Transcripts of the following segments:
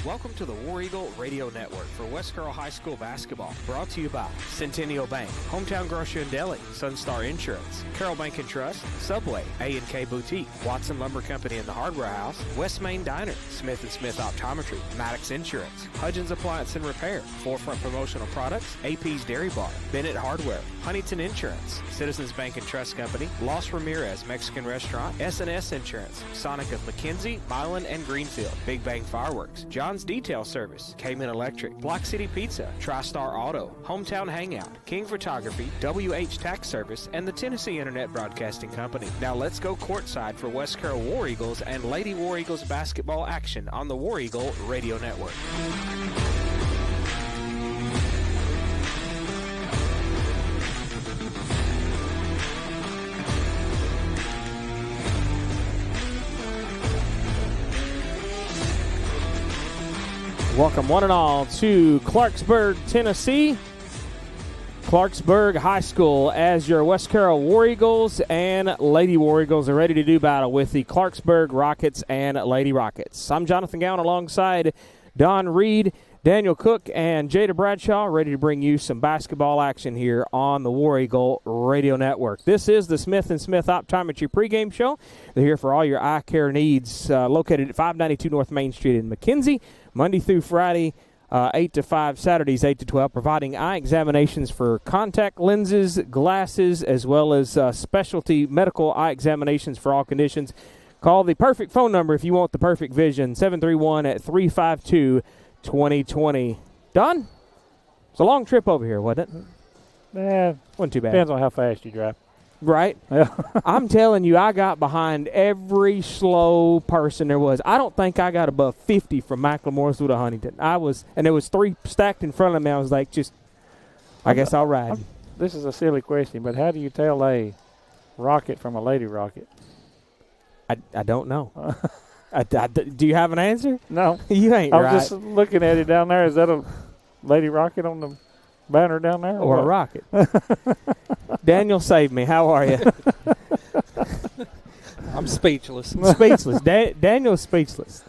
Welcome to the War Eagle Radio Network for West Carroll High School basketball. Brought to you by Centennial Bank, Hometown Grocery and Deli, Sunstar Insurance, Carroll Bank and Trust, Subway, A&K Boutique, Watson Lumber Company in the Hardware House, West Main Diner, Smith & Smith Optometry, Maddox Insurance, Hudgens Appliance and Repair, Forefront Promotional Products, AP's Dairy Bar, Bennett Hardware, Huntington Insurance, Citizens Bank and Trust Company, Los Ramirez Mexican Restaurant, S&S Insurance, Sonic of McKenzie, Milan and Greenfield, Big Bang Fireworks, John's Detail Service, Cayman Electric, Block City Pizza, TriStar Auto, Hometown Hangout, King Photography, WH Tax Service, and the Tennessee Internet Broadcasting Company. Now let's go courtside for West Carroll War Eagles and Lady War Eagles basketball action on the War Eagle Radio Network. Welcome one and all to Clarksburg, Tennessee. Clarksburg High School as your West Carroll War Eagles and Lady War Eagles are ready to do battle with the Clarksburg Rockets and Lady Rockets. I'm Jonathan Gowan alongside Don Reed, Daniel Cook, and Jada Bradshaw, ready to bring you some basketball action here on the War Eagle Radio Network. This is the Smith & Smith Optometry pregame show. They're here for all your eye care needs, located at 592 North Main Street in McKenzie, Monday through Friday, 8 to 5, Saturdays 8 to 12, providing eye examinations for contact lenses, glasses, as well as specialty medical eye examinations for all conditions. Call the perfect phone number if you want the perfect vision, 731-352-2020. Don, it's a long trip over here, wasn't it? Wasn't too bad. Depends on how fast you drive. Right? Yeah. I'm telling you, I got behind every slow person there was. I don't think I got above 50 from McLemore through to Huntington. And there was 3 stacked in front of me. I was like, I guess I'll ride. This is a silly question, but how do you tell a rocket from a lady rocket? I don't know. Do you have an answer? No. You ain't right. I was just looking at it down there. Is that a lady rocket on the banner down there? Or a rocket? Daniel, save me. How are you? I'm speechless. Speechless. Daniel's speechless.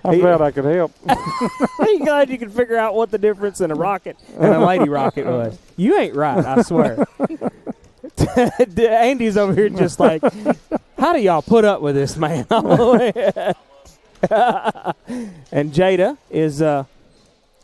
I'm glad I could help. I'm glad you could figure out what the difference in a rocket and a lady rocket was. You ain't right, I swear. Andy's over here just like, how do y'all put up with this man? And Jada is, hi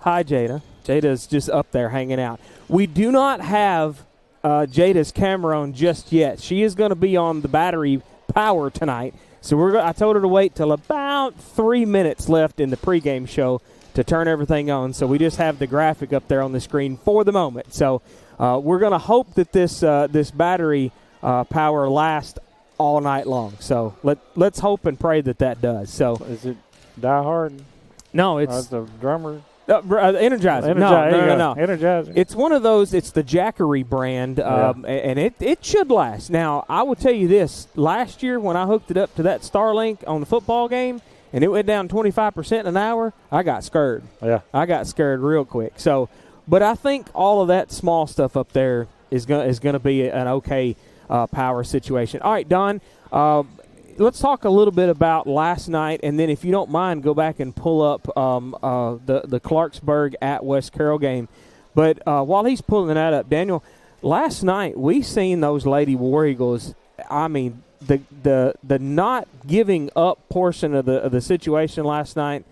Jada. Jada's just up there hanging out. We do not have Jada's camera on just yet. She is going to be on the battery power tonight. So I told her to wait till about 3 minutes left in the pregame show to turn everything on. So we just have the graphic up there on the screen for the moment. So we're going to hope that this battery power lasts all night long. So let's hope and pray that does. So is it Die Hard? No, it's the drummer. Energizer. No. Energizer. It's one of those. It's the Jackery brand, and it should last. Now, I will tell you this. Last year when I hooked it up to that Starlink on the football game, and it went down 25% an hour, I got scared. Yeah. I got scared real quick. So, but I think all of that small stuff up there is going to be an okay power situation. All right, Don. Let's talk a little bit about last night, and then if you don't mind, go back and pull up the Clarksburg at West Carroll game. But while he's pulling that up, Daniel, last night we seen those Lady War Eagles. I mean, the not giving up portion of the situation last night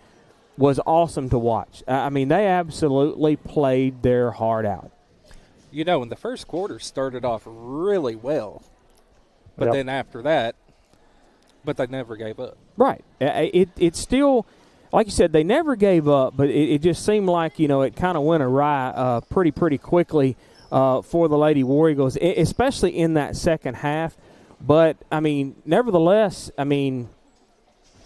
was awesome to watch. I mean, they absolutely played their heart out. You know, in the first quarter started off really well, but then after that, but they never gave up. Right. It's still, like you said, they never gave up, but it just seemed like, it kind of went awry pretty quickly for the Lady War Eagles, especially in that second half. But, I mean, nevertheless, I mean,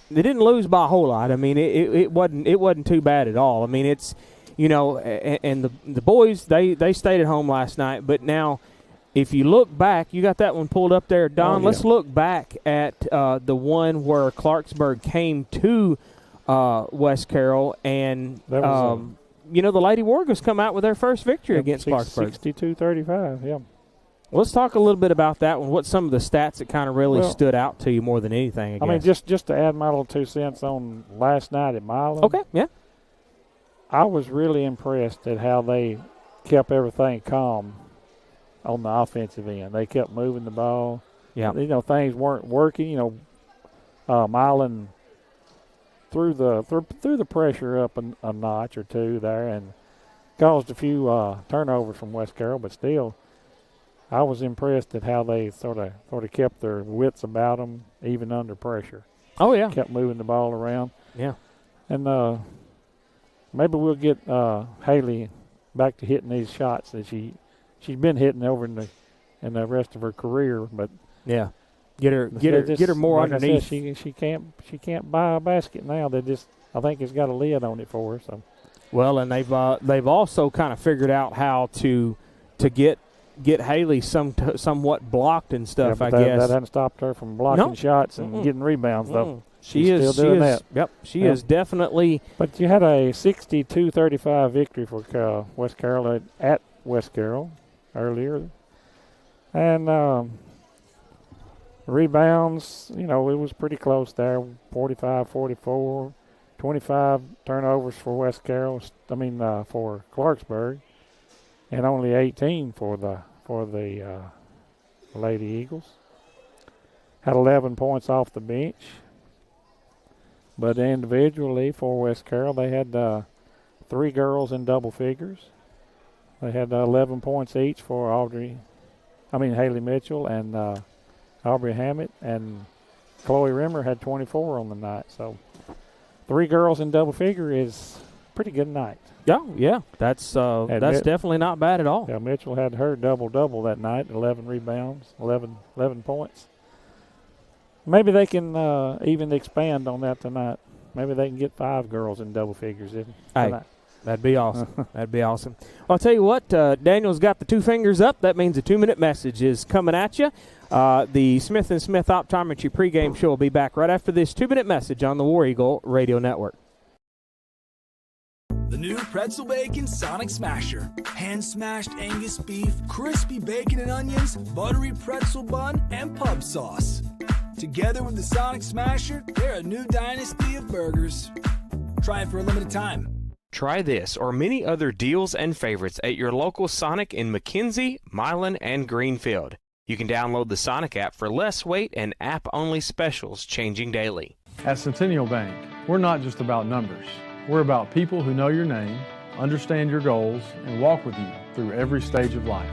they didn't lose by a whole lot. I mean, it wasn't too bad at all. I mean, it's, and the boys, they stayed at home last night, but now – if you look back, you got that one pulled up there, Don. Let's look back at the one where Clarksburg came to West Carroll, and the Lady War Eagles come out with their first victory against Clarksburg. 62-35, yeah. Let's talk a little bit about that one. What's some of the stats that kind of really stood out to you more than anything, I guess? I mean, just to add my little 2 cents on last night at Milan. Okay, yeah. I was really impressed at how they kept everything calm on the offensive end. They kept moving the ball. Yeah. Things weren't working. Milan threw the pressure up a notch or two there and caused a few turnovers from West Carroll, but still, I was impressed at how they sort of kept their wits about them even under pressure. Oh yeah. Kept moving the ball around. Yeah. And maybe we'll get Haley back to hitting these shots that she's been hitting over in the rest of her career, but yeah, get her more like underneath. I said, she can't buy a basket now. I think it's got a lid on it for her. So well, and they've also kind of figured out how to get Haley somewhat blocked and stuff. Yeah, I guess that hasn't stopped her from blocking shots and getting rebounds though. She is still doing that. Yep, she is definitely. But you had a 62-35 victory for West Carroll at West Carroll earlier, and rebounds. It was pretty close there. 45-44, 25 turnovers for West Carroll. For Clarksburg, and only 18 for the Lady Eagles. Had 11 points off the bench. But individually for West Carroll, they had 3 girls in double figures. They had 11 points each for Haley Mitchell and Aubrey Hammett, and Chloe Rimmer had 24 on the night. So 3 girls in double figure is a pretty good night. Yeah, that's definitely not bad at all. Yeah, Mitchell had her double-double that night, 11 rebounds, 11 points. Maybe they can even expand on that tonight. Maybe they can get 5 girls in double figures tonight. Hey, that'd be awesome. That'd be awesome. Well, I'll tell you what, Daniel's got the 2 fingers up. That means a 2-minute message is coming at you. The Smith & Smith Optometry pregame show will be back right after this 2-minute message on the War Eagle Radio Network. The new pretzel bacon Sonic Smasher. Hand-smashed Angus beef, crispy bacon and onions, buttery pretzel bun, and pub sauce. Together with the Sonic Smasher, they're a new dynasty of burgers. Try it for a limited time. Try this or many other deals and favorites at your local Sonic in McKenzie, Milan, and Greenfield. You can download the Sonic app for less wait and app-only specials changing daily. At Centennial Bank, we're not just about numbers. We're about people who know your name, understand your goals, and walk with you through every stage of life.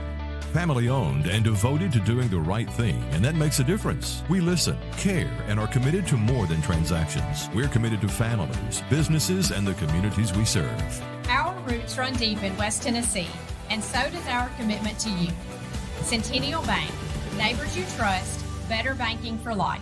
Family owned and devoted to doing the right thing, and that makes a difference. We listen, care, and are committed to more than transactions. We're committed to families, businesses, and the communities we serve. Our roots run deep in West Tennessee, and so does our commitment to you. Centennial Bank, neighbors you trust, better banking for life.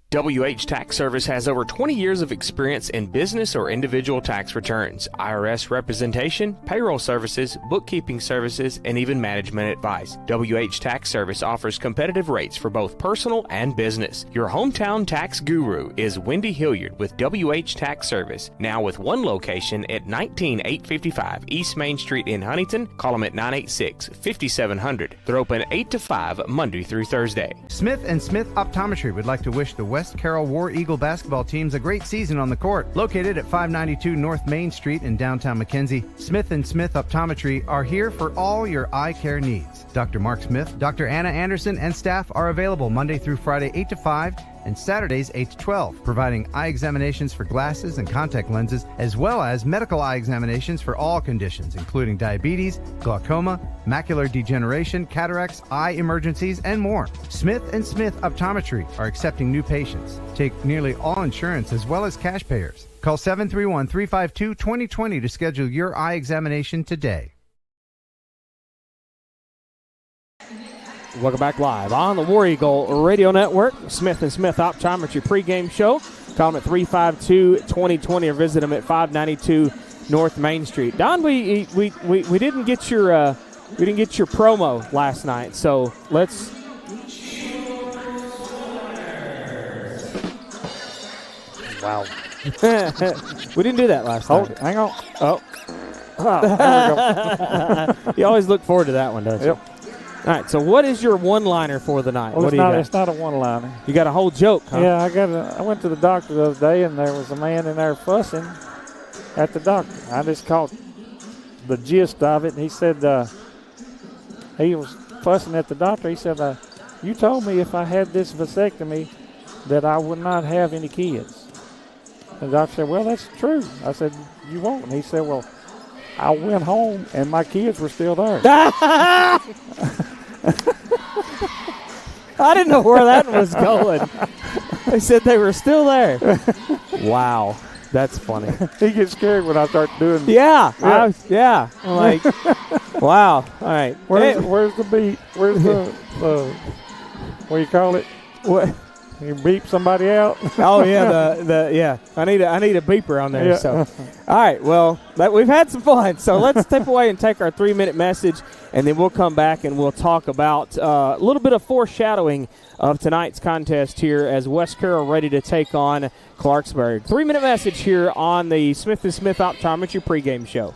WH Tax Service has over 20 years of experience in business or individual tax returns, IRS representation, payroll services, bookkeeping services, and even management advice. WH Tax Service offers competitive rates for both personal and business. Your hometown tax guru is Wendy Hilliard with WH Tax Service, now with one location at 19855 East Main Street in Huntington. Call them at 986-5700. They're open 8 to 5 Monday through Thursday. Smith & Smith Optometry would like to wish the West Carroll War Eagle basketball teams a great season on the court. Located at 592 North Main Street in downtown McKenzie, Smith & Smith Optometry are here for all your eye care needs. Dr. Mark Smith, Dr. Anna Anderson, and staff are available Monday through Friday 8 to 5 and Saturdays 8 to 12, providing eye examinations for glasses and contact lenses, as well as medical eye examinations for all conditions, including diabetes, glaucoma, macular degeneration, cataracts, eye emergencies, and more. Smith & Smith Optometry are accepting new patients. Take nearly all insurance as well as cash payers. Call 731-352-2020 to schedule your eye examination today. Welcome back live on the War Eagle Radio Network, Smith & Smith Optometry pregame show. Call them at 352-2020 or visit them at 592 North Main Street. Don, we didn't get your promo last night, so let's. Wow. We didn't do that last night. Hang on. Oh. There we go. You always look forward to that one, don't you? Yep. All right, so what is your one-liner for the night? Well, what do you got? It's not a one-liner. You got a whole joke, huh? Yeah, I went to the doctor the other day, and there was a man in there fussing at the doctor. I just caught the gist of it. And he said he was fussing at the doctor. He said, you told me if I had this vasectomy that I would not have any kids. And the doctor said, well, that's true. I said, you won't. And he said, well, I went home and my kids were still there. I didn't know where that was going. They said they were still there. Wow. That's funny. He gets scared when I start doing Yeah. I'm like, wow. All right. Where's the beep? Where's the what do you call it? What? You beep somebody out? Oh yeah, yeah. I need a beeper on there. Yeah. So, all right. Well, we've had some fun. So let's step away and take our 3-minute message, and then we'll come back and we'll talk about a little bit of foreshadowing of tonight's contest here as West Carroll ready to take on Clarksburg. 3-minute message here on the Smith & Smith Optometry pregame show.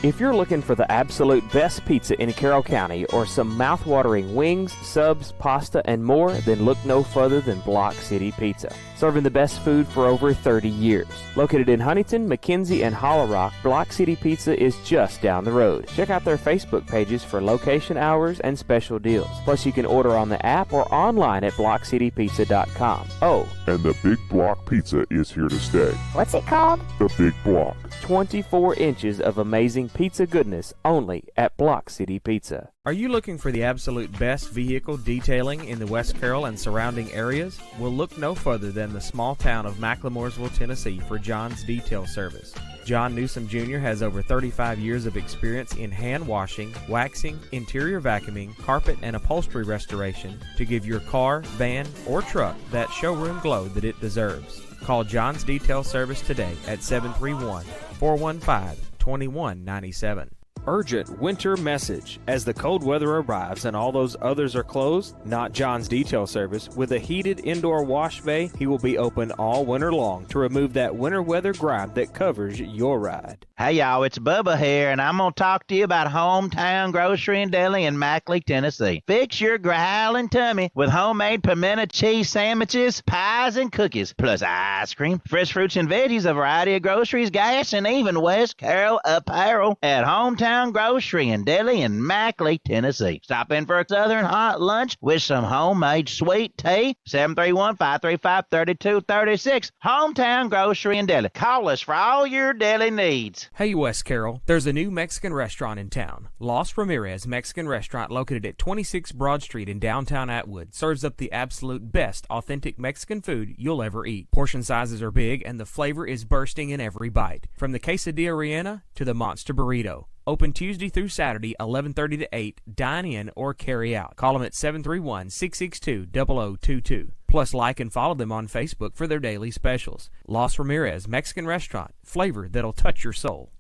If you're looking for the absolute best pizza in Carroll County or some mouth-watering wings, subs, pasta, and more, then look no further than Block City Pizza. Serving the best food for over 30 years. Located in Huntington, McKenzie, and Hollow Rock, Block City Pizza is just down the road. Check out their Facebook pages for location hours and special deals. Plus, you can order on the app or online at blockcitypizza.com. Oh, and the Big Block Pizza is here to stay. What's it called? The Big Block. 24 inches of amazing pizza goodness only at Block City Pizza. Are you looking for the absolute best vehicle detailing in the West Carroll and surrounding areas? Well, look no further than the small town of McLemoresville, Tennessee for John's Detail Service. John Newsom Jr. has over 35 years of experience in hand washing, waxing, interior vacuuming, carpet and upholstery restoration to give your car, van, or truck that showroom glow that it deserves. Call John's Detail Service today at 731-415-2197. Urgent winter message. As the cold weather arrives and all those others are closed, not John's Detail Service. With a heated indoor wash bay, he will be open all winter long to remove that winter weather grime that covers your ride. Hey y'all, it's Bubba here, and I'm going to talk to you about Hometown Grocery and Deli in Mackley, Tennessee. Fix your growling tummy with homemade pimento cheese sandwiches, pies, and cookies, plus ice cream, fresh fruits and veggies, a variety of groceries, gas, and even West Carroll apparel at Hometown Grocery and Deli in Mackley, Tennessee. Stop in for a southern hot lunch with some homemade sweet tea. 731-535-3236. Hometown Grocery and Deli. Call us for all your deli needs. Hey West Carroll, there's a new Mexican restaurant in town. Los Ramirez Mexican Restaurant, located at 26 Broad Street in downtown Atwood, serves up the absolute best authentic Mexican food you'll ever eat. Portion sizes are big and the flavor is bursting in every bite. From the quesadilla rellena to the monster burrito. Open Tuesday through Saturday, 11:30 to 8. Dine in or carry out. Call them at 731-662-0022. Plus, like and follow them on Facebook for their daily specials. Los Ramirez Mexican Restaurant. Flavor that'll touch your soul.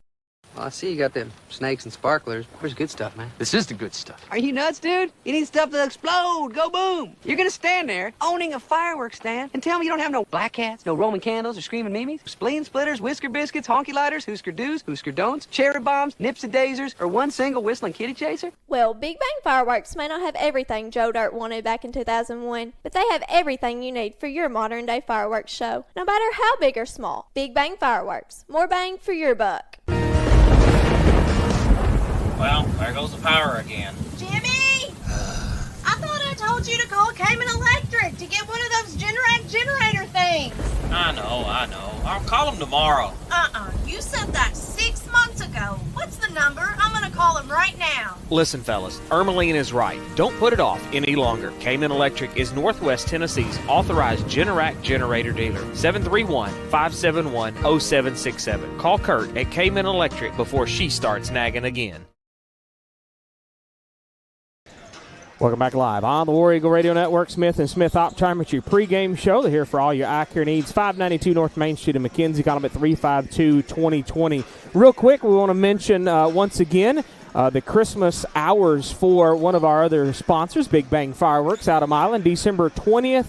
Well, I see you got them snakes and sparklers. Where's good stuff, man? This is the good stuff. Are you nuts, dude? You need stuff to explode. Go boom. You're gonna stand there owning a fireworks stand and tell me you don't have no black cats, no Roman candles or screaming mimes, spleen splitters, whisker biscuits, honky lighters, Husker do's, Husker don'ts, cherry bombs, nipsy daisers, or one single whistling kitty chaser? Well, Big Bang Fireworks may not have everything Joe Dirt wanted back in 2001, but they have everything you need for your modern day fireworks show, no matter how big or small. Big Bang Fireworks. More bang for your buck. Well, there goes the power again. Jimmy! I thought I told you to call Cayman Electric to get one of those Generac generator things. I know. I'll call them tomorrow. You said that 6 months ago. What's the number? I'm gonna call him right now. Listen, fellas, Ermeline is right. Don't put it off any longer. Cayman Electric is Northwest Tennessee's authorized Generac generator dealer. 731-571-0767. Call Kurt at Cayman Electric before she starts nagging again. Welcome back live on the War Eagle Radio Network. Smith & Smith Optometry pregame show. They're here for all your eye care needs. 592 North Main Street in McKenzie. Call them at 352-2020. Real quick, we want to mention once again the Christmas hours for one of our other sponsors, Big Bang Fireworks out of Milan, December 20th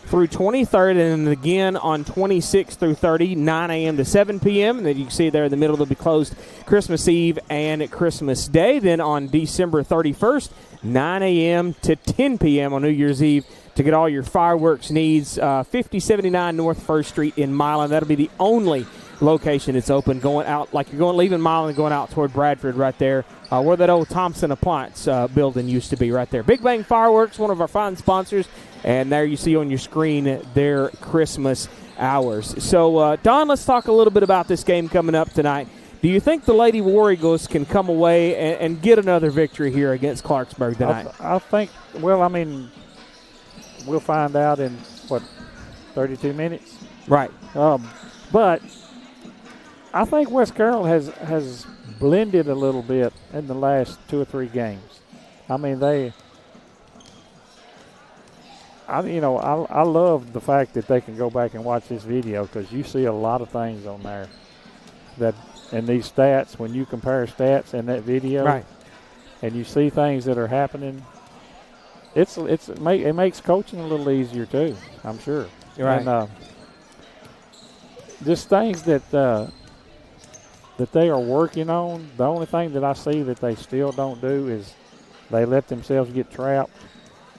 through 23rd, and again on 26th through 30, 9 a.m. to 7 p.m. And then you can see there in the middle, they'll be closed Christmas Eve and Christmas Day. Then on December 31st, 9 a.m. to 10 p.m. on New Year's Eve to get all your fireworks needs. 5079 North 1st Street in Milan. That'll be the only location. It's open going out, like you're leaving Milan and going out toward Bradford right there, where that old Thompson Appliance building used to be right there. Big Bang Fireworks, one of our fine sponsors, and there you see on your screen their Christmas hours. So, Don, let's talk a little bit about this game coming up tonight. Do you think the Lady War Eagles can come away and get another victory here against Clarksburg tonight? I think, well, I mean, we'll find out in, 32 minutes? Right. But I think West Carroll has blended a little bit in the last 2 or 3 games. I mean, I love the fact that they can go back and watch this video, because you see a lot of things on there that – and these stats, when you compare stats in that video, right, and you see things that are happening, it makes coaching a little easier too, I'm sure. Right. And just things that they are working on. The only thing that I see that they still don't do is they let themselves get trapped,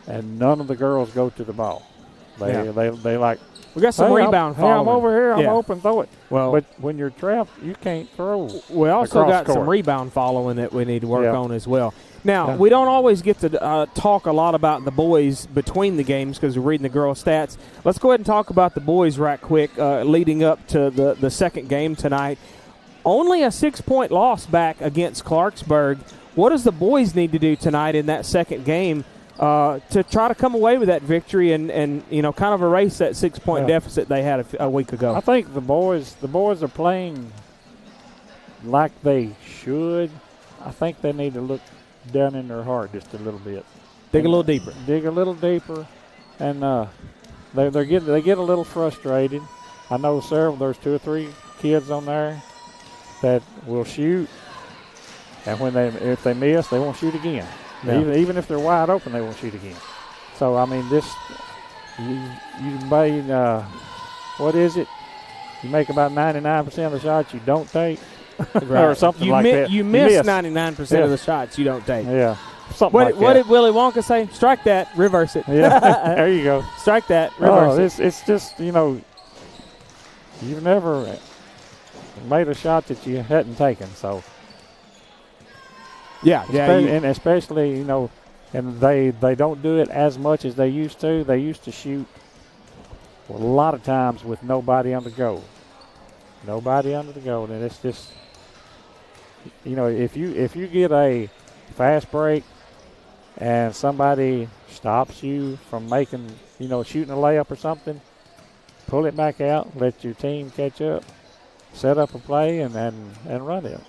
and none of the girls go to the ball. They like, we got some rebound following. I'm over here. I'm open. Throw it. Well, but when you're trapped, you can't throw. We also got court. some rebound following that we need to work on as well. Now, we don't always get to talk a lot about the boys between the games because we're reading the girls' stats. Let's go ahead and talk about the boys right quick leading up to the second game tonight. Only a 6-point loss back against Clarksburg. What does the boys need to do tonight in that second game to try to come away with that victory and kind of erase that 6-point deficit they had a week ago? I think the boys are playing like they should. I think they need to look down in their heart just a little bit. Dig a little deeper. Dig a little deeper, and they get a little frustrated. I know there's 2 or 3 kids on there that will shoot, and if they miss, they won't shoot again. Yeah. Even if they're wide open, they won't shoot again. So, I mean, you made, what is it? You make about 99% of the shots you don't take. Right. Or something like that. You miss 99% of the shots you don't take. Yeah. What did Willy Wonka say? Strike that, reverse it. Yeah, there you go. Strike that, reverse it. It's just, you've never made a shot that you hadn't taken, so. And especially, and they don't do it as much as they used to. They used to shoot a lot of times with nobody on the goal. And it's just, if you get a fast break and somebody stops you from making, shooting a layup or something, pull it back out, let your team catch up, set up a play, and run it.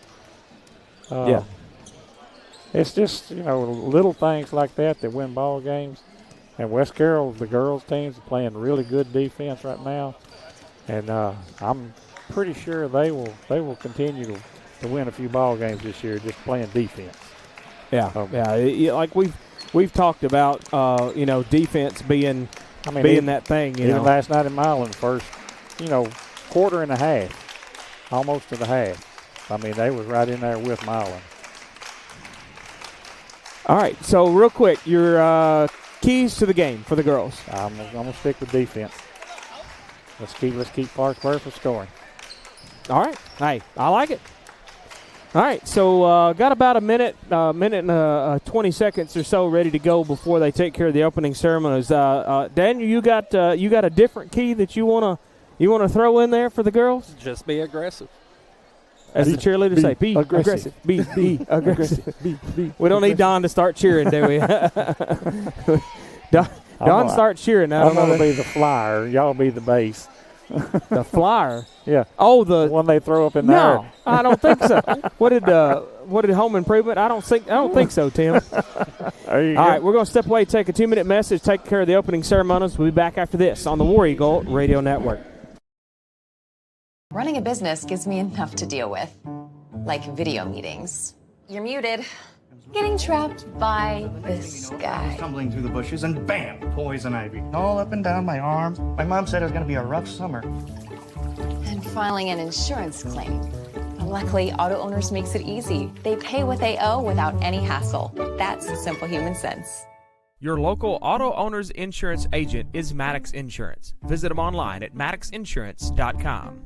It's just, little things like that win ball games. And West Carroll, the girls' teams, are playing really good defense right now. And I'm pretty sure they will continue to win a few ball games this year just playing defense. Like we've talked about, defense being that thing. Even last night in Milan, first, quarter and a half, almost to the half. I mean, they was right in there with Milan. All right, so real quick, your keys to the game for the girls. I'm going to stick with defense. Let's keep Clarksburg from scoring. All right. Hey, I like it. All right, so got about a minute and 20 seconds or so ready to go before they take care of the opening ceremonies. Daniel, you got a different key that you wanna throw in there for the girls? Just be aggressive. As the cheerleaders say, be aggressive. Be aggressive. We don't need Don to start cheering, do we? Don starts cheering. I'm going to be the flyer. Y'all be the base. The flyer? Yeah. Oh, the one they throw up in there. No, I don't think so. What did Home Improvement? I don't think so, Tim. There you go. All right, we're going to step away, take a 2-minute message, take care of the opening ceremonies. We'll be back after this on the War Eagle Radio Network. Running a business gives me enough to deal with, like video meetings. You're muted. Getting trapped by this guy. Tumbling through the bushes and bam, poison ivy. All up and down my arm. My mom said it was going to be a rough summer. And filing an insurance claim. Luckily, Auto Owners makes it easy. They pay what they owe without any hassle. That's simple human sense. Your local Auto Owners Insurance agent is Maddox Insurance. Visit them online at maddoxinsurance.com.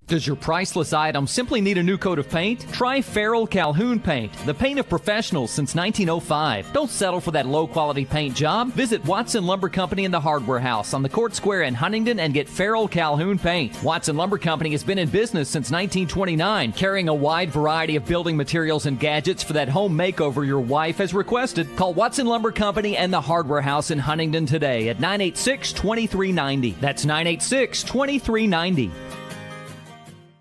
Does your priceless item simply need a new coat of paint? Try Carroll Calhoun Paint, the paint of professionals since 1905. Don't settle for that low-quality paint job. Visit Watson Lumber Company in the Hardware House on the Court Square in Huntington and get Carroll Calhoun Paint. Watson Lumber Company has been in business since 1929, carrying a wide variety of building materials and gadgets for that home makeover your wife has requested. Call Watson Lumber Company and the Hardware House in Huntington today at 986-2390. That's 986-2390.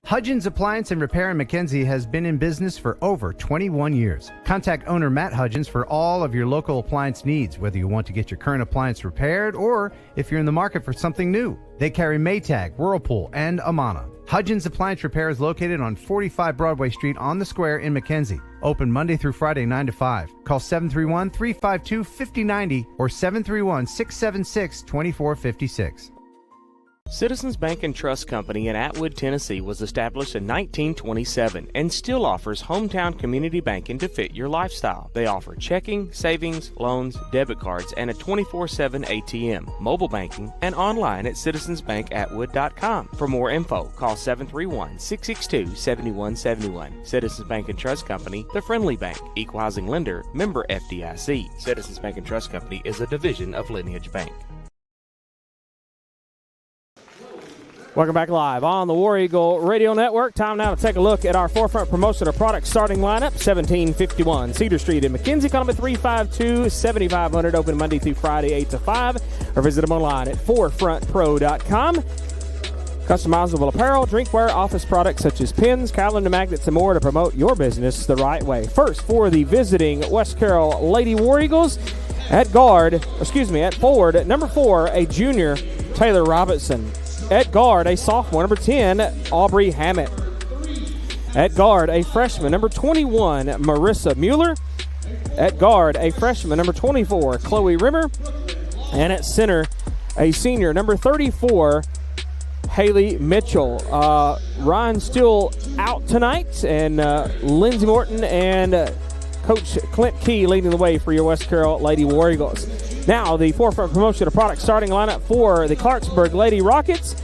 Hudgens Appliance and Repair in McKenzie has been in business for over 21 years. Contact owner Matt Hudgens for all of your local appliance needs, whether you want to get your current appliance repaired or if you're in the market for something new. They carry Maytag, Whirlpool, and Amana. Hudgens Appliance Repair is located on 45 Broadway Street on the Square in McKenzie. Open Monday through Friday 9 to 5. Call 731-352-5090 or 731-676-2456. Citizens Bank and Trust Company in Atwood, Tennessee was established in 1927 and still offers hometown community banking to fit your lifestyle. They offer checking, savings, loans, debit cards, and a 24/7 ATM, mobile banking, and online at citizensbankatwood.com. For more info, call 731-662-7171. Citizens Bank and Trust Company, the friendly bank, equal housing lender, member FDIC. Citizens Bank and Trust Company is a division of Lineage Bank. Welcome back live on the War Eagle Radio Network. Time now to take a look at our forefront promotion of product starting lineup. 1751 Cedar Street in McKenzie. Call them at 352-7500. Open Monday through Friday, 8 to 5. Or visit them online at forefrontpro.com. Customizable apparel, drinkware, office products such as pins, calendar magnets, and more to promote your business the right way. First, for the visiting West Carroll Lady War Eagles, at forward, number 4, a junior, Taylor Robinson. At guard, a sophomore, number 10, Aubrey Hammett. At guard, a freshman, number 21, Marissa Mueller. At guard, a freshman, number 24, Chloe Rimmer. And at center, a senior, number 34, Haley Mitchell. Ryan's still out tonight, and Lindsey Morton and Coach Clint Key leading the way for your West Carroll Lady War Eagles. Now, the forefront promotion of product starting lineup for the Clarksburg Lady Rockets.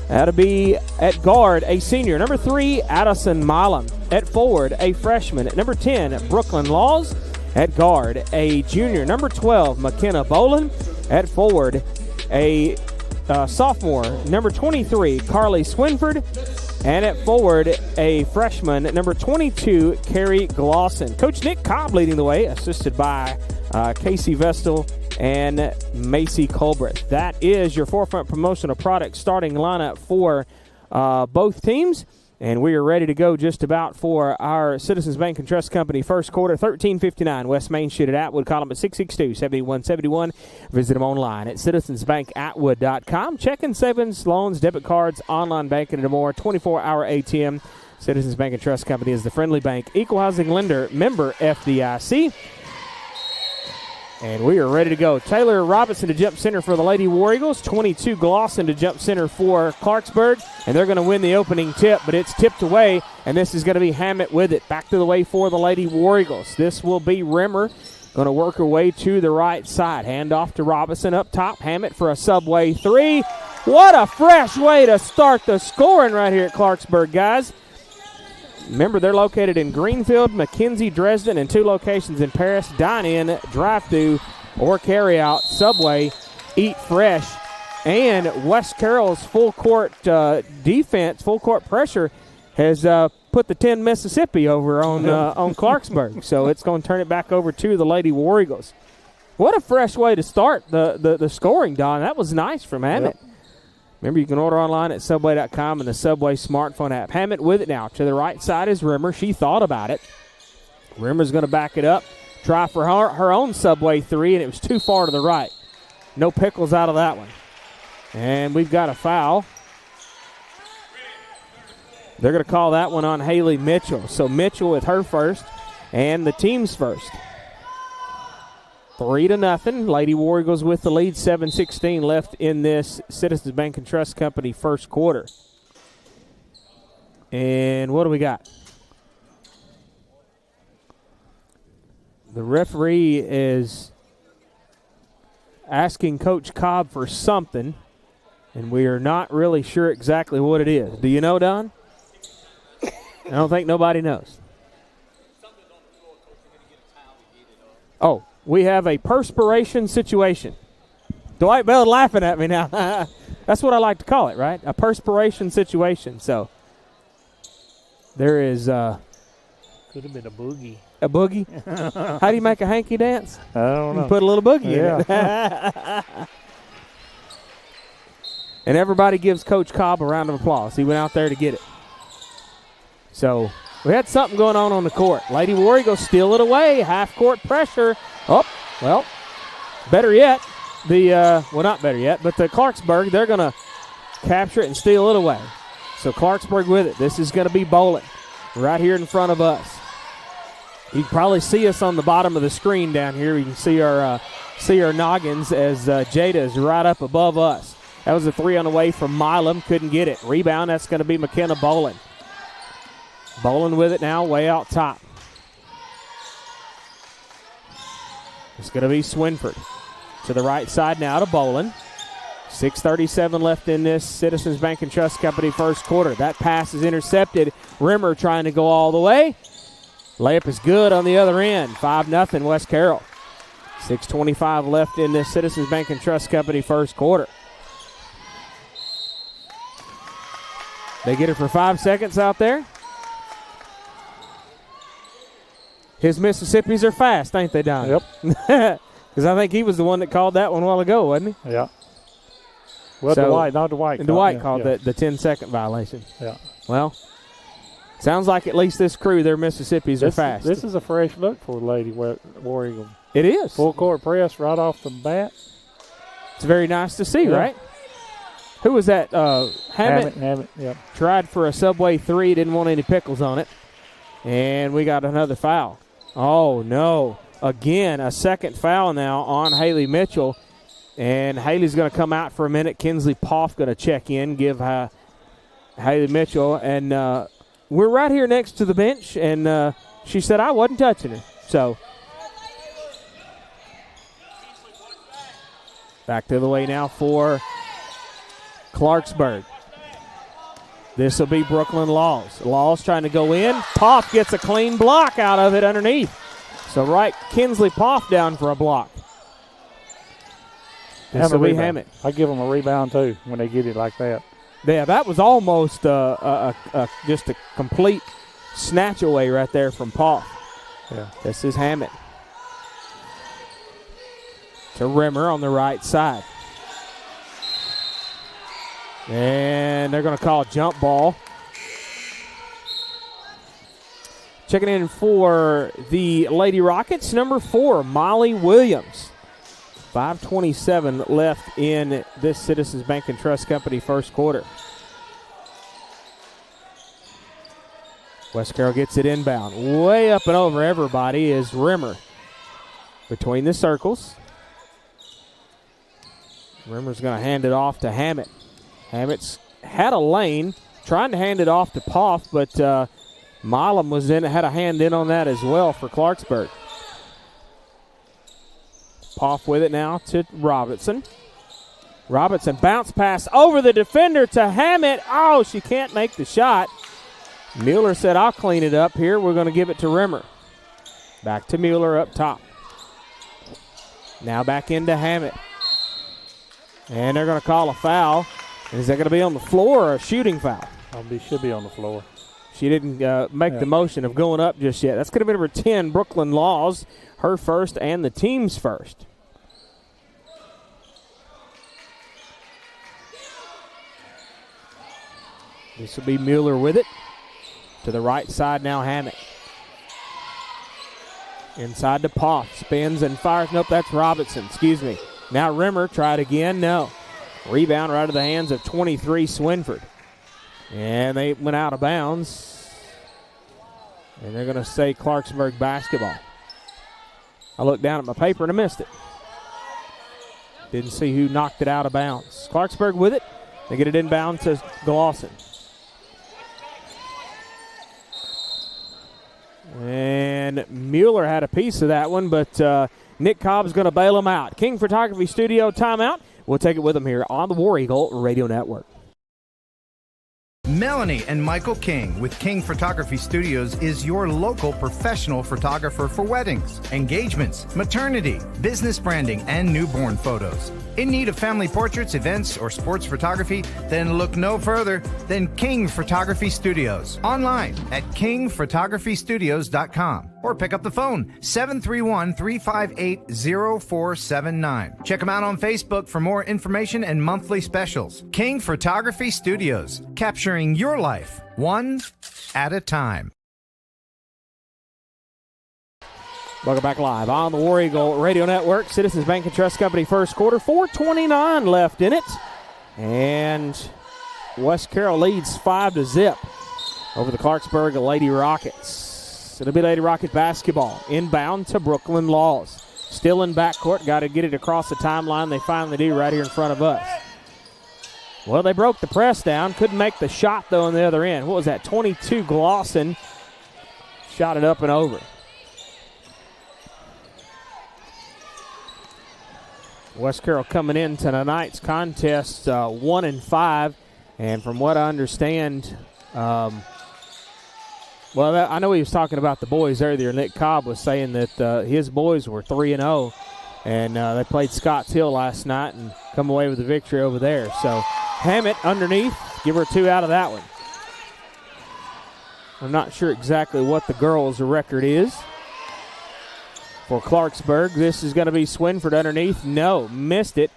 That'll be at guard, a senior, number 3, Addison Milam. At forward, a freshman, number 10, Brooklyn Laws. At guard, a junior, number 12, McKenna Boland. At forward, a sophomore, number 23, Carly Swinford. And at forward, a freshman, number 22, Carrie Glosson. Coach Nick Cobb leading the way, assisted by Casey Vestal and Macy Colbert. That is your forefront promotional product starting lineup for both teams. And we are ready to go just about for our Citizens Bank and Trust Company first quarter. 13:59 West Main Street at Atwood. Call them at 662-7171. Visit them online at citizensbankatwood.com. Checking, savings, loans, debit cards, online banking, and more. 24-hour ATM. Citizens Bank and Trust Company is the friendly bank, equal housing lender, member FDIC. And we are ready to go. Taylor Robinson to jump center for the Lady War Eagles. 22 Glosson to jump center for Clarksburg. And they're going to win the opening tip, but it's tipped away, and this is going to be Hammett with it. Back to the way for the Lady War Eagles. This will be Rimmer. Going to work her way to the right side. Hand off to Robinson up top. Hammett for a subway 3. What a fresh way to start the scoring right here at Clarksburg, guys. Remember, they're located in Greenfield, McKenzie, Dresden, and 2 locations in Paris. Dine in, drive-through, or carry-out, Subway, Eat Fresh. And West Carroll's full-court defense, full-court pressure, has put the 10 Mississippi over on Clarksburg. So it's going to turn it back over to the Lady War Eagles. What a fresh way to start the scoring, Don. That was nice from Hammett. Yep. Remember, you can order online at Subway.com and the Subway smartphone app. Hammett with it now. To the right side is Rimmer. She thought about it. Rimmer's going to back it up. Try for her own Subway 3, and it was too far to the right. No pickles out of that one. And we've got a foul. They're going to call that one on Haley Mitchell. So Mitchell with her first and the team's first. 3-0. Lady War Eagles with the lead. 7:16 left in this Citizens Bank and Trust Company first quarter. And what do we got? The referee is asking Coach Cobb for something, and we are not really sure exactly what it is. Do you know, Don? I don't think nobody knows. Oh, we have a perspiration situation. Dwight Bell laughing at me now. That's what I like to call it, right? A perspiration situation. So there is could have been a boogie. A boogie? How do you make a hanky dance? I don't know. You put a little boogie in it. And everybody gives Coach Cobb a round of applause. He went out there to get it. So we had something going on the court. Lady War Eagles steal it away. Half-court pressure. Oh, well, better yet. Not better yet, but the Clarksburg, they're going to capture it and steal it away. So Clarksburg with it. This is going to be bowling right here in front of us. You can probably see us on the bottom of the screen down here. You can see our noggins as Jada is right up above us. That was a 3 on the way from Milam. Couldn't get it. Rebound, that's going to be McKenna Bolin. Bolin with it now, way out top. It's going to be Swinford. To the right side now to Bolin. 6:37 left in this Citizens Bank and Trust Company first quarter. That pass is intercepted. Rimmer trying to go all the way. Layup is good on the other end. 5-0 West Carroll. 6:25 left in this Citizens Bank and Trust Company first quarter. They get it for 5 seconds out there. His Mississippis are fast, ain't they, Don? Yep. Because I think he was the one that called that one a while ago, wasn't he? Yeah. Well, Dwight called the 10-second violation. Yeah. Well, sounds like at least this crew, their Mississippis are fast. This is a fresh look for Lady War Eagle. It is. Full court press right off the bat. It's very nice to see, right? Who was that? Hammett, yep. Tried for a Subway 3, didn't want any pickles on it. And we got another foul. Oh, no. Again, a second foul now on Haley Mitchell. And Haley's going to come out for a minute. Kinsley Poff going to check in, give Haley Mitchell. And we're right here next to the bench. And she said, I wasn't touching her. So back to the way now for Clarksburg. This will be Brooklyn Laws. Laws trying to go in. Poff gets a clean block out of it underneath. So right, Kinsley Poff down for a block. This will be Hammett. I give them a rebound, too, when they get it like that. Yeah, that was almost just a complete snatch away right there from Poff. Yeah. This is Hammett. To Rimmer on the right side. And they're going to call a jump ball. Checking in for the Lady Rockets, number 4, Molly Williams. 5:27 left in this Citizens Bank and Trust Company first quarter. West Carroll gets it inbound. Way up and over everybody is Rimmer. Between the circles. Rimmer's going to hand it off to Hammett. Hammett's had a lane, trying to hand it off to Poff, but Milam had a hand in on that as well for Clarksburg. Poff with it now to Robinson. Robinson bounce pass over the defender to Hammett. Oh, she can't make the shot. Mueller said, I'll clean it up here. We're going to give it to Rimmer. Back to Mueller up top. Now back into Hammett. And they're going to call a foul. Is that going to be on the floor or a shooting foul? Should be on the floor. She didn't make the motion of going up just yet. That's going to be number 10, Brooklyn Laws, her first and the team's first. This will be Mueller with it. To the right side now, Hammett. Inside to Poff. Spins and fires. Nope, that's Robinson. Excuse me. Now Rimmer, tried again. No. Rebound right to the hands of 23, Swinford. And they went out of bounds. And they're going to say Clarksburg basketball. I looked down at my paper and I missed it. Didn't see who knocked it out of bounds. Clarksburg with it. They get it inbound to Glosson. And Mueller had a piece of that one, but Nick Cobb's going to bail him out. King Photography Studio timeout. We'll take it with him here on the War Eagle Radio Network. Melanie and Michael King with King Photography Studios is your local professional photographer for weddings, engagements, maternity, business branding, and newborn photos. In need of family portraits, events, or sports photography? Then look no further than King Photography Studios. Online at kingphotographystudios.com or pick up the phone 731-358-0479. Check them out on Facebook for more information and monthly specials. King Photography Studios, capturing your life one at a time. Welcome back live on the War Eagle Radio Network. Citizens Bank and Trust Company first quarter, 4:29 left in it. And West Carroll leads 5-0 over the Clarksburg Lady Rockets. It'll be Lady Rocket basketball. Inbound to Brooklyn Laws. Still in backcourt. Got to get it across the timeline. They finally do right here in front of us. Well, they broke the press down. Couldn't make the shot, though, on the other end. What was that? 22 Glosson. Shot it up and over. West Carroll coming into tonight's contest 1-5, and from what I understand, I know he was talking about the boys earlier. Nick Cobb was saying that his boys were 3-0, and they played Scotts Hill last night and come away with a victory over there. So Hammett underneath, give her 2 out of that one. I'm not sure exactly what the girls' record is. For Clarksburg, this is going to be Swinford underneath. No, missed it.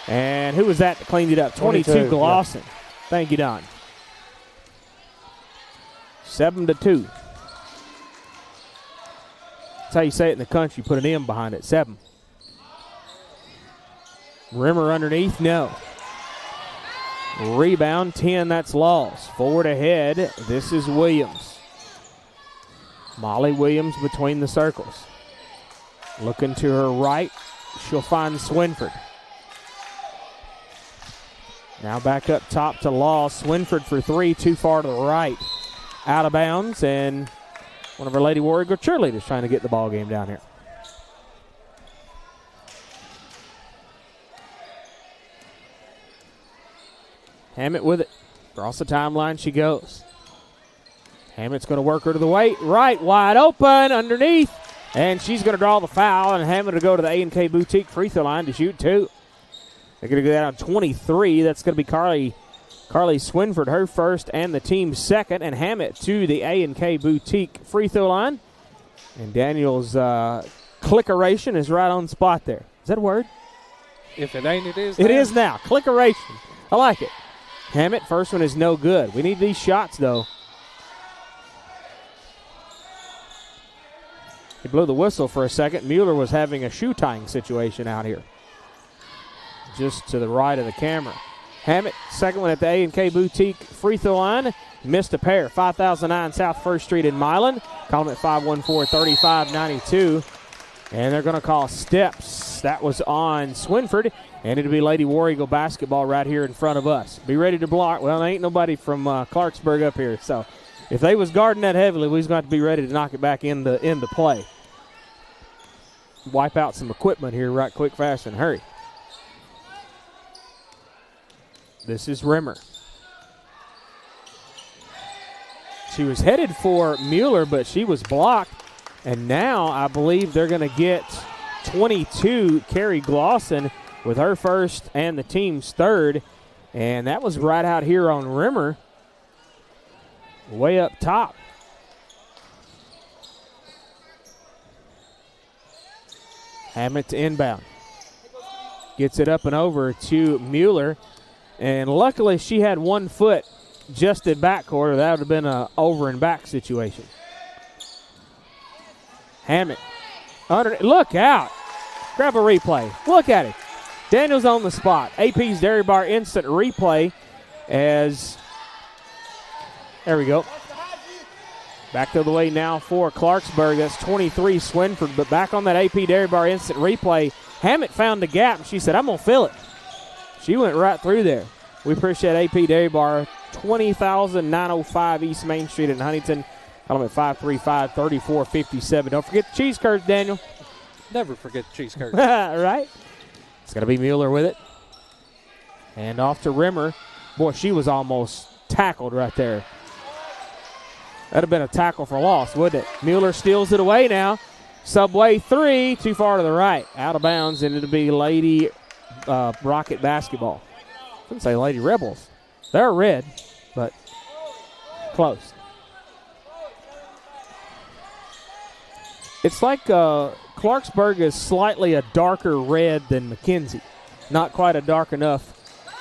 And who was that cleaned it up? 22 Glosson. Yeah. Thank you, Don. 7-2. That's how you say it in the country. Put an M behind it. 7. Rimmer underneath. No. Rebound 10. That's Laws. Forward ahead. This is Williams. Molly Williams between the circles. Looking to her right, she'll find Swinford. Now back up top to Law. Swinford for 3, too far to the right. Out of bounds, and one of our Lady War Eagle cheerleaders trying to get the ball game down here. Hammett with it. Across the timeline she goes. Hammett's going to work her to the right, wide open, underneath. And she's going to draw the foul, and Hammett will go to the A&K Boutique free throw line to shoot 2. They're going to go that on 23. That's going to be Carly Swinford, her first and the team's second, and Hammett to the A&K Boutique free throw line. And Daniel's clickeration is right on spot there. Is that a word? If it ain't, it is. It is now. Clickeration. I like it. Hammett, first one is no good. We need these shots, though. He blew the whistle for a second. Mueller was having a shoe tying situation out here. Just to the right of the camera. Hammett, second one at the A&K Boutique free throw line. Missed a pair. 5009 South 1st Street in Milan. Call them at 514-3592. And they're going to call steps. That was on Swinford. And it'll be Lady War Eagle basketball right here in front of us. Be ready to block. Well, there ain't nobody from Clarksburg up here. So if they was guarding that heavily, we was going to be ready to knock it back into play. Wipe out some equipment here right quick, fast, and hurry. This is Rimmer. She was headed for Mueller, but she was blocked. And now I believe they're going to get 22, Carrie Glosson, with her first and the team's third. And that was right out here on Rimmer. Way up top. Hammett to inbound. Gets it up and over to Mueller. And luckily she had 1 foot just at backcourt, or that would have been an over and back situation. Hammett. Look out. Grab a replay. Look at it. Daniel's on the spot. AP's Dairy Bar instant replay as, there we go. Back to the way now for Clarksburg. That's 23 Swinford, but back on that AP Dairy Bar instant replay. Hammett found the gap, and she said, I'm going to fill it. She went right through there. We appreciate AP Dairy Bar, 20,905 East Main Street in Huntington. Call them at 535-3457. Don't forget the cheese curds, Daniel. Never forget the cheese curds. Right? It's going to be Mueller with it. And off to Rimmer. Boy, she was almost tackled right there. That'd have been a tackle for loss, wouldn't it? Mueller steals it away now. Subway 3, too far to the right. Out of bounds, and it'll be Lady Rocket basketball. I couldn't say Lady Rebels. They're red, but close. It's like Clarksburg is slightly a darker red than McKenzie. Not quite a dark enough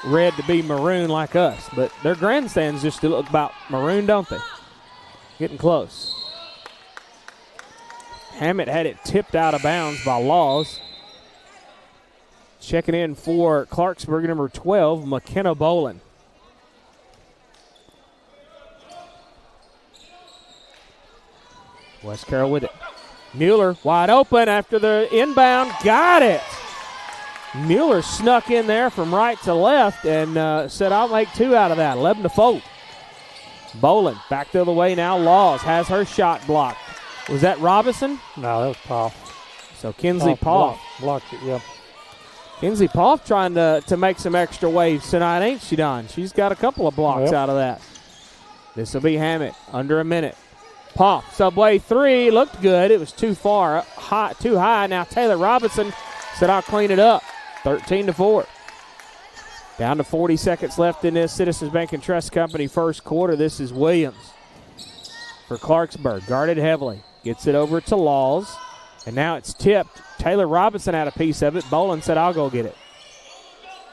red to be maroon like us, but their grandstands just look about maroon, don't they? Getting close. Hammett had it tipped out of bounds by Laws. Checking in for Clarksburg, number 12, McKenna Bolin. West Carroll with it. Mueller wide open after the inbound. Got it. Mueller snuck in there from right to left and said, I'll make 2 out of that. 11-4. Bolin back the other way now. Laws has her shot blocked. Was that Robinson? No, that was Poff. So Kinsley Poff. Blocked it, yeah. Kinsley Poff trying to make some extra waves tonight, ain't she, Don? She's got a couple of blocks out of that. This will be Hammett. Under a minute. Poff, Subway 3, looked good. It was too far, too high. Now Taylor Robinson said, I'll clean it up. 13-4. Down to 40 seconds left in this Citizens Bank and Trust Company first quarter. This is Williams for Clarksburg. Guarded heavily. Gets it over to Laws. And now it's tipped. Taylor Robinson had a piece of it. Bolin said, I'll go get it.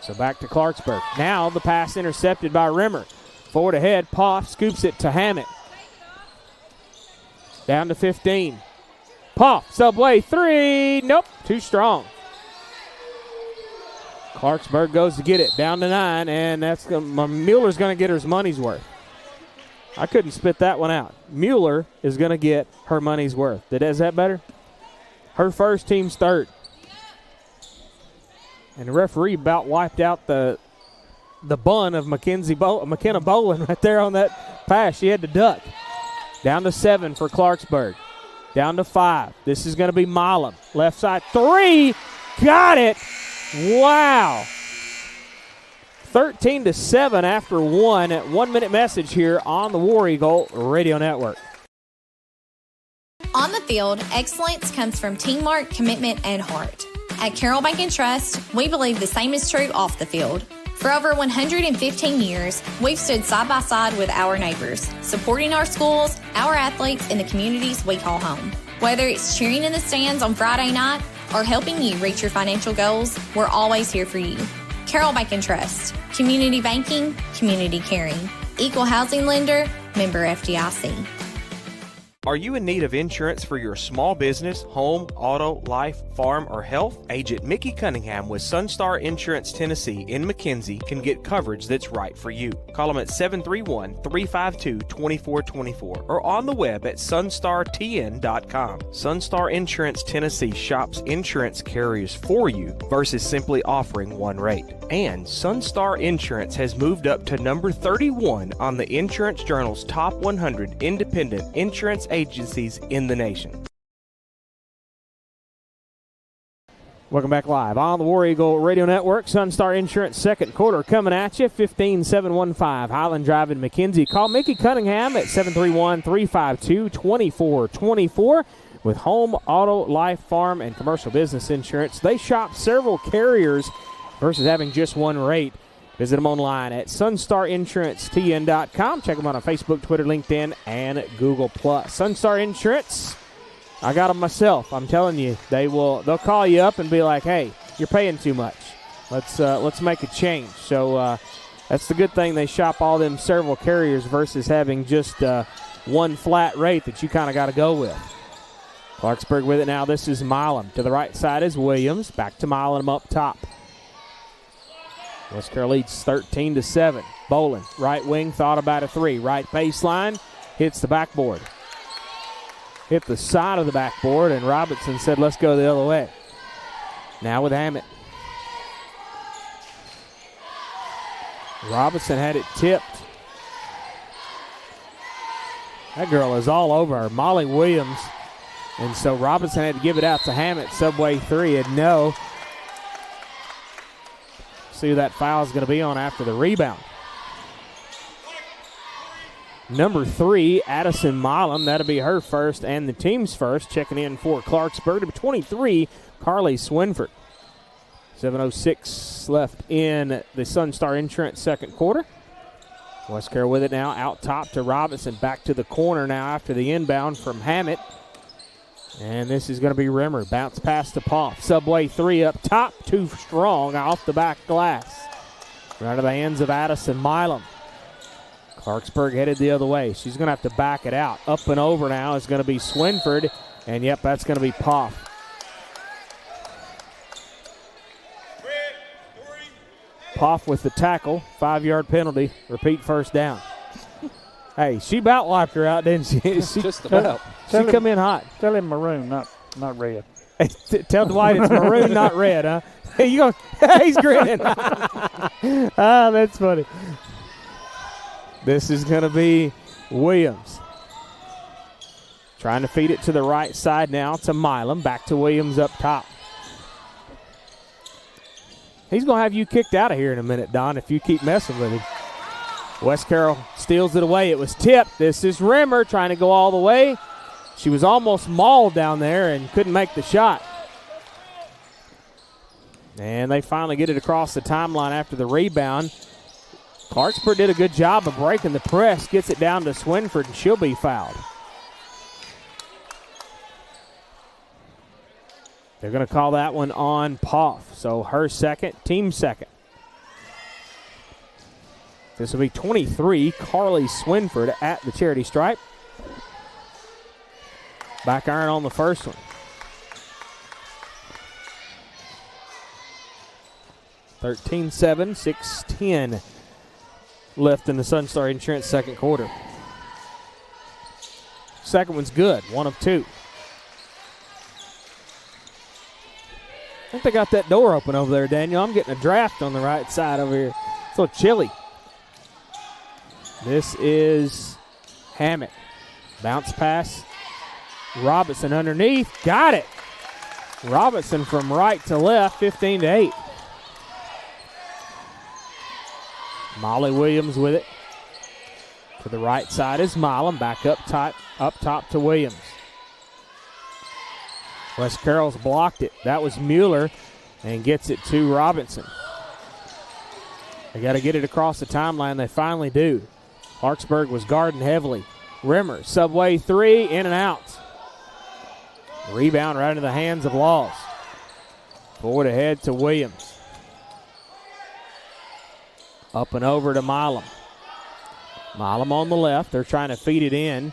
So back to Clarksburg. Now the pass intercepted by Rimmer. Forward ahead. Poff scoops it to Hammett. Down to 15. Poff, Subway 3. Nope, too strong. Clarksburg goes to get it. Down to 9, and Mueller's going to get her money's worth. I couldn't spit that one out. Mueller is going to get her money's worth. Is that better? Her first, team's third. And the referee about wiped out the bun of McKenna Bolin right there on that pass. She had to duck. Down to 7 for Clarksburg. Down to 5. This is going to be Milam. Left side 3. Got it. Wow. 13-7 after 1. 1 minute message here on the War Eagle Radio Network. On the field, excellence comes from teamwork, commitment, and heart. At Carroll Bank and Trust, we believe the same is true off the field. For over 115 years, we've stood side by side with our neighbors, supporting our schools, our athletes, and the communities we call home. Whether it's cheering in the stands on Friday night or helping you reach your financial goals, we're always here for you. Carroll Bank and Trust, community banking, community caring. Equal housing lender, member FDIC. Are you in need of insurance for your small business, home, auto, life, farm, or health? Agent Mickey Cunningham with Sunstar Insurance Tennessee in McKenzie can get coverage that's right for you. Call them at 731-352-2424 or on the web at sunstartn.com. Sunstar Insurance Tennessee shops insurance carriers for you versus simply offering one rate. And Sunstar Insurance has moved up to number 31 on the Insurance Journal's top 100 independent insurance agencies in the nation. Welcome back live on the War Eagle Radio Network. Sunstar Insurance second quarter coming at you. 15-715 Highland Drive in McKenzie. Call Mickey Cunningham at 731-352-2424 with home, auto, life, farm, and commercial business insurance. They shop several carriers versus having just one rate. Visit them online at sunstarinsuranceTN.com. Check them out on Facebook, Twitter, LinkedIn, and Google+. Sunstar Insurance, I got them myself. I'm telling you, they'll call you up and be like, hey, you're paying too much. Let's make a change. So that's the good thing. They shop all them several carriers versus having just one flat rate that you kind of got to go with. Clarksburg with it now. This is Milam. To the right side is Williams. Back to Milam up top. West Carroll leads 13-7. Bolin, right wing, thought about a 3. Right baseline, hits the backboard. Hit the side of the backboard, and Robinson said, let's go the other way. Now with Hammett. Robinson had it tipped. That girl is all over her. Molly Williams. And so Robinson had to give it out to Hammett. Subway 3, and no. See who that foul is going to be on after the rebound. number 3, Addison Milam. That'll be her first and the team's first. Checking in for Clarksburg. Number 23, Carly Swinford. 7:06 left in the Sunstar Insurance second quarter. West Carroll with it now, out top to Robinson. Back to the corner now after the inbound from Hammett. And this is going to be Rimmer. Bounce pass to Poff. Subway 3 up top. Too strong off the back glass. Right to the hands of Addison Milam. Clarksburg headed the other way. She's going to have to back it out. Up and over now is going to be Swinford. And, yep, that's going to be Poff. Poff with the tackle. 5-yard penalty. Repeat first down. Hey, she about wiped her out, didn't she? Just about. She come in hot. Tell him maroon, not red. Hey, tell Dwight it's maroon, not red, huh? Hey, you go. He's grinning. Ah, that's funny. This is going to be Williams. Trying to feed it to the right side now to Milam. Back to Williams up top. He's going to have you kicked out of here in a minute, Don, if you keep messing with him. West Carroll steals it away. It was tipped. This is Rimmer trying to go all the way. She was almost mauled down there and couldn't make the shot. And they finally get it across the timeline after the rebound. Clarksburg did a good job of breaking the press. Gets it down to Swinford, and she'll be fouled. They're going to call that one on Poff. So her second, team second. This will be 23, Carly Swinford at the charity stripe. Back iron on the first one. 13-7, 6:10 left in the Sunstar Insurance second quarter. Second one's good, 1 of 2. I think they got that door open over there, Daniel. I'm getting a draft on the right side over here. It's a little chilly. This is Hammett. Bounce pass. Robinson underneath. Got it. Robinson from right to left, 15-8. Molly Williams with it. To the right side is Milam. Back up top to Williams. West Carroll's blocked it. That was Mueller and gets it to Robinson. They got to get it across the timeline. They finally do. Clarksburg was guarding heavily. Rimmer, Subway 3, in and out. Rebound right into the hands of Laws. Forward ahead to Williams. Up and over to Milam. Milam on the left. They're trying to feed it in.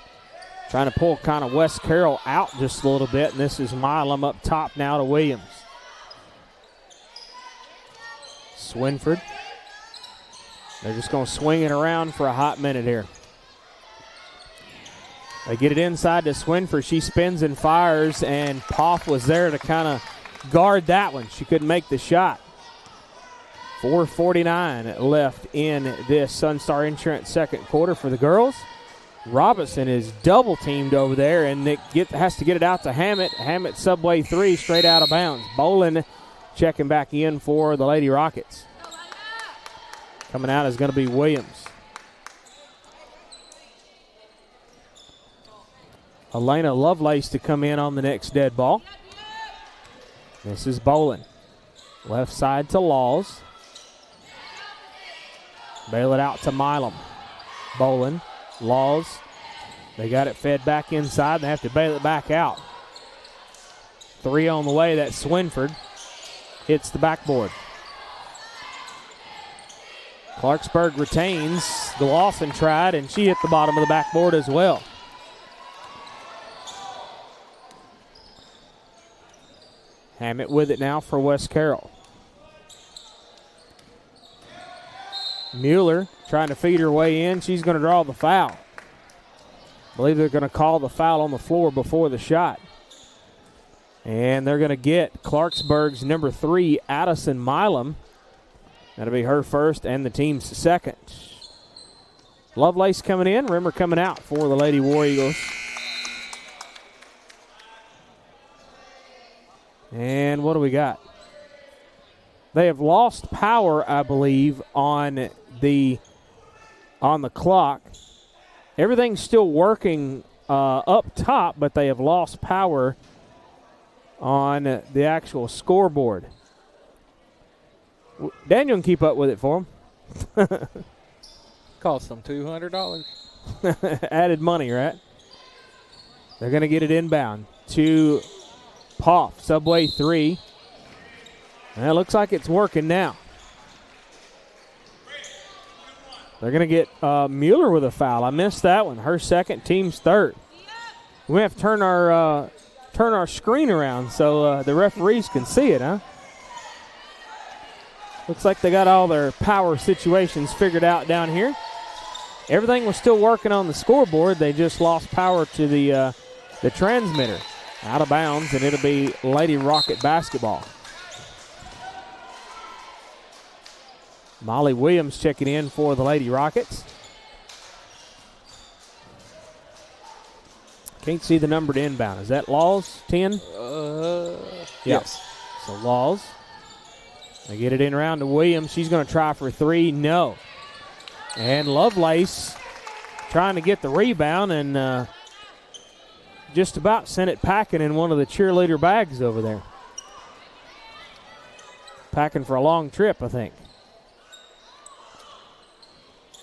Trying to pull kind of West Carroll out just a little bit, and this is Milam up top now to Williams. Swinford. They're just going to swing it around for a hot minute here. They get it inside to Swinford. She spins and fires, and Poff was there to kind of guard that one. She couldn't make the shot. 4:49 left in this Sunstar Insurance second quarter for the girls. Robinson is double teamed over there, and Nick has to get it out to Hammett. Hammett Subway 3 straight out of bounds. Bolin checking back in for the Lady Rockets. Coming out is going to be Williams. Elena Lovelace to come in on the next dead ball. This is Bolin. Left side to Laws. Bail it out to Milam. Bolin. Laws. They got it fed back inside. They have to bail it back out. 3 on the way. That's Swinford. Hits the backboard. Clarksburg retains. The Lawson tried, and she hit the bottom of the backboard as well. Hammett with it now for West Carroll. Mueller trying to feed her way in. She's going to draw the foul. I believe they're going to call the foul on the floor before the shot. And they're going to get Clarksburg's number 3, Addison Milam. That'll be her first and the team's second. Lovelace coming in, Rimmer coming out for the Lady War Eagles. And what do we got? They have lost power, I believe, on the clock everything's still working up top, but they have lost power on the actual scoreboard. Daniel can keep up with it for him. Cost them $200. Added money, right? They're going to get it inbound to Poff, Subway 3. And it looks like it's working now. They're going to get Mueller with a foul. I missed that one. Her second, team's third. We have to turn our screen around so the referees can see it, huh? Looks like they got all their power situations figured out down here. Everything was still working on the scoreboard. They just lost power to the transmitter. Out of bounds, and it'll be Lady Rocket basketball. Molly Williams checking in for the Lady Rockets. Can't see the number to inbound. Is that Laws, 10? Yes. So Laws. They get it in around to Williams. She's going to try for 3. No. And Lovelace trying to get the rebound and just about sent it packing in one of the cheerleader bags over there. Packing for a long trip, I think.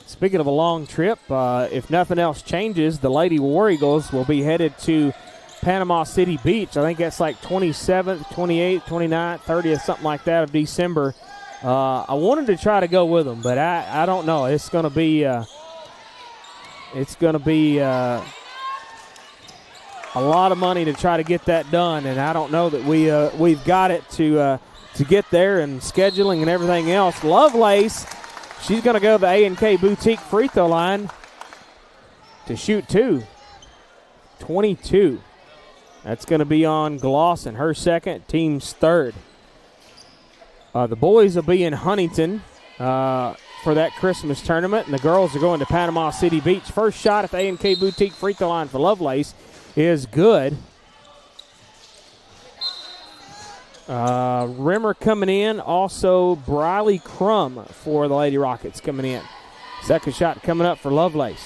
Speaking of a long trip, if nothing else changes, the Lady War Eagles will be headed to Panama City Beach. I think that's like 27th, 28th, 29th, 30th, something like that of December. I wanted to try to go with them, but I don't know. It's going to be a lot of money to try to get that done, and I don't know that we've got it to get there and scheduling and everything else. Lovelace, she's going to go to the A&K Boutique free throw line to shoot 2. 22. That's going to be on Glosson, her second, team's third. The boys will be in Huntington for that Christmas tournament, and the girls are going to Panama City Beach. First shot at the A&K Boutique free throw line for Lovelace is good. Rimmer coming in, also Briley Crum for the Lady Rockets coming in. Second shot coming up for Lovelace.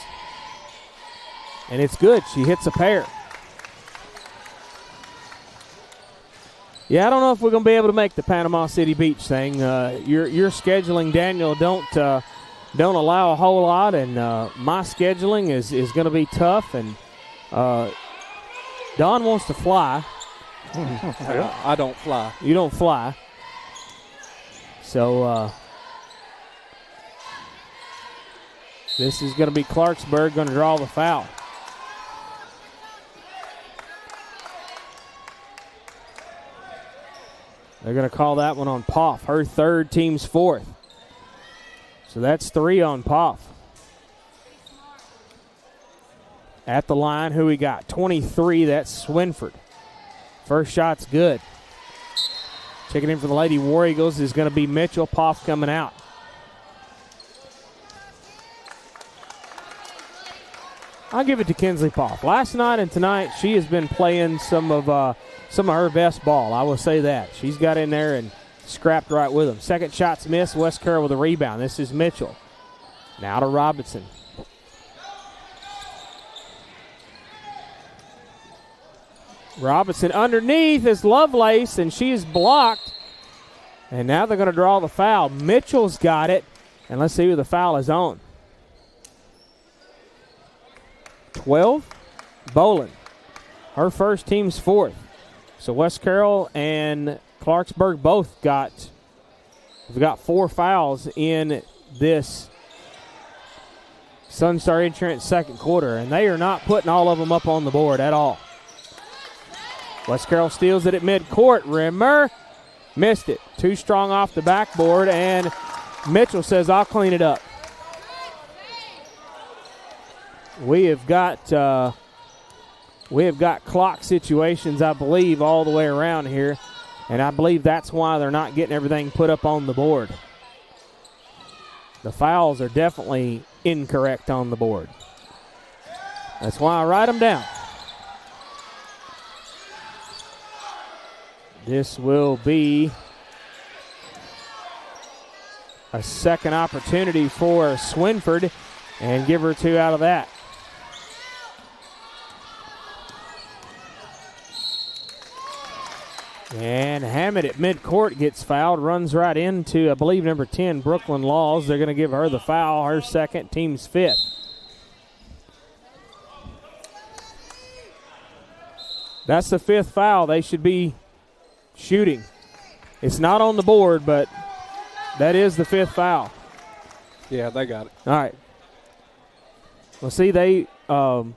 And it's good. She hits a pair. Yeah, I don't know if we're going to be able to make the Panama City Beach thing. Your scheduling, Daniel, don't allow a whole lot, and my scheduling is going to be tough. And Don wants to fly. I don't fly. You don't fly. So this is going to be Clarksburg going to draw the foul. They're going to call that one on Poff. Her third, team's fourth. So that's 3 on Poff. At the line, who we got? 23, that's Swinford. First shot's good. Checking in for the Lady War Eagles is going to be Mitchell. Poff coming out. I'll give it to Kinsley Poff. Last night and tonight, she has been playing some of her best ball. I will say that. She's got in there and scrapped right with them. Second shot's missed. West Carroll with a rebound. This is Mitchell. Now to Robinson. Robinson underneath is Lovelace, and she is blocked. And now they're going to draw the foul. Mitchell's got it, and let's see who the foul is on. 12, Bolin. Her first, team's fourth. So West Carroll and Clarksburg both got 4 fouls in this Sunstar Insurance second quarter, and they are not putting all of them up on the board at all. West Carroll steals it at midcourt. Rimmer missed it. Too strong off the backboard, and Mitchell says, I'll clean it up. We have got clock situations, I believe, all the way around here, and I believe that's why they're not getting everything put up on the board. The fouls are definitely incorrect on the board. That's why I write them down. This will be a second opportunity for Swinford, and give her 2 out of that. And Hammett at midcourt gets fouled, runs right into, I believe, number 10, Brooklyn Laws. They're going to give her the foul, her second, team's fifth. That's the fifth foul they should be shooting. It's not on the board, but that is the fifth foul. Yeah, they got it. All right. Well, see, they, Clarksburg,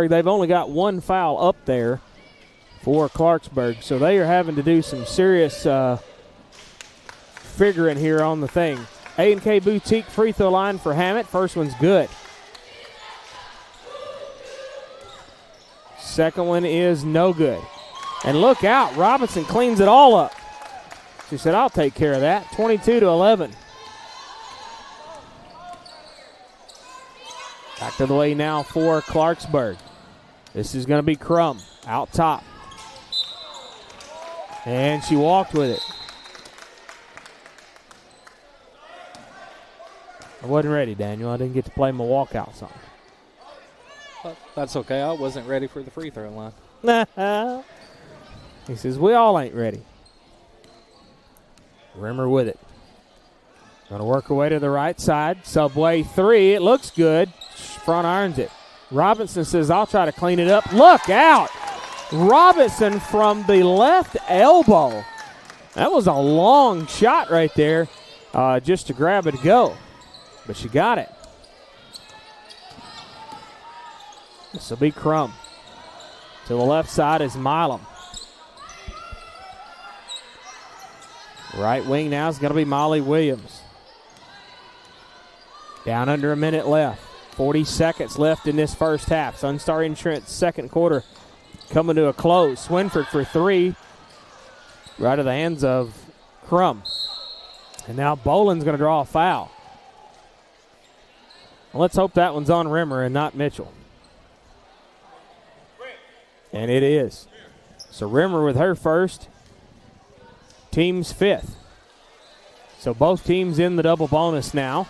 they've only got one foul up there for Clarksburg, so they are having to do some serious figuring here on the thing. A&K Boutique free throw line for Hammett. First one's good. Second one is no good. And look out, Robinson cleans it all up. She said, I'll take care of that. 22-11. Back to the way now for Clarksburg. This is going to be Crum out top. And she walked with it. I wasn't ready, Daniel. I didn't get to play my walkout song. Well, that's okay. I wasn't ready for the free throw line. He says, we all ain't ready. Rimmer with it. Going to work her way to the right side. Subway three. It looks good. Front irons it. Robinson says, I'll try to clean it up. Look out. Robinson from the left elbow. That was a long shot right there just to grab it to go. But she got it. This will be Crum. To the left side is Milam. Right wing now is going to be Molly Williams. Down under a minute left. 40 seconds left in this first half. Sunstar Insurance second quarter coming to a close. Swinford for three. Right of the hands of Crum. And now Boland's going to draw a foul. Well, let's hope that one's on Rimmer and not Mitchell. And it is. So Rimmer with her first. Team's fifth. So both teams in the double bonus now.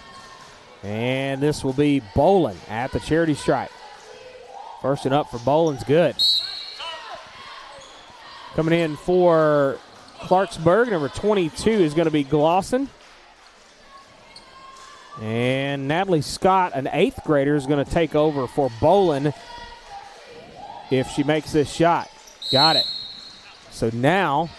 And this will be Boland at the charity stripe. First and up for Boland's good. Coming in for Clarksburg, number 22 is going to be Glosson. And Natalie Scott, an eighth grader, is going to take over for Boland if she makes this shot. Got it. So now,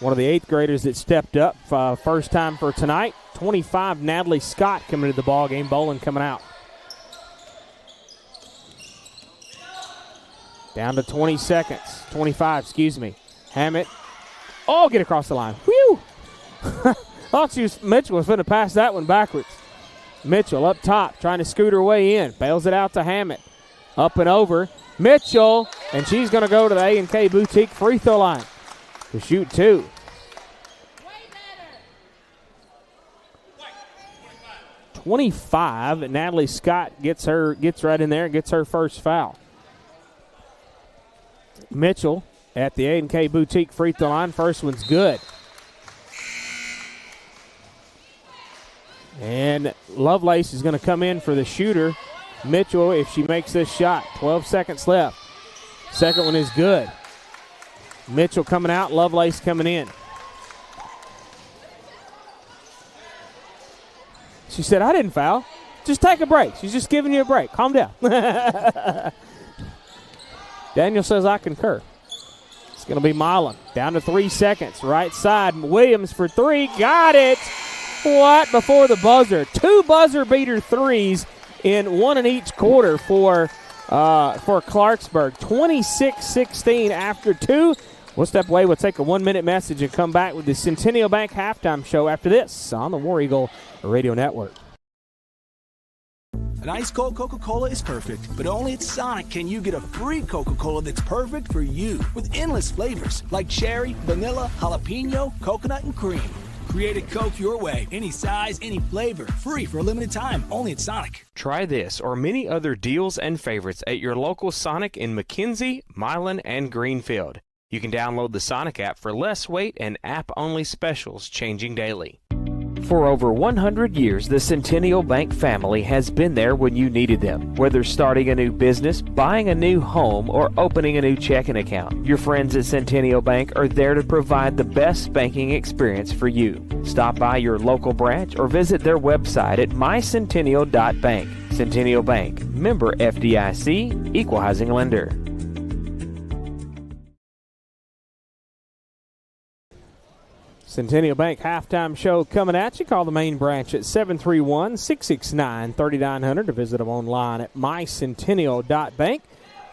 one of the eighth graders that stepped up, first time for tonight. 25, Natalie Scott coming to the ball game. Boland coming out. Down to 20 seconds. 25, excuse me. Hammett. Oh, get across the line. Whew! Thought Mitchell was going to pass that one backwards. Mitchell up top, trying to scoot her way in. Bails it out to Hammett. Up and over. Mitchell, and she's going to go to the A&K Boutique free throw line to shoot two. 25. Natalie Scott gets right in there and gets her first foul. Mitchell at the A&K Boutique free throw line. First one's good. And Lovelace is going to come in for the shooter. Mitchell, if she makes this shot. 12 seconds left. Second one is good. Mitchell coming out, Lovelace coming in. She said, I didn't foul. Just take a break. She's just giving you a break. Calm down. Daniel says, I concur. It's going to be Milam. Down to 3 seconds. Right side. Williams for three. Got it. What? Before the buzzer. Two buzzer beater threes in one in each quarter for Clarksburg. 26-16 after two. We'll step away. We'll take a 1-minute message and come back with the Centennial Bank halftime show after this on the War Eagle Radio Network. An ice cold Coca-Cola is perfect, but only at Sonic can you get a free Coca-Cola that's perfect for you with endless flavors like cherry, vanilla, jalapeno, coconut, and cream. Create a Coke your way, any size, any flavor, free for a limited time, only at Sonic. Try this or many other deals and favorites at your local Sonic in McKenzie, Milan, and Greenfield. You can download the Sonic app for less wait and app-only specials changing daily. For over 100 years, the Centennial Bank family has been there when you needed them. Whether starting a new business, buying a new home, or opening a new checking account, your friends at Centennial Bank are there to provide the best banking experience for you. Stop by your local branch or visit their website at mycentennial.bank. Centennial Bank, member FDIC, equal housing lender. Centennial Bank halftime show coming at you. Call the main branch at 731-669-3900 to visit them online at mycentennial.bank.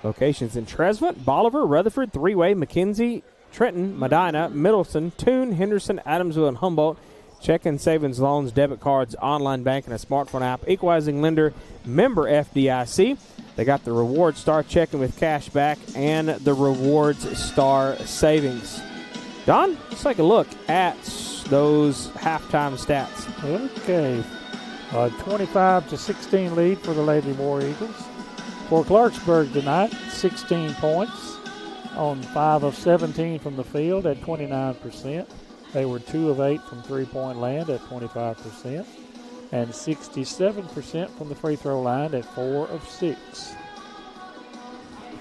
Locations in Trezevant, Bolivar, Rutherford, Three-Way, McKenzie, Trenton, Medina, Middleton, Toone, Henderson, Adamsville, and Humboldt. Checking, savings, loans, debit cards, online banking, a smartphone app, equalizing lender, member FDIC. They got the Reward Star checking with cash back and the Rewards Star savings. Don, let's take a look at those halftime stats. Okay. 25-16 lead for the Lady War Eagles. For Clarksburg tonight, 16 points on 5 of 17 from the field at 29%. They were 2 of 8 from three-point land at 25%. And 67% from the free throw line at 4 of 6.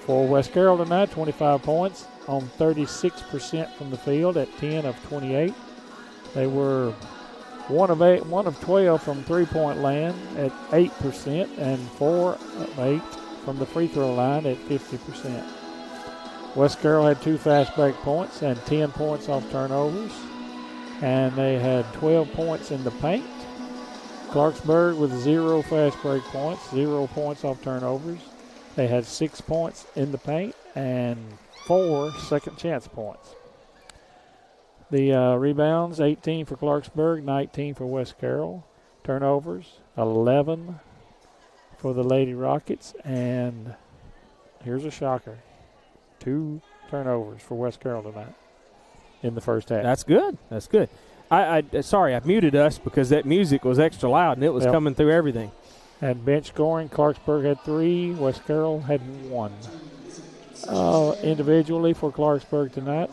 For West Carroll tonight, 25 points on 36% from the field at 10 of 28. They were 1 of 12 from three-point land at 8% and 4 of 8 from the free throw line at 50%. West Carroll had 2 fast break points and 10 points off turnovers, and they had 12 points in the paint. Clarksburg with 0 fast break points, 0 points off turnovers. They had 6 points in the paint and 4 second chance points. The rebounds, 18 for Clarksburg, 19 for West Carroll. Turnovers, 11 for the Lady Rockets. And here's a shocker, 2 turnovers for West Carroll tonight in the first half. That's good. That's good. Sorry, I muted us because that music was extra loud and it was coming through everything. And bench scoring, Clarksburg had 3, West Carroll had 1. Individually for Clarksburg tonight.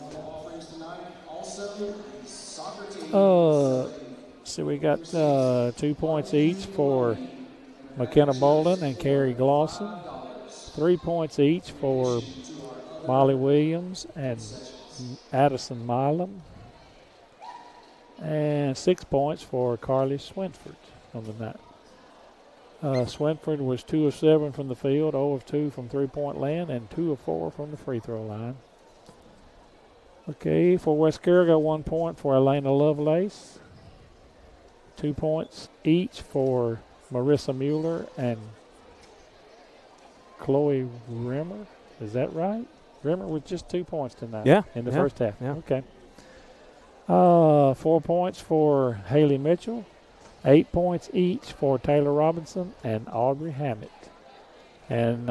So we got 2 points each for McKenna Bolden and Carrie Glosson. 3 points each for Molly Williams and Addison Milam. And 6 points for Carly Swinford on the night. Swinford was 2 of 7 from the field, 0 of 2 from three-point land, and 2 of 4 from the free throw line. Okay, for West Carroll, got 1 point for Elena Lovelace. 2 points each for Marissa Mueller and Chloe Rimmer. Is that right? Rimmer with just 2 points tonight. Yeah. In the first half. Yeah. Okay. 4 points for Haley Mitchell. 8 points each for Taylor Robinson and Aubrey Hammett. And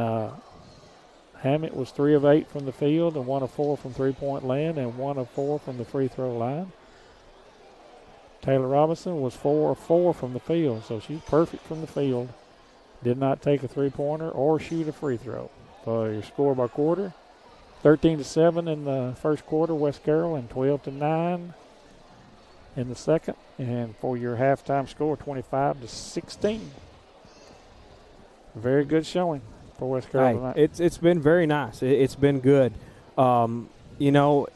Hammett was 3 of 8 from the field and 1 of 4 from three-point land and 1 of 4 from the free throw line. Taylor Robinson was 4 of 4 from the field, so she's perfect from the field. Did not take a three-pointer or shoot a free throw. For your score by quarter, 13-7 in the first quarter, West Carroll, and 12-9 in the second. And for your halftime score, 25-16. Very good showing for West Carroll tonight. It's been very nice. It's been good. You know,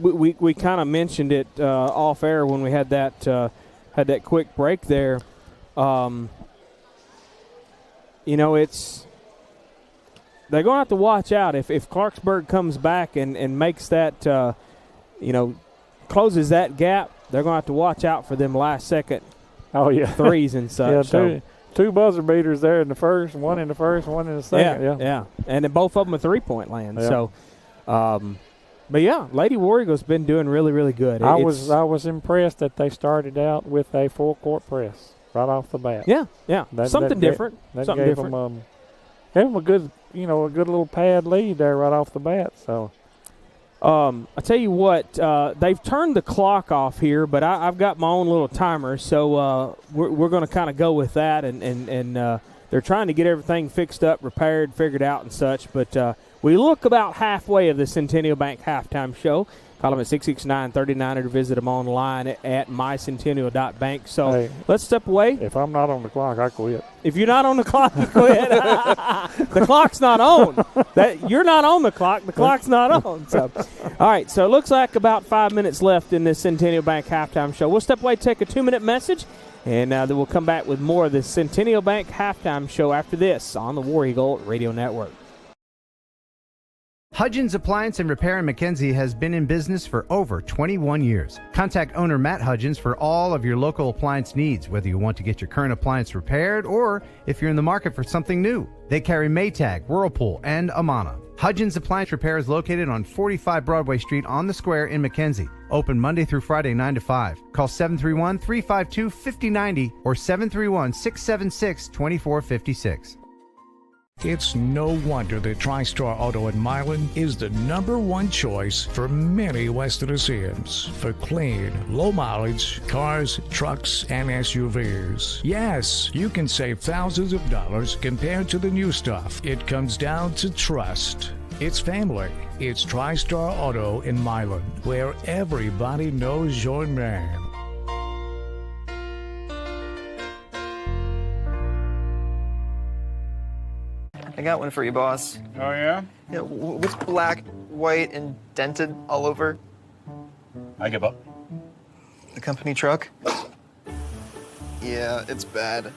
we kind of mentioned it off air when we had that quick break there. You know, they're going to have to watch out if Clarksburg comes back and makes that, closes that gap. They're going to have to watch out for them last-second threes and such. Yeah, two buzzer beaters there in the first, one in the first, one in the second. Yeah. And then both of them a three-point land. Yeah. So, but, yeah, Lady War Eagles been doing really, really good. I was impressed that they started out with a full-court press right off the bat. Yeah. Something different. Gave them a good, a good little pad lead there right off the bat. So. I tell you what, they've turned the clock off here, but I've got my own little timer, so we're going to kind of go with that, and they're trying to get everything fixed up, repaired, figured out, and such. But we look about halfway of the Centennial Bank halftime show. Call them at 669-39 or visit them online at mycentennial.bank. So Hey, let's step away. If I'm not on the clock, I quit. If you're not on the clock, you quit. The clock's not on. You're not on the clock. The clock's not on. So, all right, so it looks like about 5 minutes left in this Centennial Bank halftime show. We'll step away, take a 2-minute message, and then we'll come back with more of the Centennial Bank halftime show after this on the War Eagle Radio Network. Hudgens Appliance and Repair in McKenzie has been in business for over 21 years. Contact owner Matt Hudgens for all of your local appliance needs, whether you want to get your current appliance repaired or if you're in the market for something new. They carry Maytag, Whirlpool, and Amana. Hudgens Appliance Repair is located on 45 Broadway Street on the Square in McKenzie. Open Monday through Friday 9 to 5. Call 731-352-5090 or 731-676-2456. It's no wonder that TriStar Auto in Milan is the #1 choice for many West Tennesseans for clean, low mileage cars, trucks, and SUVs. Yes, you can save thousands of dollars compared to the new stuff. It comes down to trust. It's family. It's TriStar Auto in Milan, where everybody knows your name. I got one for you, boss. Oh, yeah? Yeah, what's black, white, and dented all over? I give up. The company truck? Yeah, it's bad.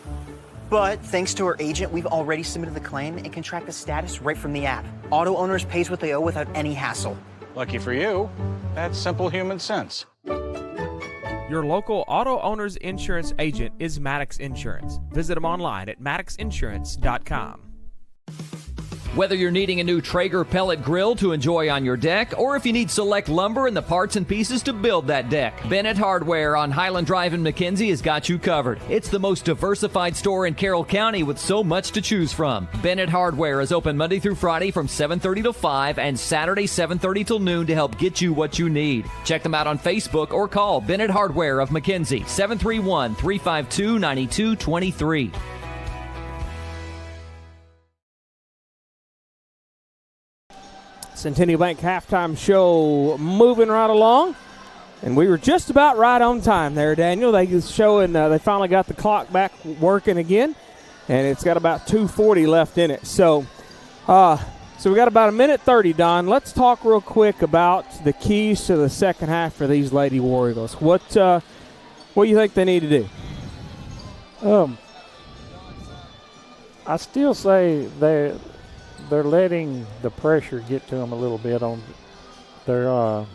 But thanks to our agent, we've already submitted the claim and can track the status right from the app. Auto owners pays what they owe without any hassle. Lucky for you, that's simple human sense. Your local auto owner's insurance agent is Maddox Insurance. Visit them online at maddoxinsurance.com. Whether you're needing a new Traeger pellet grill to enjoy on your deck, or if you need select lumber and the parts and pieces to build that deck, Bennett Hardware on Highland Drive in McKenzie has got you covered. It's the most diversified store in Carroll County with so much to choose from. Bennett Hardware is open Monday through Friday from 7:30 to 5 and Saturday 7:30 till noon to help get you what you need. Check them out on Facebook or call Bennett Hardware of McKenzie, 731-352-9223. Centennial Bank halftime show moving right along, and we were just about right on time there, Daniel. They finally got the clock back working again, and it's got about 2:40 left in it. So we got about 1:30, Don. Let's talk real quick about the keys to the second half for these Lady War Eagles. What do you think they need to do? I still say they're letting the pressure get to them a little bit on their what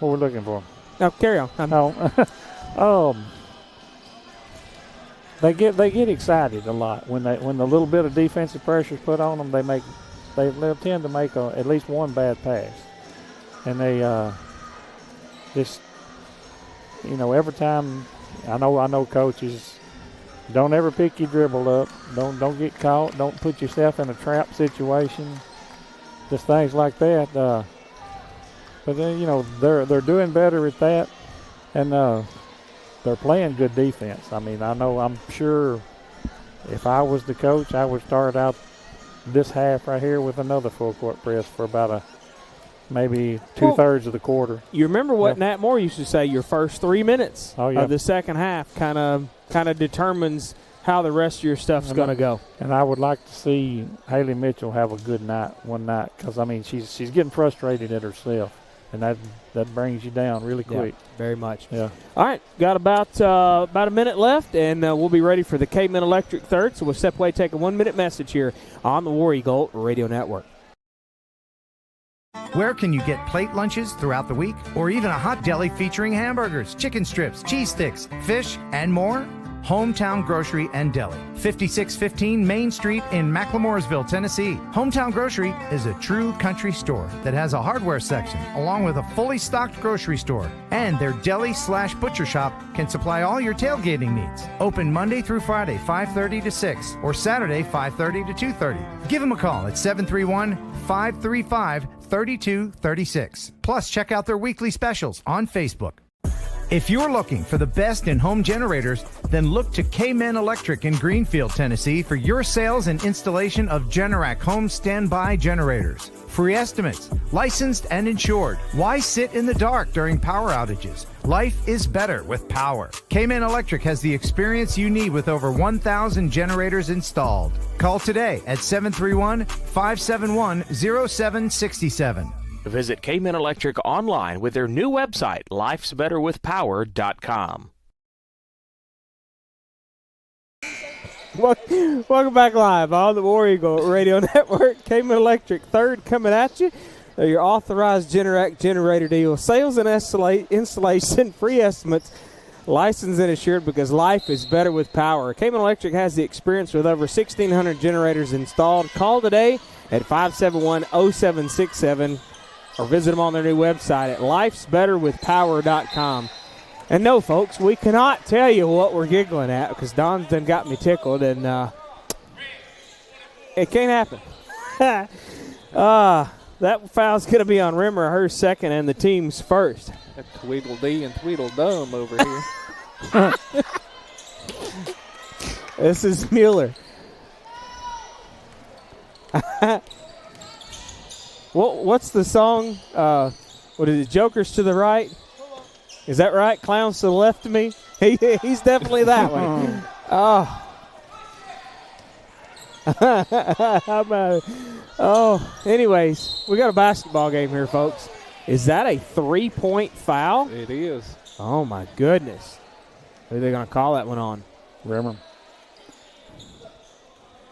we're looking for. No, carry on. They get excited a lot when the little bit of defensive pressure is put on them. They'll tend to make at least one bad pass, and they just every time. I know coaches. Don't ever pick your dribble up. Don't get caught. Don't put yourself in a trap situation. Just things like that. But then they're doing better at that, and they're playing good defense. I mean, I'm sure if I was the coach, I would start out this half right here with another full court press for about maybe two-thirds of the quarter. You remember what Nat Moore used to say? Your first 3 minutes of the second half kind of determines how the rest of your stuff's going to go. And I would like to see Haley Mitchell have a good night one night, because she's getting frustrated at herself, and that brings you down really quick. Yeah, very much. Yeah. All right, got about a minute left, and we'll be ready for the Caveman Electric third. So we'll step away, take a 1-minute message here on the War Eagle Radio Network. Where can you get plate lunches throughout the week, or even a hot deli featuring hamburgers, chicken strips, cheese sticks, fish, and more? Hometown Grocery and Deli, 5615 Main Street in McLemoresville, Tennessee. Hometown Grocery is a true country store that has a hardware section along with a fully stocked grocery store. And their deli/butcher shop can supply all your tailgating needs. Open Monday through Friday, 5:30 to 6, or Saturday, 5:30 to 2:30. Give them a call at 731-535-3236. Plus, check out their weekly specials on Facebook. If you're looking for the best in home generators, then look to K-Men Electric in Greenfield, Tennessee for your sales and installation of Generac home standby generators. Free estimates, licensed and insured. Why sit in the dark during power outages? Life is better with power. K-Men Electric has the experience you need with over 1,000 generators installed. Call today at 731-571-0767. Visit K-Men Electric online with their new website, lifesbetterwithpower.com. Welcome back live on the War Eagle Radio Network. K-Men Electric third coming at you. Your authorized Generac generator deal. Sales and installation, free estimates, licensed and insured because life is better with power. K-Men Electric has the experience with over 1,600 generators installed. Call today at 571-0767 or visit them on their new website at lifesbetterwithpower.com. And no, folks, we cannot tell you what we're giggling at because Don's done got me tickled, and it can't happen. That foul's going to be on Rimmer, her second, and the team's first. That Tweedledee and Tweedledum over here. This is Mueller. What's the song? What is it, Jokers to the right? Is that right? Clowns to the left of me? He's definitely that one. Anyways, we got a basketball game here, folks. Is that a 3-point foul? It is. Oh, my goodness. Who are they going to call that one on? Rimmer.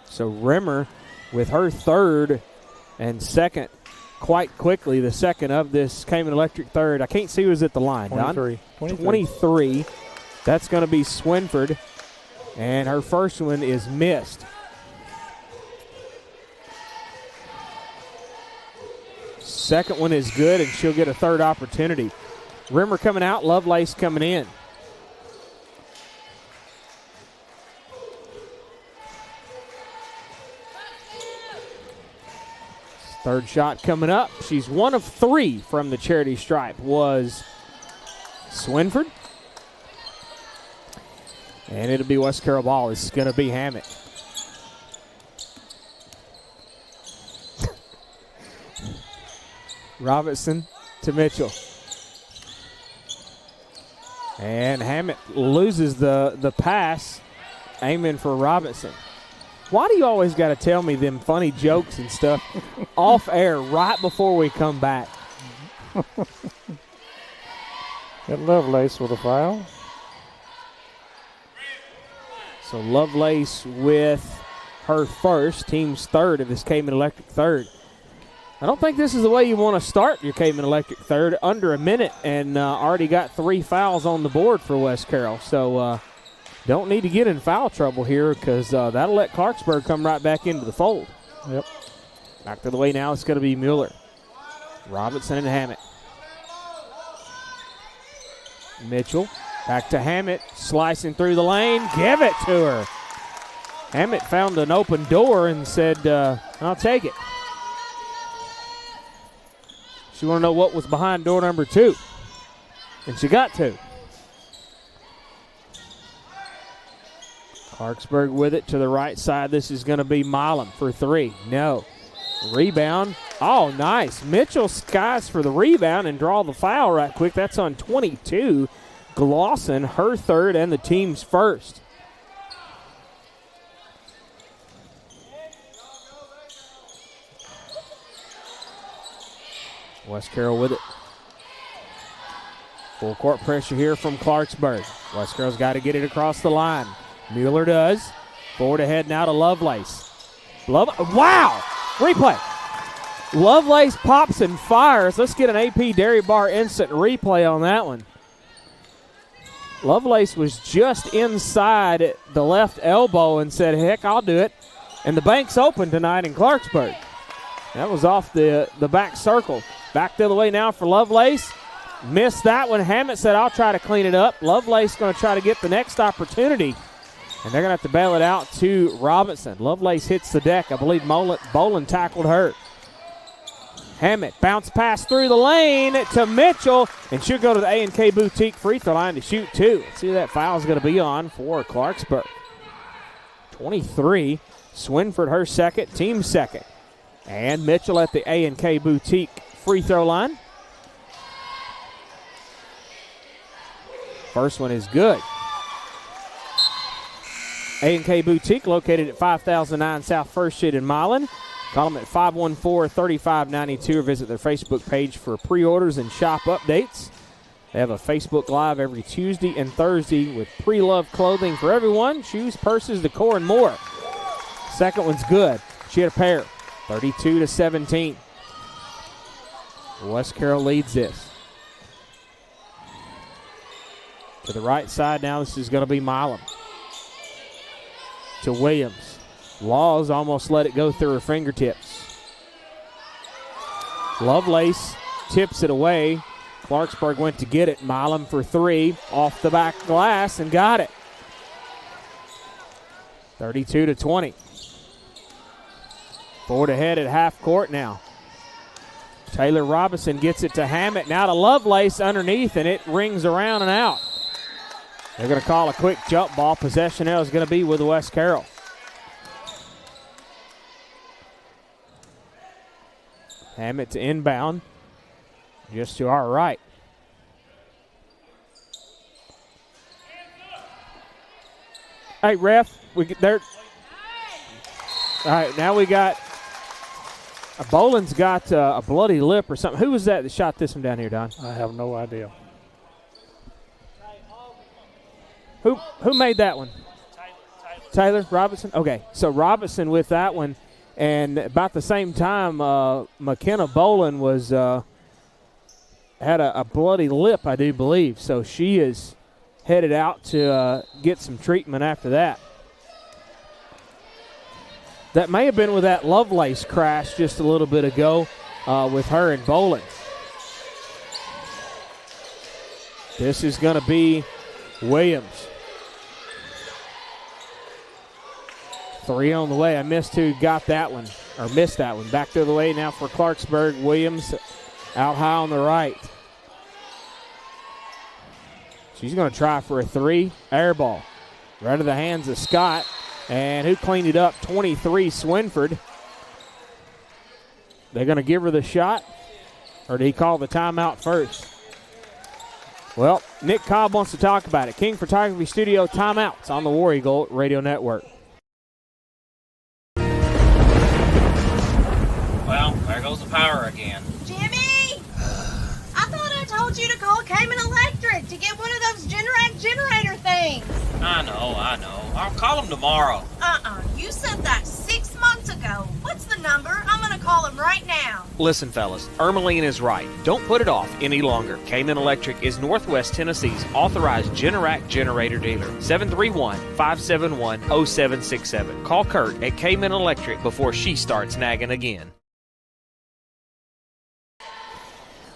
So Rimmer with her third and second quite quickly, the second of this K-Men Electric third. I can't see who's at the line, 23. Don? 23. That's going to be Swinford, and her first one is missed. Second one is good, and she'll get a third opportunity. Rimmer coming out, Lovelace coming in. Third shot coming up. She's one of three from the charity stripe was Swinford. And it'll be West Carroll ball. It's going to be Hammett. Robinson to Mitchell. And Hammett loses the pass, aiming for Robinson. Why do you always got to tell me them funny jokes and stuff off air right before we come back? Got Lovelace with a foul. So Lovelace with her first, team's third of this K-Men Electric third. I don't think this is the way you want to start your K-Men Electric third. Under a minute and already got 3 fouls on the board for West Carroll. So don't need to get in foul trouble here because that'll let Clarksburg come right back into the fold. Yep. Back to the way now, it's going to be Mueller. Robinson and Hammett. Mitchell back to Hammett, slicing through the lane. Give it to her. Hammett found an open door and said, I'll take it. She want to know what was behind door number 2. And she got 2. Clarksburg with it to the right side. This is going to be Milam for 3. No. Rebound. Oh, nice. Mitchell skies for the rebound and draw the foul right quick. That's on 22. Glosson, her third and the team's first. West Carroll with it. Full court pressure here from Clarksburg. West Carroll's got to get it across the line. Mueller does. Forward ahead now to Lovelace. Wow! Replay. Lovelace pops and fires. Let's get an AP Dairy Bar instant replay on that one. Lovelace was just inside the left elbow and said, heck, I'll do it. And the bank's open tonight in Clarksburg. That was off the back circle. Back the other way now for Lovelace. Missed that one. Hammett said, I'll try to clean it up. Lovelace going to try to get the next opportunity. And they're going to have to bail it out to Robinson. Lovelace hits the deck. I believe Bolin tackled her. Hammett, bounce pass through the lane to Mitchell, and she'll go to the A&K Boutique free throw line to shoot 2. Let's see who that foul is going to be on for Clarksburg. 23, Swinford her second, team second. And Mitchell at the A&K Boutique free throw line. First one is good. A&K Boutique located at 5009 South 1st Street in Milan. Call them at 514-3592 or visit their Facebook page for pre-orders and shop updates. They have a Facebook Live every Tuesday and Thursday with pre-loved clothing for everyone, shoes, purses, decor, and more. Second one's good. She had a pair, 32-17. West Carroll leads this. To the right side now, this is going to be Milam. To Williams. Laws almost let it go through her fingertips. Lovelace tips it away. Clarksburg went to get it. Milam for 3 off the back glass and got it. 32-20. Forward ahead at half court now. Taylor Robinson gets it to Hammett. Now to Lovelace underneath, and it rings around and out. They're going to call a quick jump ball. Possession now is going to be with West Carroll. Hammett to inbound, just to our right. Hey, ref, there. All right, now we got Boland's got a bloody lip or something. Who was that shot this one down here, Don? I have no idea. Who made that one? Taylor Robinson. Okay, so Robinson with that one. And about the same time, McKenna Boland was had a bloody lip, I do believe. So she is headed out to get some treatment after that. That may have been with that Lovelace crash just a little bit ago with her and Boland. This is going to be Williams. 3 on the way. I missed who got that one, or missed that one. Back the other way now for Clarksburg. Williams out high on the right. She's going to try for a 3. Air ball. Right to the hands of Scott. And who cleaned it up? 23, Swinford. They're going to give her the shot, or did he call the timeout first? Well, Nick Cobb wants to talk about it. King Photography Studio timeouts on the War Eagle Radio Network. Well, there goes the power again. Jimmy! I thought I told you to call Cayman Electric to get one of those Generac generator things. I know. I'll call them tomorrow. You said that 6 months ago. What's the number? I'm going to call him right now. Listen, fellas, Ermeline is right. Don't put it off any longer. Cayman Electric is Northwest Tennessee's authorized Generac generator dealer. 731-571-0767. Call Kurt at Cayman Electric before she starts nagging again.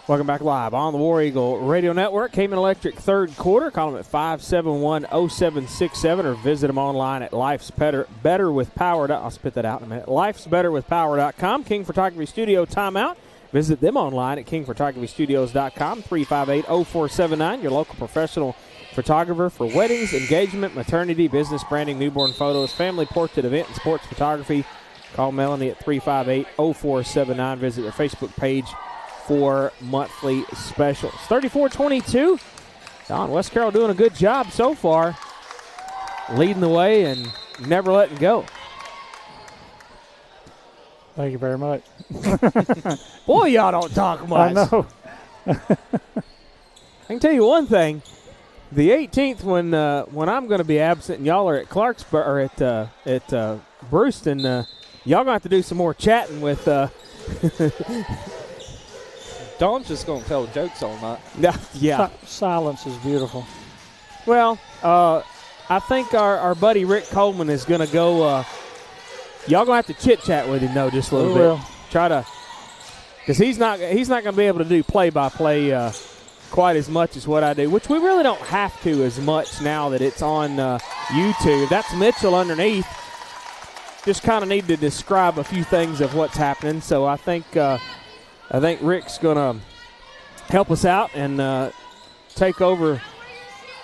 Welcome back live on the War Eagle Radio Network. Cayman Electric third quarter. Call them at 571-0767 or visit them online at Life's Better with Power. I'll spit that out in a minute. Life'sBetterWithPower.com. King Photography Studio timeout. Visit them online at KingPhotographyStudios.com. 358-0479. Your local professional photographer for weddings, engagement, maternity, business branding, newborn photos, family portrait, event, and sports photography. Call Melanie at 358-0479. Visit their Facebook page for monthly specials. 34-22. Don, West Carroll doing a good job so far, leading the way and never letting go. Thank you very much. Boy, y'all don't talk much. I know. I can tell you one thing. The 18th, when I'm going to be absent and y'all are at Clarksburg or at Brewston, y'all going to have to do some more chatting with Dawn's just going to tell jokes all night. Yeah. Silence is beautiful. Well, I think our buddy Rick Coleman is going to go. Y'all going to have to chit-chat with him, though, just a little bit. Try to, because he's not going to be able to do play-by-play quite as much as what I do, which we really don't have to as much now that it's on YouTube. That's Mitchell underneath. Just kind of need to describe a few things of what's happening. So I think I think Rick's going to help us out and take over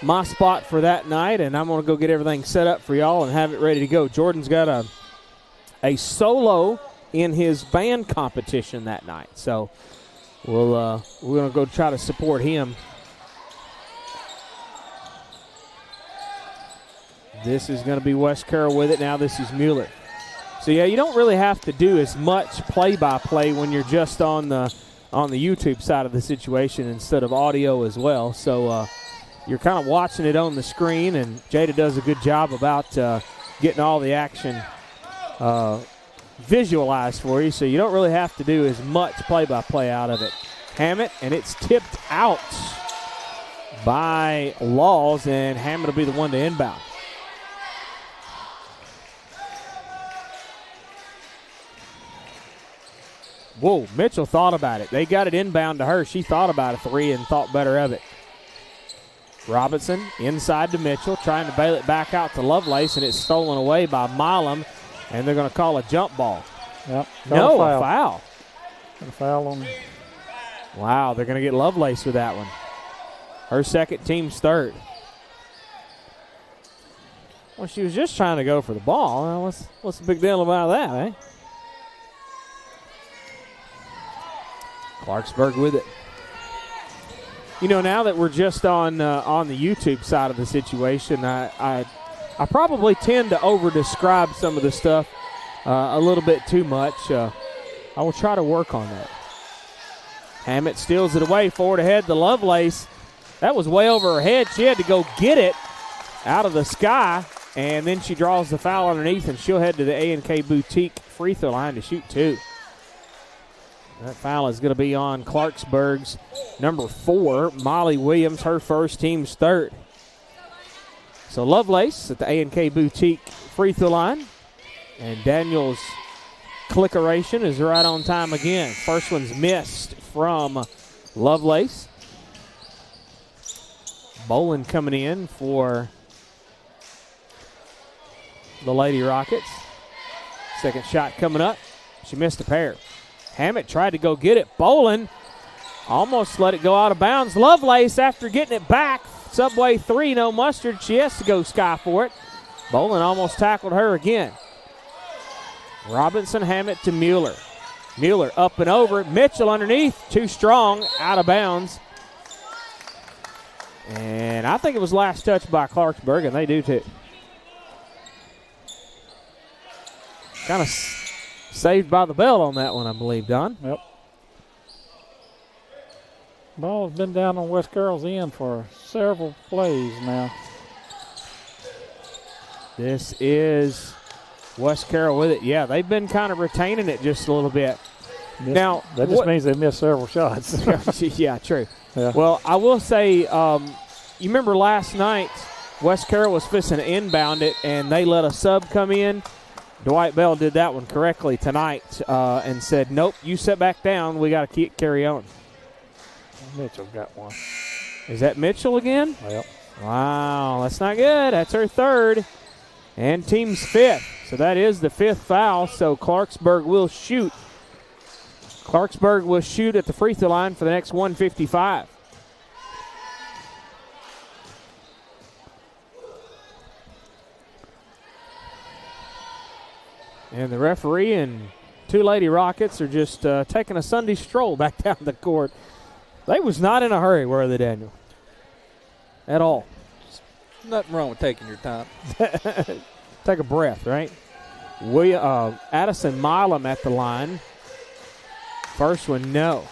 my spot for that night, and I'm going to go get everything set up for y'all and have it ready to go. Jordan's got a solo in his band competition that night, so we're going to go try to support him. This is going to be West Carroll with it. Now this is Mueller. So, yeah, you don't really have to do as much play-by-play when you're just on the YouTube side of the situation instead of audio as well. So you're kind of watching it on the screen, and Jada does a good job about getting all the action visualized for you, so you don't really have to do as much play-by-play out of it. Hammett, and it's tipped out by Laws, and Hammett will be the one to inbound. Whoa, Mitchell thought about it. They got it inbound to her. She thought about a three and thought better of it. Robinson inside to Mitchell, trying to bail it back out to Lovelace, and it's stolen away by Milam, and they're going to call a jump ball. Yep. No, a foul. Got a foul on. Wow, they're going to get Lovelace with that one. Her second, team's third. Well, she was just trying to go for the ball. Well, what's the big deal about that, eh? Clarksburg with it. You know, now that we're just on the YouTube side of the situation, I probably tend to over-describe some of the stuff a little bit too much. I will try to work on that. Hammett steals it away, forward ahead to Lovelace. That was way over her head. She had to go get it out of the sky, and then she draws the foul underneath, and she'll head to the A&K Boutique free throw line to shoot two. That foul is going to be on Clarksburg's number 4, Molly Williams, her first, team's third. So Lovelace at the A&K Boutique free throw line. And Daniel's clickeration is right on time again. First one's missed from Lovelace. Bolin coming in for the Lady Rockets. Second shot coming up. She missed a pair. Hammett tried to go get it. Bolin almost let it go out of bounds. Lovelace, after getting it back, Subway 3, no mustard. She has to go sky for it. Bolin almost tackled her again. Robinson, Hammett to Mueller. Mueller up and over. Mitchell underneath. Too strong, out of bounds. And I think it was last touch by Clarksburg, and they do too. Kind of saved by the bell on that one, I believe, Don. Yep. Ball's been down on West Carroll's end for several plays now. This is West Carroll with it. Yeah, they've been kind of retaining it just a little bit. Now that just means they missed several shots. Yeah, true. Yeah. Well, I will say, you remember last night, West Carroll was fixing to inbound it, and they let a sub come in. Dwight Bell did that one correctly tonight and said, nope, you sit back down. We got to carry on. Mitchell got one. Is that Mitchell again? Yep. Wow, that's not good. That's her third and team's fifth. So that is the fifth foul, so Clarksburg will shoot. Clarksburg will shoot at the free throw line for the next 155. And the referee and two Lady Rockets are just taking a Sunday stroll back down the court. They was not in a hurry, were they, Daniel? At all. Nothing wrong with taking your time. Take a breath, right? Addison Milam at the line. First one, no.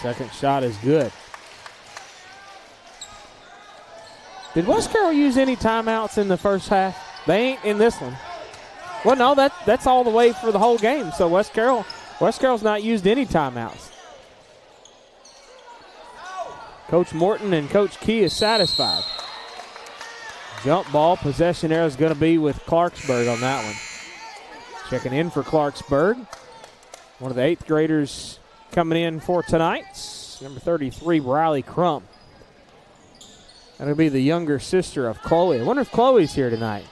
Second shot is good. Did West Carroll use any timeouts in the first half? They ain't in this one. Well, no, that's all the way for the whole game. So West Carroll's not used any timeouts. Coach Morton and Coach Key is satisfied. Jump ball, possession there is going to be with Clarksburg on that one. Checking in for Clarksburg. One of the 8th graders coming in for tonight. Number 33, Riley Crump. That'll be the younger sister of Chloe. I wonder if Chloe's here tonight.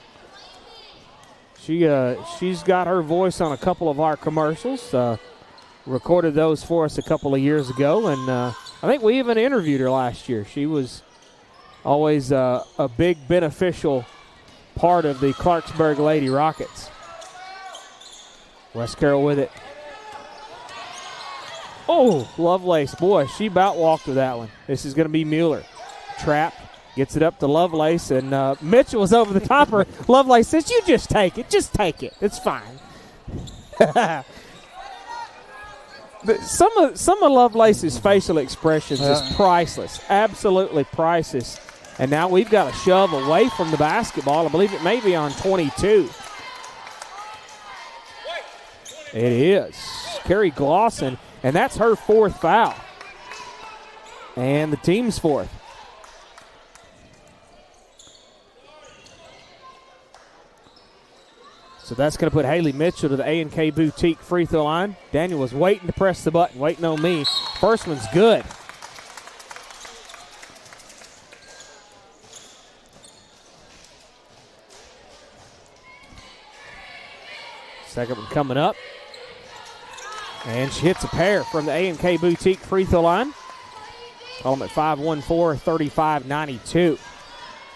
She's got her voice on a couple of our commercials. Recorded those for us a couple of years ago, and I think we even interviewed her last year. She was always a big beneficial part of the Clarksburg Lady Rockets. West Carroll with it. Oh, Lovelace. Boy, she about walked with that one. This is going to be Mueller. Trap. Gets it up to Lovelace, and Mitchell was over the top of her. Lovelace says, you just take it. Just take it. It's fine. Some of Lovelace's facial expressions is priceless. Absolutely priceless. And now we've got a shove away from the basketball. I believe it may be on 22. It is. Carrie Glosson, and that's her 4th foul. And the team's 4th. So that's going to put Haley Mitchell to the A&K Boutique free throw line. Daniel was waiting to press the button, waiting on me. First one's good. Second one coming up. And she hits a pair from the A&K Boutique free throw line. Call them at 5-1-4, 35-92.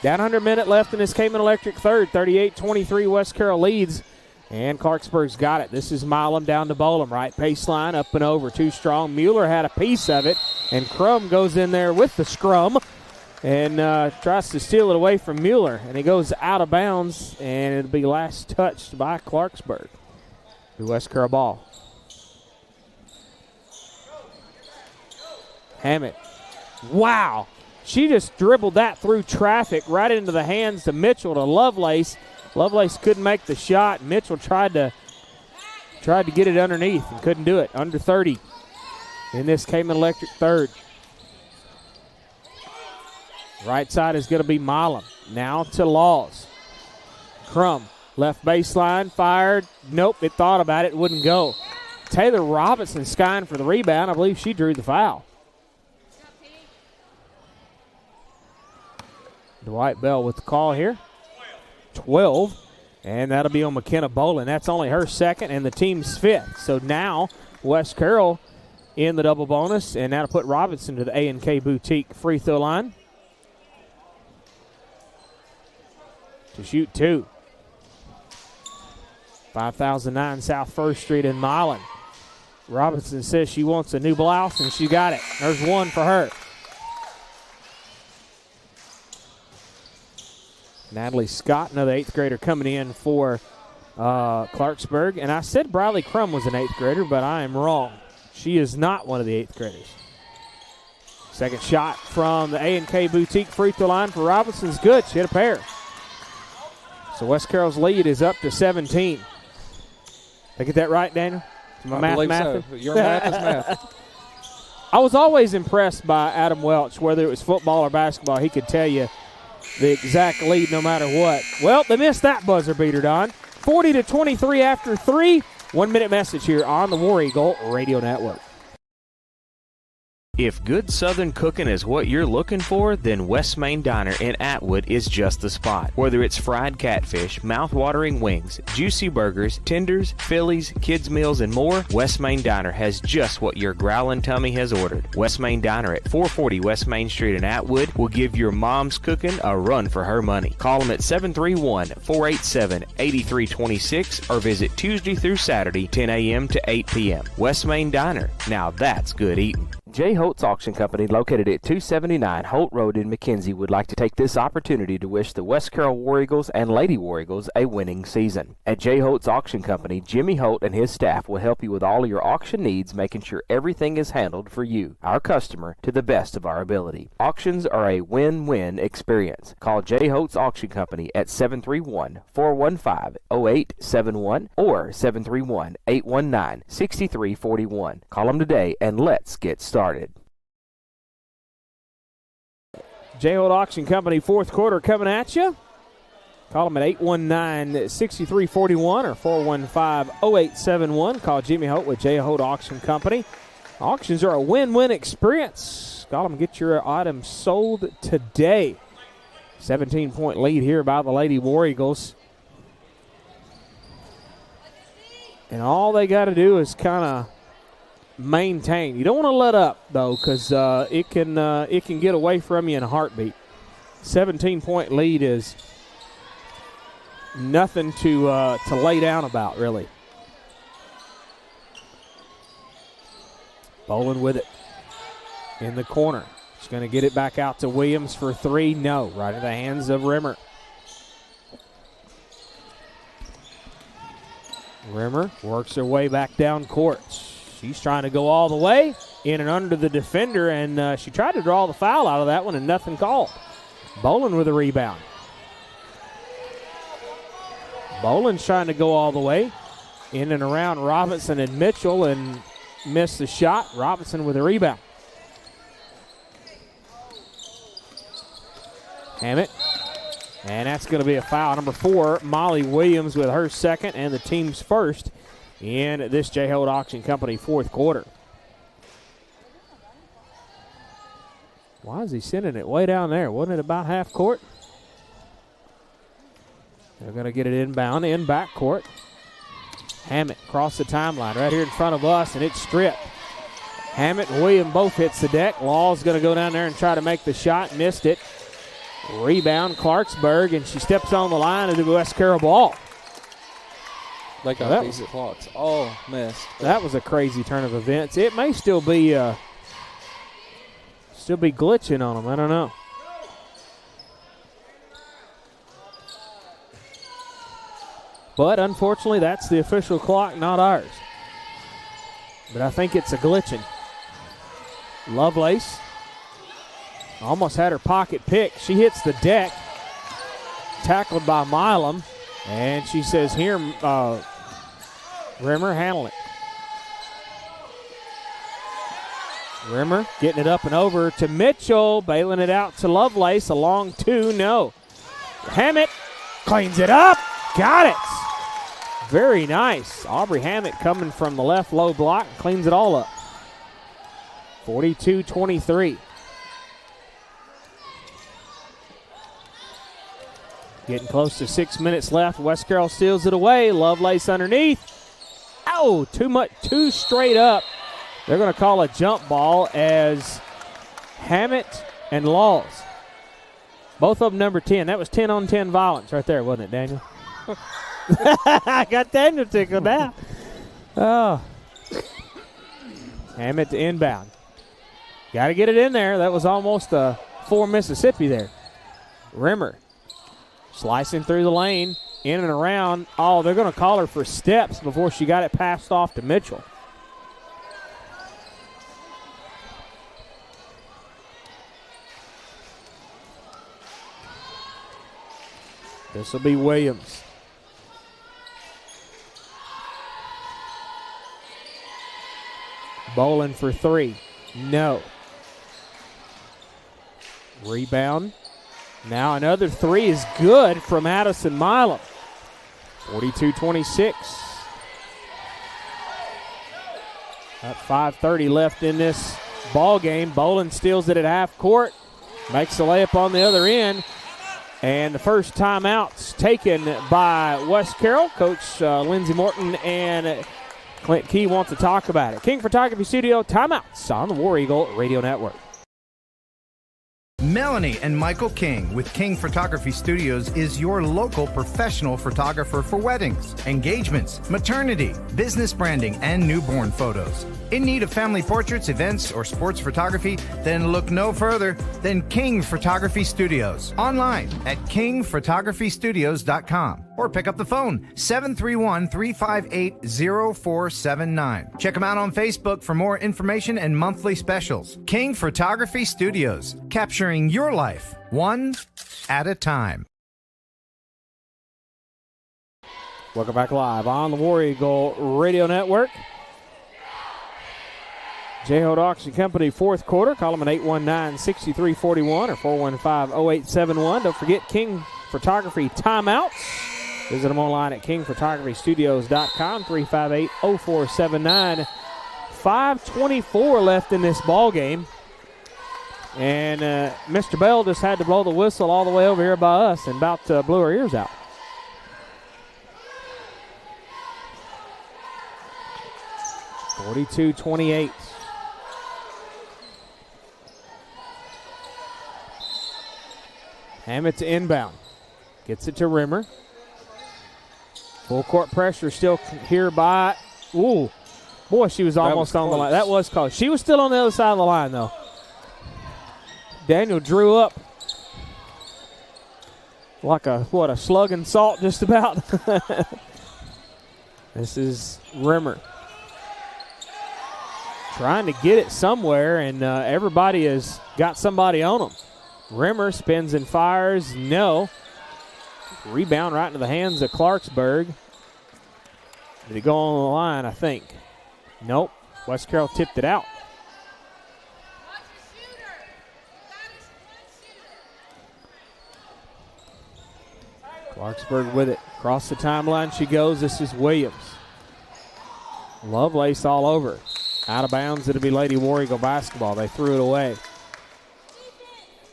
Down 100 minute left in this Cayman Electric third. 38-23 West Carroll leads. And Clarksburg's got it. This is Milam down to Bolam. Right baseline, up and over. Too strong. Mueller had a piece of it. And Crum goes in there with the scrum and tries to steal it away from Mueller. And it goes out of bounds. And it'll be last touched by Clarksburg. The West Carroll ball. Hammett. Wow. She just dribbled that through traffic right into the hands to Mitchell to Lovelace. Lovelace couldn't make the shot. Mitchell tried to get it underneath and couldn't do it. Under 30 in this Cayman Electric third. Right side is going to be Milam. Now to Laws. Crum, left baseline, fired. Nope, it thought about it, wouldn't go. Taylor Robinson skying for the rebound. I believe she drew the foul. Dwight Bell with the call here. 12. And that'll be on McKenna Bolin. That's only her second and the team's 5th. So now West Carroll in the double bonus. And that'll put Robinson to the A&K Boutique free throw line. To shoot 2. 5009 South 1st Street in Milan. Robinson says she wants a new blouse, and she got it. There's one for her. Natalie Scott, another 8th grader coming in for Clarksburg. And I said Briley Crum was an 8th grader, but I am wrong. She is not one of the 8th graders. Second shot from the A&K Boutique free throw line for Robinson's good. She hit a pair. So West Carroll's lead is up to 17. Did I get that right, Daniel? I believe so. Your math is math. I was always impressed by Adam Welch, whether it was football or basketball. He could tell you the exact lead no matter what. Well, they missed that buzzer beater, Don. 40-23 after 3. 1 minute message here on the War Eagle Radio Network. If good Southern cooking is what you're looking for, then West Main Diner in Atwood is just the spot. Whether it's fried catfish, mouth-watering wings, juicy burgers, tenders, Phillies, kids' meals, and more, West Main Diner has just what your growling tummy has ordered. West Main Diner at 440 West Main Street in Atwood will give your mom's cooking a run for her money. Call them at 731-487-8326 or visit Tuesday through Saturday, 10 a.m. to 8 p.m. West Main Diner. Now that's good eating. J. Holt's Auction Company, located at 279 Holt Road in McKenzie, would like to take this opportunity to wish the West Carroll War Eagles and Lady War Eagles a winning season. At J. Holt's Auction Company, Jimmy Holt and his staff will help you with all your auction needs, making sure everything is handled for you, our customer, to the best of our ability. Auctions are a win-win experience. Call J. Holt's Auction Company at 731-415-0871 or 731-819-6341. Call them today and let's get started. J-Holt Auction Company, fourth quarter coming at you. Call them at 819-6341 or 415-0871. Call Jimmy Holt with J-Holt Auction Company. Auctions are a win-win experience. Call them and get your items sold today. 17-point lead here by the Lady War Eagles. And all they got to do is kind of maintain. You don't want to let up, though, because it can get away from you in a heartbeat. 17-point lead is nothing to lay down about, really. Boland with it in the corner. She's going to get it back out to Williams for three. No, right in the hands of Rimmer. Rimmer works her way back down court. She's trying to go all the way in and under the defender, and she tried to draw the foul out of that one, and nothing called. Boland with a rebound. Boland's trying to go all the way in and around Robinson and Mitchell and missed the shot. Robinson with a rebound. Hammett. And that's going to be a foul. Number 4, Molly Williams with her second and the team's first in this J-Holt Auction Company fourth quarter. Why is he sending it way down there? Wasn't it about half court? They're going to get it inbound in backcourt. Hammett across the timeline right here in front of us, and it's stripped. Hammett and Williams both hits the deck. Law's going to go down there and try to make the shot. Missed it. Rebound, Clarksburg, and she steps on the line of the West Carroll ball. They got these clocks all messed. That was a crazy turn of events. It may still be glitching on them. I don't know. But unfortunately, that's the official clock, not ours. But I think it's a glitching. Lovelace almost had her pocket picked. She hits the deck, tackled by Milam, and she says, here, Rimmer, handle it. Rimmer getting it up and over to Mitchell, bailing it out to Lovelace, a long two, no. Hammett cleans it up, got it. Very nice. Aubrey Hammett coming from the left low block, cleans it all up. 42-23. Getting close to 6 minutes left. West Carroll steals it away. Lovelace underneath. Oh, too straight up. They're going to call a jump ball as Hammett and Laws. Both of them number 10. That was 10-on-10 violence right there, wasn't it, Daniel? I got Daniel tickled out. Oh. Hammett to inbound. Got to get it in there. That was almost a 4 Mississippi there. Rimmer slicing through the lane, in and around. Oh, they're going to call her for steps before she got it passed off to Mitchell. This will be Williams. Boland for three. No. Rebound. Now another three is good from Addison Milam. 42-26. About 5:30 left in this ball game. Boland steals it at half court. Makes the layup on the other end. And the first timeout's taken by West Carroll. Coach Lindsey Morton and Clint Key want to talk about it. King Photography Studio timeouts on the War Eagle Radio Network. Melanie and Michael King with King Photography Studios is your local professional photographer for weddings, engagements, maternity, business branding, and newborn photos. In need of family portraits, events, or sports photography? Then look no further than King Photography Studios. Online at kingphotographystudios.com or pick up the phone 731-358-0479. Check them out on Facebook for more information and monthly specials. King Photography Studios, capturing your life one at a time. Welcome back live on the War Eagle Radio Network. J-Holt Auction Company fourth quarter. Call them at 819-6341 or 415-0871. Don't forget King Photography timeouts. Visit them online at kingphotographystudios.com, 358-0479. 5:24 left in this ball game. And Mr. Bell just had to blow the whistle all the way over here by us and about blew our ears out. (42-28). Hammett's inbound. Gets it to Rimmer. Full court pressure still here by. Ooh. Boy, she was almost on the line. That was close. She was still on the other side of the line, though. Daniel drew up like a slug and salt just about. This is Rimmer. Trying to get it somewhere, and everybody has got somebody on them. Rimmer spins and fires. No. Rebound right into the hands of Clarksburg. Did it go on the line, I think? Nope. West Carroll tipped it out. Clarksburg with it. Across the timeline she goes. This is Williams. Lovelace all over. Out of bounds. It'll be Lady War Eagle basketball. They threw it away.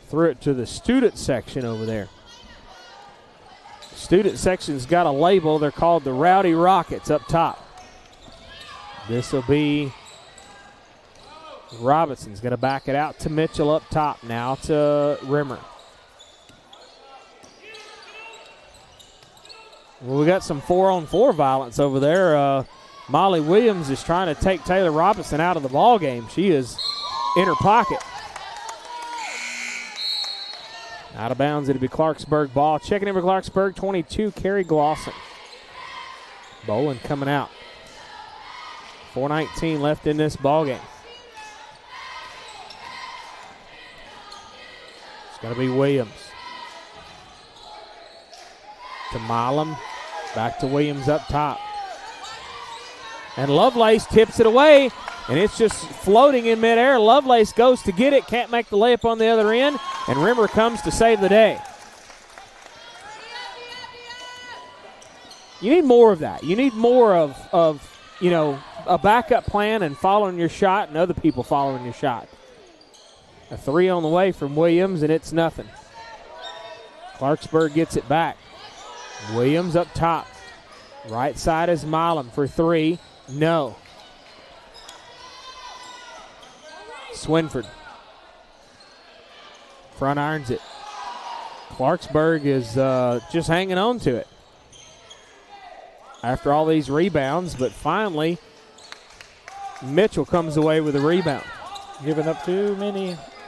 Threw it to the student section over there. Student section's got a label. They're called the Rowdy Rockets up top. This will be Robinson's going to back it out to Mitchell up top. Now to Rimmer. Well, we got some 4-on-4 violence over there. Molly Williams is trying to take Taylor Robinson out of the ball game. She is in her pocket. Out of bounds, it'll be Clarksburg ball. Checking in for Clarksburg, 22, Carrie Glosson. Boland coming out. 4:19 left in this ball game. It's going to be Williams. To Milam. Back to Williams up top. And Lovelace tips it away, and it's just floating in midair. Lovelace goes to get it, can't make the layup on the other end, and Rimmer comes to save the day. You need more of that. You need more of a backup plan and following your shot and other people following your shot. A three on the way from Williams, and it's nothing. Clarksburg gets it back. Williams up top. Right side is Milam for three. No. Swinford. Front irons it. Clarksburg is just hanging on to it after all these rebounds, but finally Mitchell comes away with a rebound. Giving up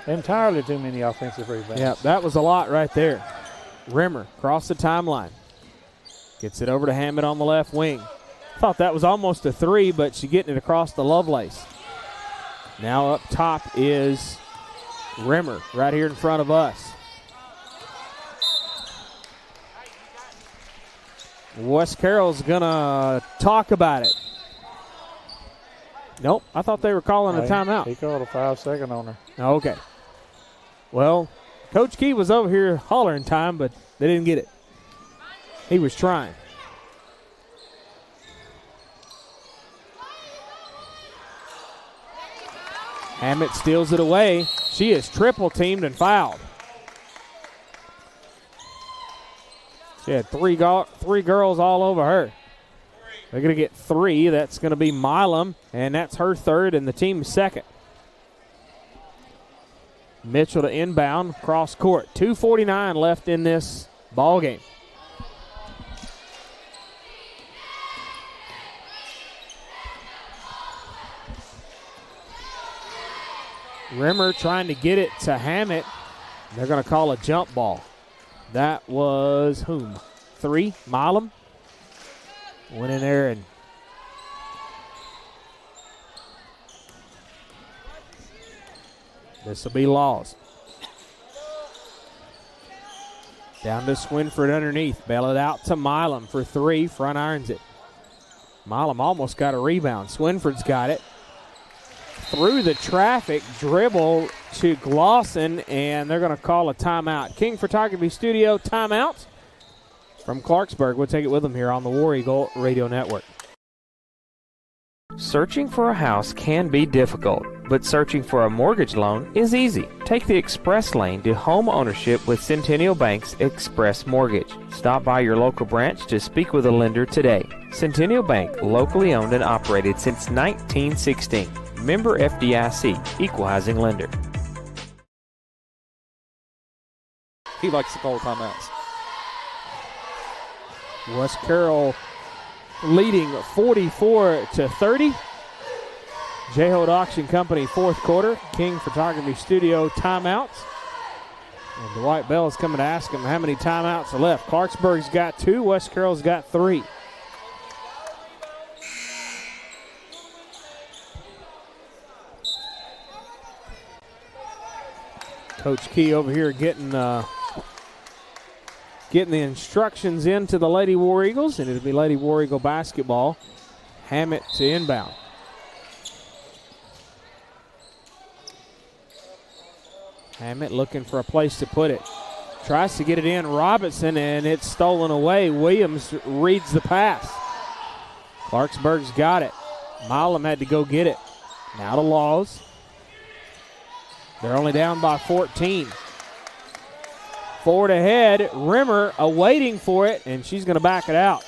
entirely too many offensive rebounds. Yeah, that was a lot right there. Rimmer across the timeline. Gets it over to Hammond on the left wing. Thought that was almost a three, but she's getting it across the Lovelace. Now up top is Rimmer right here in front of us. West Carroll's going to talk about it. Nope, I thought they were calling a timeout. He called a 5-second on her. Okay. Well, Coach Key was over here hollering time, but they didn't get it. He was trying. Hammett steals it away. She is triple teamed and fouled. She had three girls all over her. They're going to get three. That's going to be Milam, and that's her third and the team's second. Mitchell to inbound, cross court. 2:49 left in this ball game. Rimmer trying to get it to Hammett. They're going to call a jump ball. That was whom? Three, Milam. Went in there and this will be Laws. Down to Swinford underneath. Bail it out to Milam for three. Front irons it. Milam almost got a rebound. Swinford's got it. Through the traffic, dribble to Glosson, and they're going to call a timeout. King Photography Studio timeout from Clarksburg. We'll take it with them here on the War Eagle Radio Network. Searching for a house can be difficult, but searching for a mortgage loan is easy. Take the express lane to home ownership with Centennial Bank's Express Mortgage. Stop by your local branch to speak with a lender today. Centennial Bank, locally owned and operated since 1916. Member FDIC, Equal Housing Lender. He likes to call timeouts. West Carroll leading 44-30. J-Holt Auction Company fourth quarter. King Photography Studio timeouts. And Dwight Bell is coming to ask him how many timeouts are left. Clarksburg's got 2. West Carroll's got 3. Coach Key over here getting the instructions into the Lady War Eagles, and it'll be Lady War Eagle basketball. Hammett to inbound. Hammett looking for a place to put it. Tries to get it in. Robinson, and it's stolen away. Williams reads the pass. Clarksburg's got it. Milam had to go get it. Now to Laws. They're only down by 14. Forward ahead, Rimmer awaiting for it, and she's going to back it out.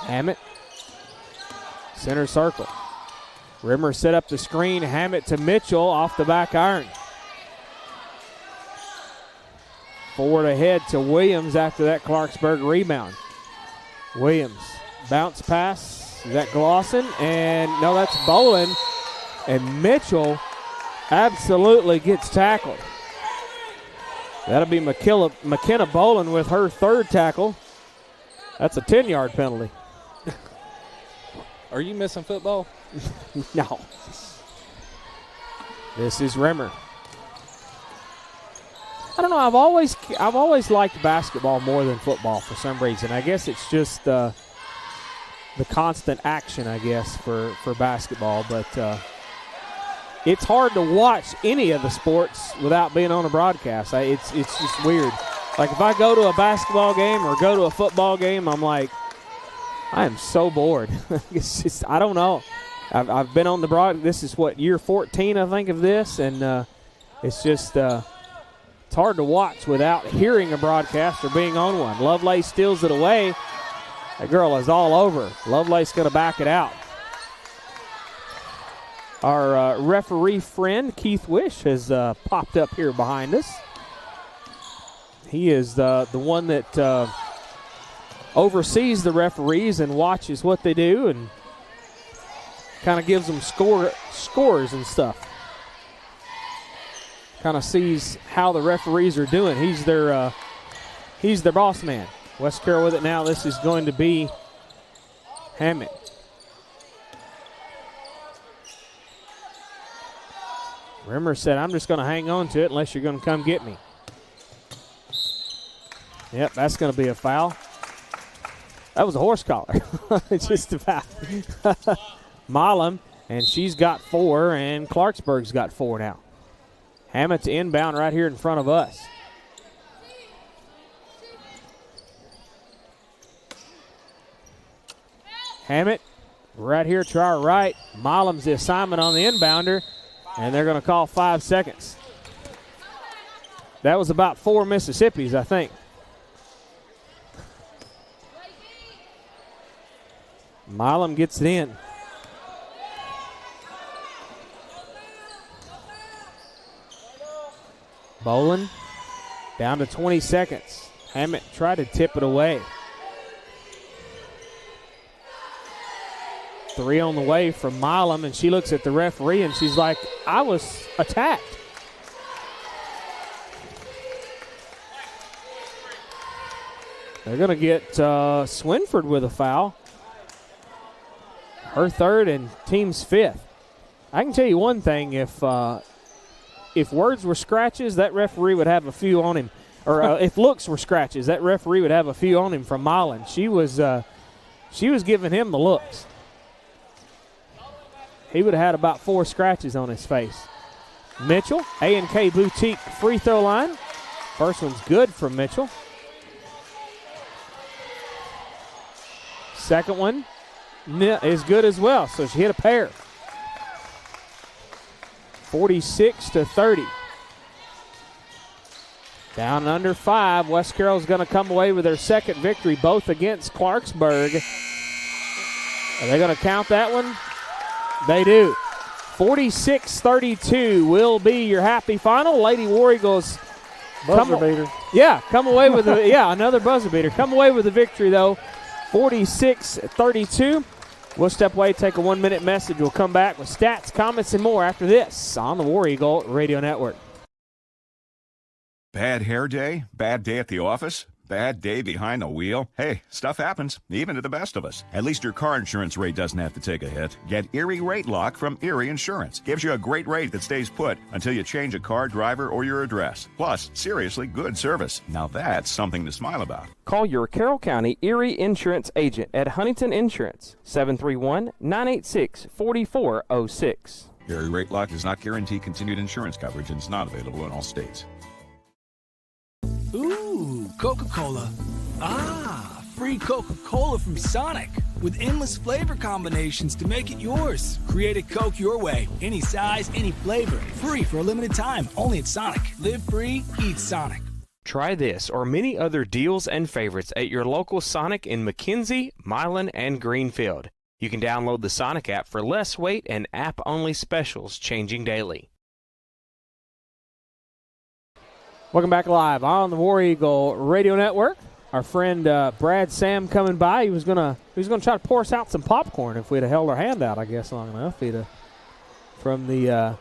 Hammett, center circle. Rimmer set up the screen. Hammett to Mitchell off the back iron. Forward ahead to Williams after that Clarksburg rebound. Williams, bounce pass. Is that Glosson? And no, that's Bolin. And Mitchell absolutely gets tackled. That'll be McKenna Bolin with her third tackle. That's a 10-yard penalty. Are you missing football? No. This is Rimmer. I don't know. I've always liked basketball more than football for some reason. I guess it's just the constant action, I guess, for basketball. But it's hard to watch any of the sports without being on a broadcast. It's just weird. Like if I go to a basketball game or go to a football game, I'm like, I am so bored. It's just, I don't know. I've been on the this is what, year 14, I think, of this, and it's just it's hard to watch without hearing a broadcast or being on one. Lovelace steals it away. That girl is all over. Lovelace going to back it out. Our referee friend, Keith Wish, has popped up here behind us. He is the one that oversees the referees and watches what they do and kind of gives them scores and stuff. Kind of sees how the referees are doing. He's their boss man. West Carroll with it now. This is going to be Hammett. Rimmer said, I'm just going to hang on to it unless you're going to come get me. Yep, that's going to be a foul. That was a horse collar. Just about. Milam, and she's got 4, and Clarksburg's got 4 now. Hammett's inbound right here in front of us. Hammett right here to our right. Milam's the assignment on the inbounder, and they're going to call 5 seconds. That was about 4 Mississippis, I think. Milam gets it in. Bolin down to 20 seconds. Hammett tried to tip it away. 3 on the way from Milam, and she looks at the referee and she's like, I was attacked. They're going to get Swinford with a foul. Her third and team's 5th. I can tell you one thing, if words were scratches, that referee would have a few on him. Or if looks were scratches, that referee would have a few on him from Milan. She was giving him the looks. He would have had about 4 scratches on his face. Mitchell, A&K Boutique free throw line. First one's good from Mitchell. Second one is good as well, so she hit a pair. 46-30. Down and under 5. West Carroll's going to come away with their second victory, both against Clarksburg. Are they going to count that one? They do. 46-32 will be your happy final. Lady War Eagles buzzer beater. Yeah, come away with another buzzer beater. Come away with the victory though. 46-32. We'll step away, take a 1-minute message. We'll come back with stats, comments, and more after this on the War Eagle Radio Network. Bad hair day? Bad day at the office? Bad day behind the wheel? Hey, stuff happens, even to the best of us. At least your car insurance rate doesn't have to take a hit. Get Erie Rate Lock from Erie Insurance. Gives you a great rate that stays put until you change a car, driver, or your address. Plus, seriously good service. Now that's something to smile about. Call your Carroll County Erie Insurance agent at Huntington Insurance, 731-986-4406. Erie Rate Lock does not guarantee continued insurance coverage and is not available in all states. Ooh, Coca-Cola. Free Coca-Cola from Sonic with endless flavor combinations to make it yours. Create a Coke your way, any size, any flavor. Free for a limited time, only at Sonic. Live free, eat Sonic. Try this or many other deals and favorites at your local Sonic in McKenzie, Milan, and Greenfield. You can download the Sonic app for less weight and app-only specials changing daily. Welcome back live on the War Eagle Radio Network. Our friend Brad Sam coming by. He was gonna try to pour us out some popcorn if we'd have held our hand out, I guess, long enough. From the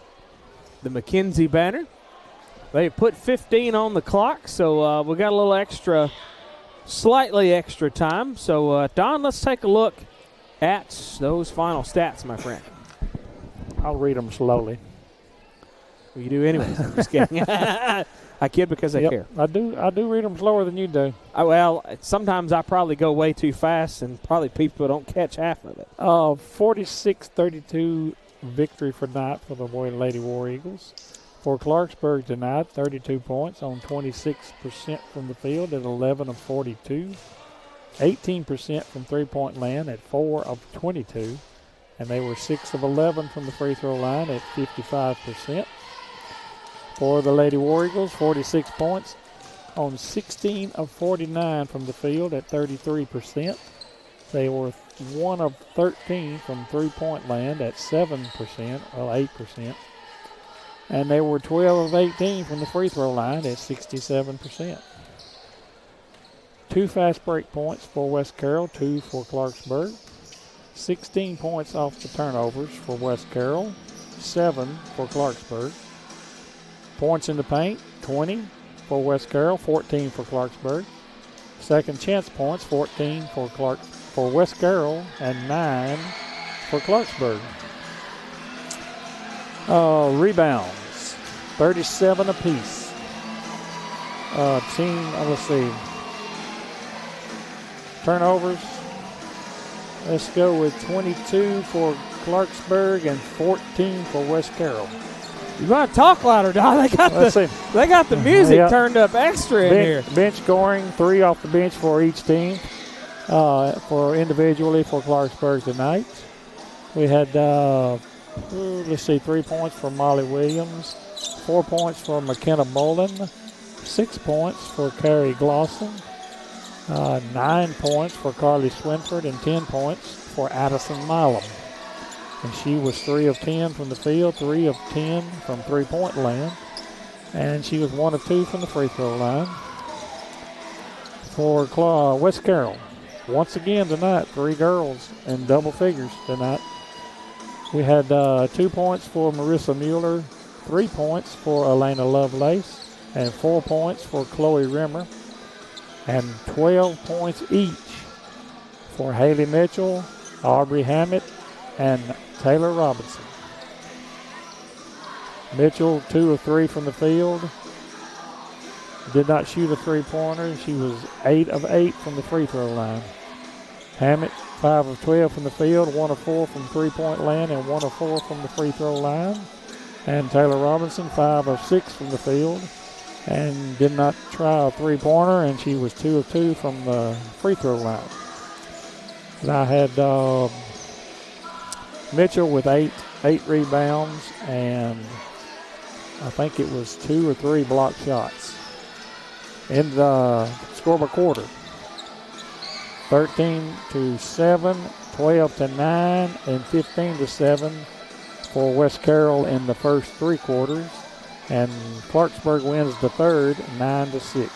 McKenzie banner. They put 15 on the clock, so we got a little slightly extra time. So Don, let's take a look at those final stats, my friend. I'll read them slowly. Well, you do anyways. I'm just kidding. I kid because I care. I do read them slower than you do. Well, sometimes I probably go way too fast, and probably people don't catch half of it. 46-32 victory for tonight for the Lady War Eagles. For Clarksburg tonight, 32 points on 26% from the field at 11 of 42. 18% from three-point land at 4 of 22. And they were 6 of 11 from the free throw line at 55%. For the Lady War Eagles, 46 points on 16 of 49 from the field at 33%. They were 1 of 13 from three-point land at 7%, 8%. And they were 12 of 18 from the free throw line at 67%. 2 fast break points for West Carroll, 2 for Clarksburg. 16 points off the turnovers for West Carroll, 7 for Clarksburg. Points in the paint, 20 for West Carroll, 14 for Clarksburg. Second chance points, 14 for West Carroll and 9 for Clarksburg. Rebounds, 37 apiece. Let's see. Turnovers, let's go with 22 for Clarksburg and 14 for West Carroll. You want to talk louder, Don? They got the music turned up extra in here. Bench scoring, 3 off the bench for each team. For individually for Clarksburg tonight, we had 3 points for Molly Williams, 4 points for McKenna Bolin, 6 points for Carrie Glosson, 9 points for Carly Swinford, and 10 points for Addison Milam. And she was 3 of 10 from the field, 3 of 10 from three-point land. And she was 1 of 2 from the free throw line. For West Carroll, once again tonight, 3 girls in double figures tonight. We had 2 points for Marissa Mueller, 3 points for Elena Lovelace, and 4 points for Chloe Rimmer, and 12 points each for Haley Mitchell, Aubrey Hammett, and Taylor Robinson. Mitchell, 2 of 3 from the field. Did not shoot a three-pointer. She was 8 of 8 from the free throw line. Hammett, 5 of 12 from the field, 1 of 4 from three-point land, and 1 of 4 from the free throw line. And Taylor Robinson, 5 of 6 from the field, and did not try a three-pointer, and she was 2 of 2 from the free throw line. And I had Mitchell with eight rebounds, and I think it was 2 or 3 block shots in the score by quarter. 13-7, 12-9, and 15-7 for West Carroll in the first 3 quarters. And Clarksburg wins the third, 9-6.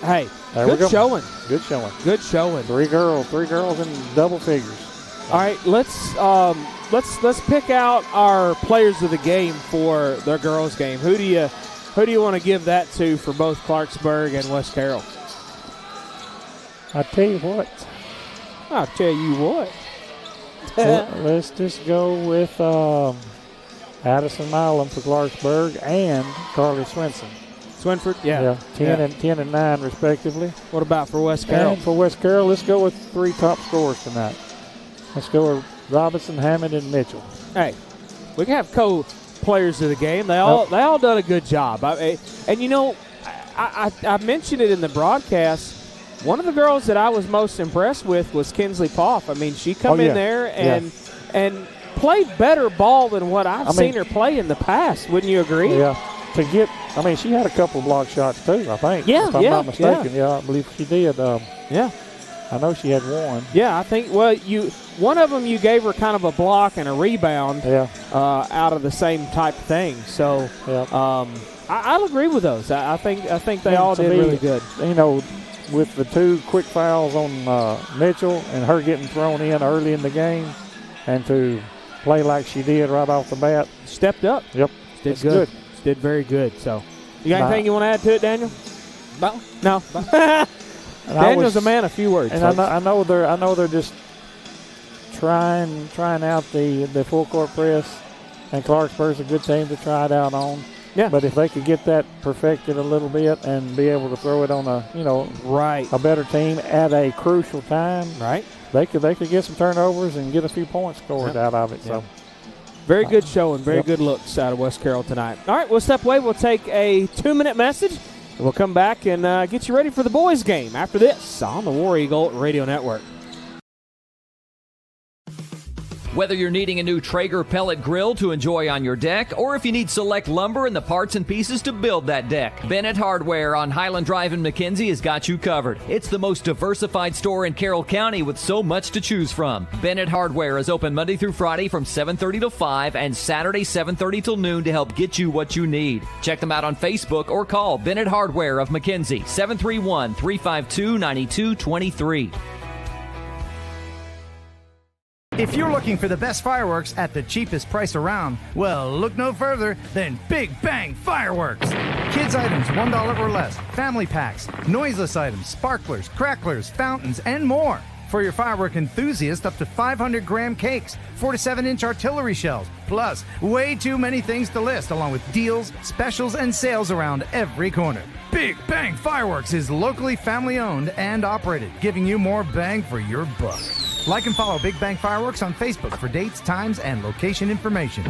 Hey, There we go. showing. Good showing. Good showing. 3 girls in double figures. All right, let's pick out our players of the game for their girls' game. Who do you want to give that to for both Clarksburg and West Carroll? I tell you what. I'll tell you what. Let's just go with Addison Milam for Clarksburg and Carly Swinson. Swinford, yeah. 10 and 9 respectively. What about for West Carroll? And for West Carroll, let's go with 3 top scorers tonight. Let's go with Robinson, Hammond, and Mitchell. Hey, we can have co-players of the game. They all done a good job. And you know, I mentioned it in the broadcast. One of the girls that I was most impressed with was Kinsley Poff. I mean, she come in there and played better ball than what I've seen her play in the past. Wouldn't you agree? Yeah. She had a couple block shots too, I think. Yeah, if I'm not mistaken. Yeah, I believe she did. I know she had one. Yeah, I think, one of them you gave her kind of a block and a rebound out of the same type of thing. So I'll agree with those. I think they all did really good. You know, with the 2 quick fouls on Mitchell and her getting thrown in early in the game, and to play like she did right off the bat. Stepped up. Yep. Did good. Did very good. So, you got anything you want to add to it, Daniel? No. Daniel's a man of few words. And I know they're just trying out the full court press, and Clarksburg's a good team to try it out on. Yeah. But if they could get that perfected a little bit and be able to throw it on a better team at a crucial time, they could get some turnovers and get a few points scored out of it. So. Very good showing, very good looks out of West Carroll tonight. All right, we'll step away. We'll take a 2-minute message, and we'll come back and get you ready for the boys' game after this on the War Eagle Radio Network. Whether you're needing a new Traeger pellet grill to enjoy on your deck, or if you need select lumber and the parts and pieces to build that deck, Bennett Hardware on Highland Drive in McKenzie has got you covered. It's the most diversified store in Carroll County with so much to choose from. Bennett Hardware is open Monday through Friday from 7:30 till 5 and Saturday 7:30 till noon to help get you what you need. Check them out on Facebook or call Bennett Hardware of McKenzie, 731-352-9223. If you're looking for the best fireworks at the cheapest price around, well, look no further than Big Bang Fireworks. Kids items $1 or less, family packs, noiseless items, sparklers, cracklers, fountains, and more. For your firework enthusiast, up to 500-gram cakes, 4 to 7-inch artillery shells, plus way too many things to list, along with deals, specials, and sales around every corner. Big Bang Fireworks is locally family-owned and operated, giving you more bang for your buck. Like and follow Big Bang Fireworks on Facebook for dates, times, and location information.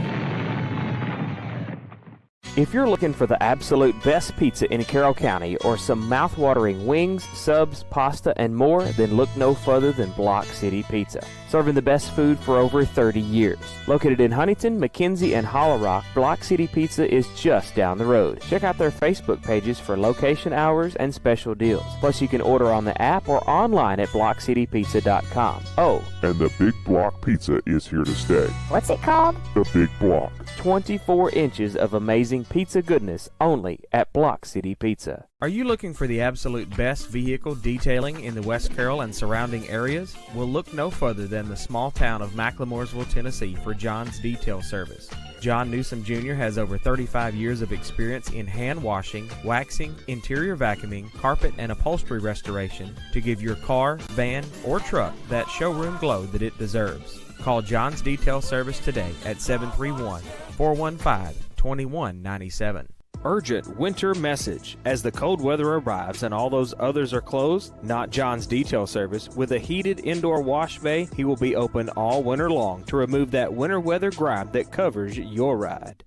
If you're looking for the absolute best pizza in Carroll County or some mouth-watering wings, subs, pasta, and more, then look no further than Block City Pizza. Serving the best food for over 30 years. Located in Huntington, McKenzie, and Hollow Rock, Block City Pizza is just down the road. Check out their Facebook pages for location hours and special deals. Plus, you can order on the app or online at blockcitypizza.com. Oh, and the Big Block Pizza is here to stay. What's it called? The Big Block. 24 inches of amazing pizza goodness only at Block City Pizza. Are you looking for the absolute best vehicle detailing in the West Carroll and surrounding areas? Well, look no further than the small town of McLemoresville, Tennessee for John's Detail Service. John Newsom Jr. has over 35 years of experience in hand washing, waxing, interior vacuuming, carpet and upholstery restoration to give your car, van, or truck that showroom glow that it deserves. Call John's Detail Service today at 731-415-2197. Urgent winter message. As the cold weather arrives and all those others are closed, not John's Detail Service. With a heated indoor wash bay, he will be open all winter long to remove that winter weather grime that covers your ride.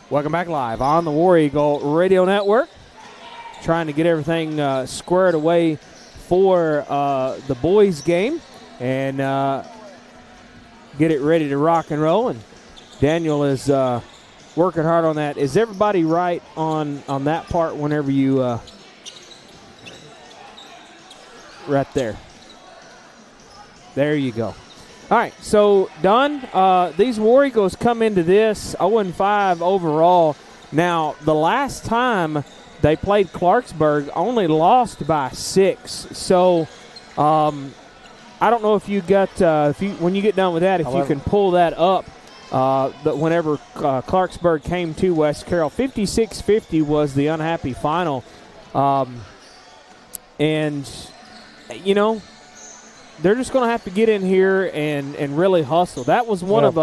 Welcome back live on the War Eagle Radio Network. Trying to get everything squared away for the boys' game and get it ready to rock and roll. And Daniel is working hard on that. Is everybody right on that part whenever you right there? There you go. All right, so, Don, these War Eagles come into this 0-5 overall. Now, the last time they played Clarksburg, only lost by 6. So, I don't know if you got when you get done with that, if you can pull that up. Whenever Clarksburg came to West Carroll, 56-50 was the unhappy final, and they're just going to have to get in here and really hustle. That was one of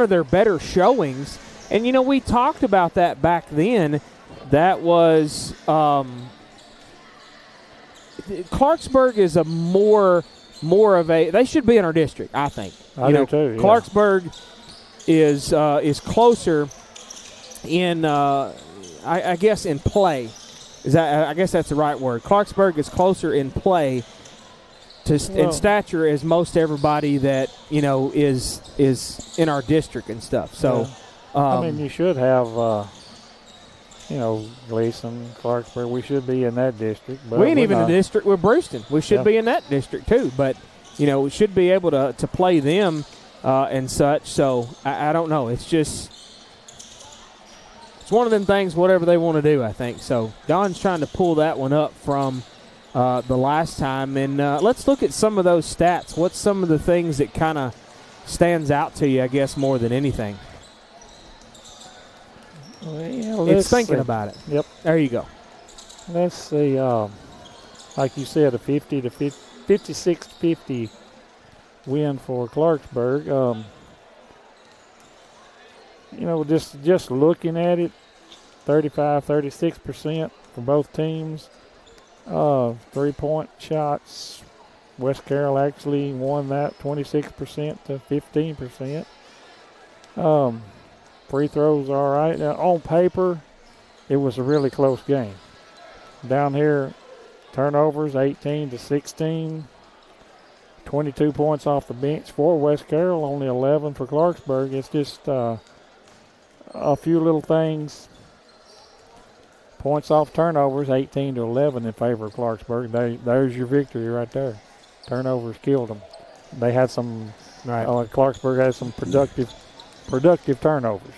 their better showings, and we talked about that back then. That was Clarksburg is a more of a. They should be in our district, I think. I do too. Yeah. Clarksburg is closer in I guess in play. I guess that's the right word. Clarksburg is closer in play in stature as most everybody that is in our district and stuff. So, you should have Gleason, Clarksburg. We should be in that district. But we ain't even in the district with Brewston. We should be in that district too. But we should be able to play them and such. So I don't know. It's just one of them things. Whatever they want to do, I think. So Don's trying to pull that one up from the last time, and let's look at some of those stats. What's some of the things that kind of stands out to you, I guess, more than anything? Well, it's thinking about it. Yep. There you go. Let's see. Like you said, a 56-50 win for Clarksburg. Just looking at it, 35-36% for both teams. 3-point shots. West Carroll actually won that 26% to 15%. Free throws all right. Now, on paper, it was a really close game. Down here, turnovers 18-16. 22 points off the bench for West Carroll, only 11 for Clarksburg. It's just a few little things. Points off turnovers, 18-11 in favor of Clarksburg. There's your victory right there. Turnovers killed them. They had some. Right. Clarksburg had some productive turnovers.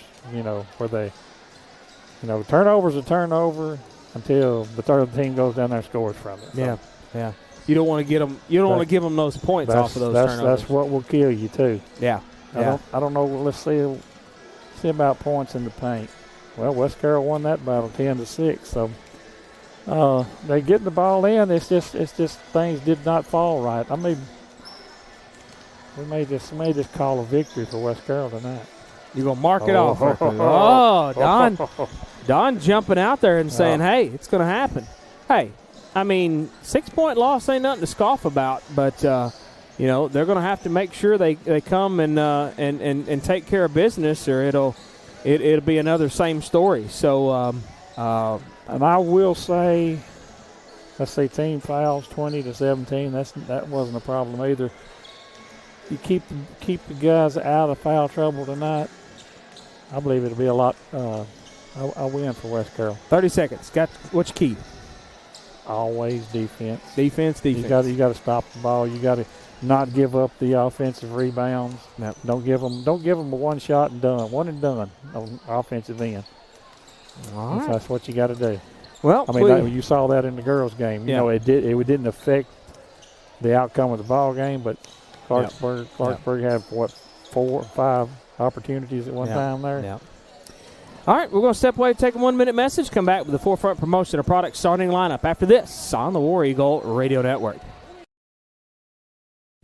Where they, turnovers a turnover until the third team goes down there and scores from it. Yeah, yeah. You don't want to get them. You don't want to give them those points off of those turnovers. That's what will kill you too. Yeah. I don't know. Let's see about points in the paint. Well, West Carroll won that battle 10-6. So they get the ball in. It's just things did not fall right. I mean, we may just call a victory for West Carroll tonight. You're gonna mark it off. Don jumping out there and saying, "Hey, it's gonna happen." Hey, I mean, 6-point loss ain't nothing to scoff about, but they're gonna have to make sure they come and take care of business, or it'll be another same story. So, and I will say, let's say team fouls 20-17. That wasn't a problem either. You keep the guys out of foul trouble tonight. I believe it'll be a lot. A win for West Carroll. 30 seconds. What's key? Always defense. Defense. You got to stop the ball. You got to not give up the offensive rebounds. Yep. Don't give them a one shot and done. One and done on offensive end. All right. That's what you got to do. Well, I mean, you saw that in the girls' game. It didn't affect the outcome of the ball game, but Clarksburg had 4 or 5 opportunities at one time there. Yeah. All right, we're going to step away, take a 1-minute message, come back with the Forefront Promotion of Product starting lineup after this on the War Eagle Radio Network.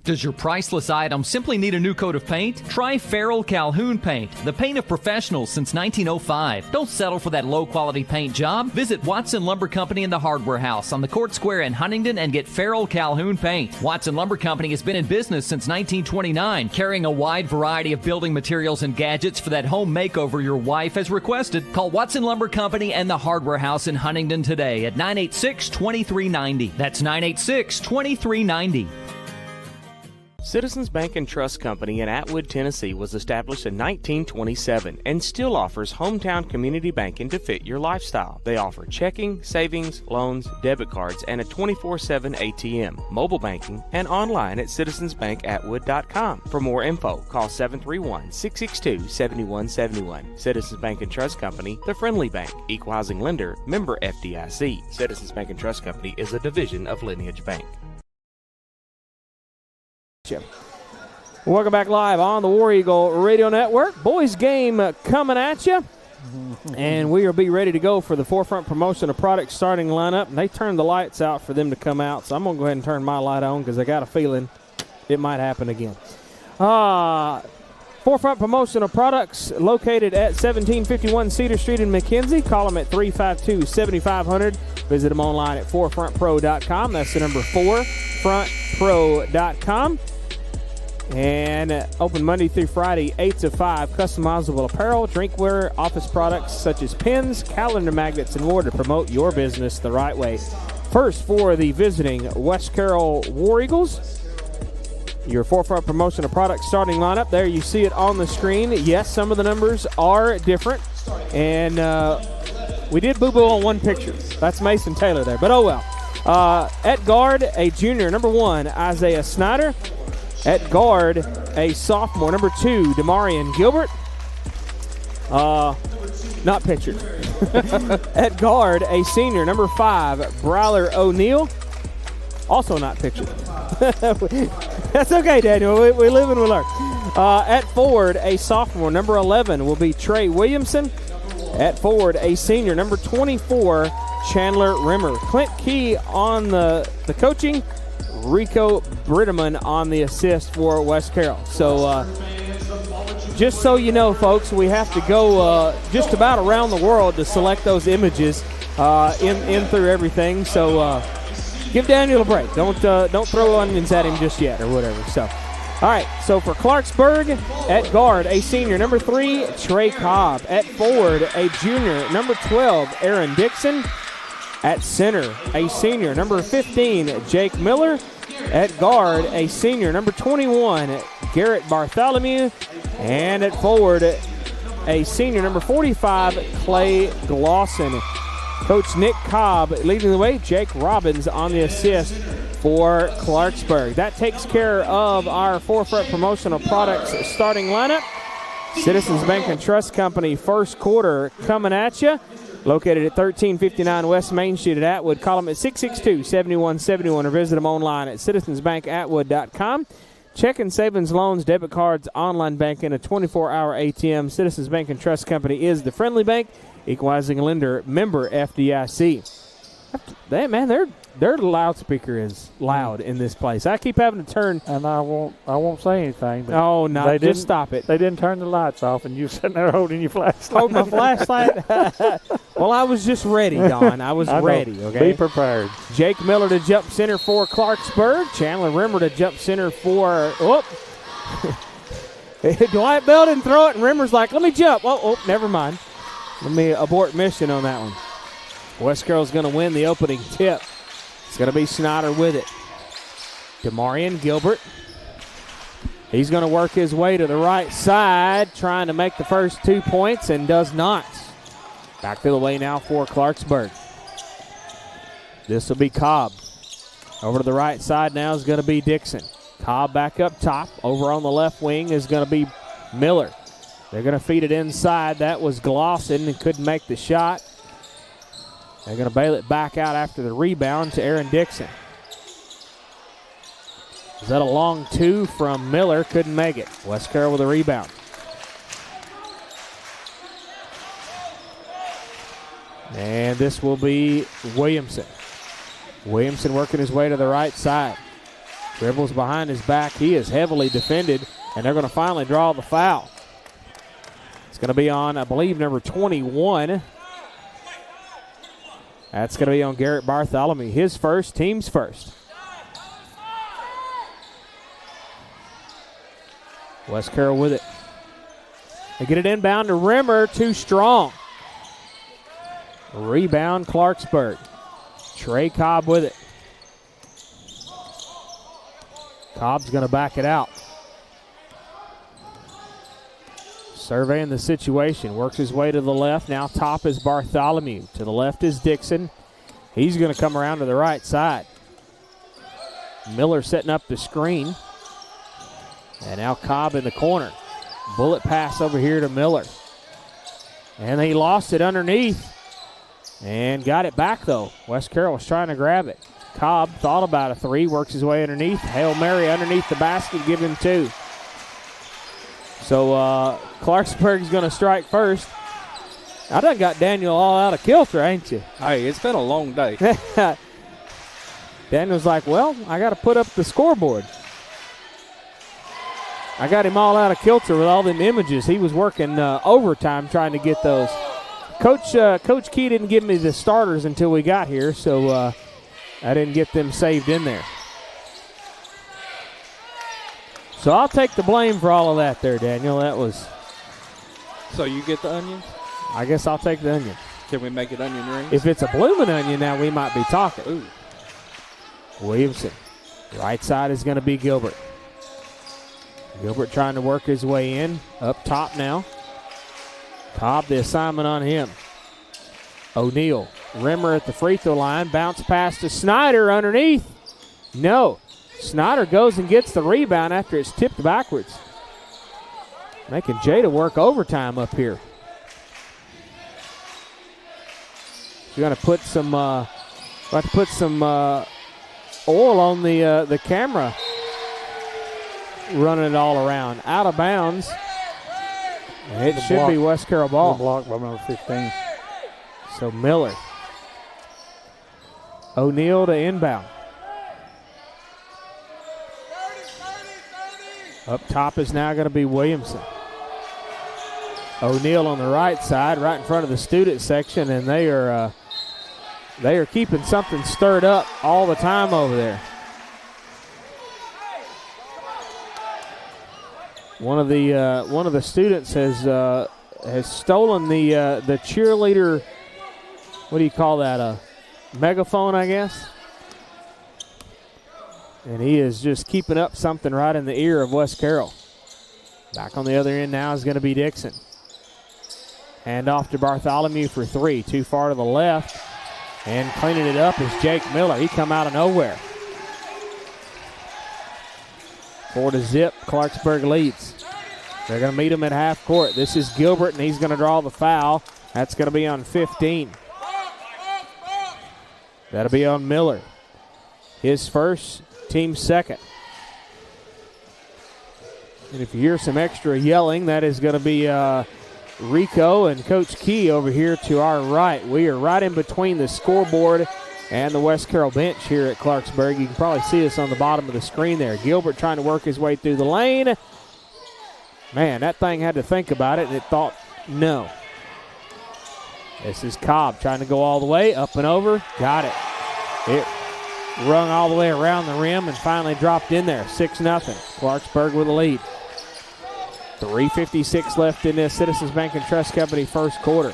Does your priceless item simply need a new coat of paint? Try Carroll Calhoun Paint, the paint of professionals since 1905. Don't settle for that low-quality paint job. Visit Watson Lumber Company in the Hardware House on the Court Square in Huntington and get Carroll Calhoun Paint. Watson Lumber Company has been in business since 1929, carrying a wide variety of building materials and gadgets for that home makeover your wife has requested. Call Watson Lumber Company and the Hardware House in Huntington today at 986-2390. That's 986-2390. Citizens Bank and Trust Company in Atwood, Tennessee was established in 1927 and still offers hometown community banking to fit your lifestyle. They offer checking, savings, loans, debit cards, and a 24/7 ATM, mobile banking, and online at citizensbankatwood.com. For more info, call 731-662-7171. Citizens Bank and Trust Company, the friendly bank, equal housing lender, member FDIC. Citizens Bank and Trust Company is a division of Lineage Bank. Welcome back live on the War Eagle Radio Network. Boys game coming at you. And we will be ready to go for the Forefront Promotion of Products starting lineup. And they turned the lights out for them to come out, so I'm going to go ahead and turn my light on because I got a feeling it might happen again. Forefront Promotion of Products located at 1751 Cedar Street in McKenzie. Call them at 352-7500. Visit them online at forefrontpro.com. That's the number 4frontpro.com. And open Monday through Friday, 8 to 5. Customizable apparel, drinkware, office products such as pens, calendar magnets, and more to promote your business the right way. First, for the visiting West Carroll War Eagles, your Forefront Promotion of Products starting lineup. There you see it on the screen. Yes, some of the numbers are different. And we did boo-boo on one picture. That's Mason Taylor there, but oh well. At guard, a junior, number 1, Isaiah Snyder. At guard, a sophomore, number 2, Demarion Gilbert. Not pictured. At guard, a senior, number 5, Bryler O'Neal. Also not pictured. That's okay, Daniel. We live and we learn. At forward, a sophomore, number 11, will be Trey Williamson. At forward, a senior, number 24, Chandler Rimmer. Clint Key on the coaching. Rico Brittaman on the assist for West Carroll. So just so you know, folks, we have to go just about around the world to select those images in through everything. So give Daniel a break. Don't throw onions at him just yet or whatever. So, all right. So for Clarksburg, at guard, a senior, number 3, Trey Cobb. At forward, a junior, number 12, Aaron Dixon. At center, a senior, number 15, Jake Miller. At guard, a senior, number 21, Garrett Bartholomew. And at forward, a senior, number 45, Clay Glosson. Coach Nick Cobb leading the way. Jake Robbins on the assist for Clarksburg. That takes care of our Forefront Promotional Products starting lineup. Citizens Bank and Trust Company first quarter coming at you. Located at 1359 West Main Street at Atwood. Call them at 662-7171 or visit them online at citizensbankatwood.com. Checking, savings, loans, debit cards, online banking, a 24-hour ATM. Citizens Bank and Trust Company is the friendly bank, equalizing lender, member FDIC. Man, their loudspeaker is loud in this place. I keep having to turn. And I won't say anything. But oh, no, just stop it. They didn't turn the lights off, and you sitting there holding your flashlight. Hold my flashlight? Well, I was just ready, Don. I was ready, okay? Be prepared. Jake Miller to jump center for Clarksburg. Chandler Rimmer to jump center for, Dwight Bell didn't throw it, and Rimmer's like, let me jump. Oh, never mind. Let me abort mission on that one. West Carroll's going to win the opening tip. It's going to be Snyder with it. Demarion Gilbert. He's going to work his way to the right side, trying to make the first 2 points, and does not. Back the other way now for Clarksburg. This will be Cobb. Over to the right side now is going to be Dixon. Cobb back up top. Over on the left wing is going to be Miller. They're going to feed it inside. That was Glosson and couldn't make the shot. They're going to bail it back out after the rebound to Aaron Dixon. Is that a long 2 from Miller? Couldn't make it. West Carroll with a rebound. And this will be Williamson. Williamson working his way to the right side. Dribbles behind his back. He is heavily defended, and they're going to finally draw the foul. It's going to be on, I believe, number 21. That's going to be on Garrett Bartholomew. His first, team's first. West Carroll with it. They get it inbound to Rimmer, too strong. Rebound, Clarksburg. Trey Cobb with it. Cobb's going to back it out. Surveying the situation, works his way to the left. Now top is Bartholomew. To the left is Dixon. He's going to come around to the right side. Miller setting up the screen. And now Cobb in the corner. Bullet pass over here to Miller. And he lost it underneath. And got it back, though. West Carroll was trying to grab it. Cobb thought about a three, works his way underneath. Hail Mary underneath the basket, give him two. So Clarksburg's going to strike first. I done got Daniel all out of kilter, ain't you? Hey, it's been a long day. Daniel's like, well, I got to put up the scoreboard. I got him all out of kilter with all them images. He was working overtime trying to get those. Coach Key didn't give me the starters until we got here, so I didn't get them saved in there. So I'll take the blame for all of that there, Daniel. That was... So you get the onions? I guess I'll take the onion. Can we make it onion rings? If it's a blooming onion now, we might be talking. Ooh. Williamson. Right side is going to be Gilbert. Gilbert trying to work his way in. Up top now. Cobb, the assignment on him. O'Neal. Rimmer at the free throw line. Bounce pass to Snyder underneath. No. Snyder goes and gets the rebound after it's tipped backwards. Making Jada work overtime up here. You're going to put some oil on the camera. Running it all around. Out of bounds. It should be West Carroll ball. Blocked by number 15. So Miller. O'Neal to inbound. Up top is now going to be Williamson. O'Neal on the right side, right in front of the student section, and they are keeping something stirred up all the time over there. One of the students has stolen the cheerleader. What do you call that? A megaphone, I guess. And he is just keeping up something right in the ear of West Carroll. Back on the other end now is going to be Dixon. Hand off to Bartholomew for three. Too far to the left. And cleaning it up is Jake Miller. He come out of nowhere. 4-0, Clarksburg leads. They're going to meet him at half court. This is Gilbert, and he's going to draw the foul. That's going to be on 15. That'll be on Miller. His first, team's second. And if you hear some extra yelling, that is going to be Rico and Coach Key over here to our right. We are right in between the scoreboard and the West Carroll bench here at Clarksburg. You can probably see us on the bottom of the screen there. Gilbert trying to work his way through the lane. Man, that thing had to think about it, and it thought no. This is Cobb trying to go all the way, up and over. Got it. It rung all the way around the rim and finally dropped in there. 6-0. Clarksburg with a lead. 3:56 left in this Citizens Bank and Trust Company first quarter.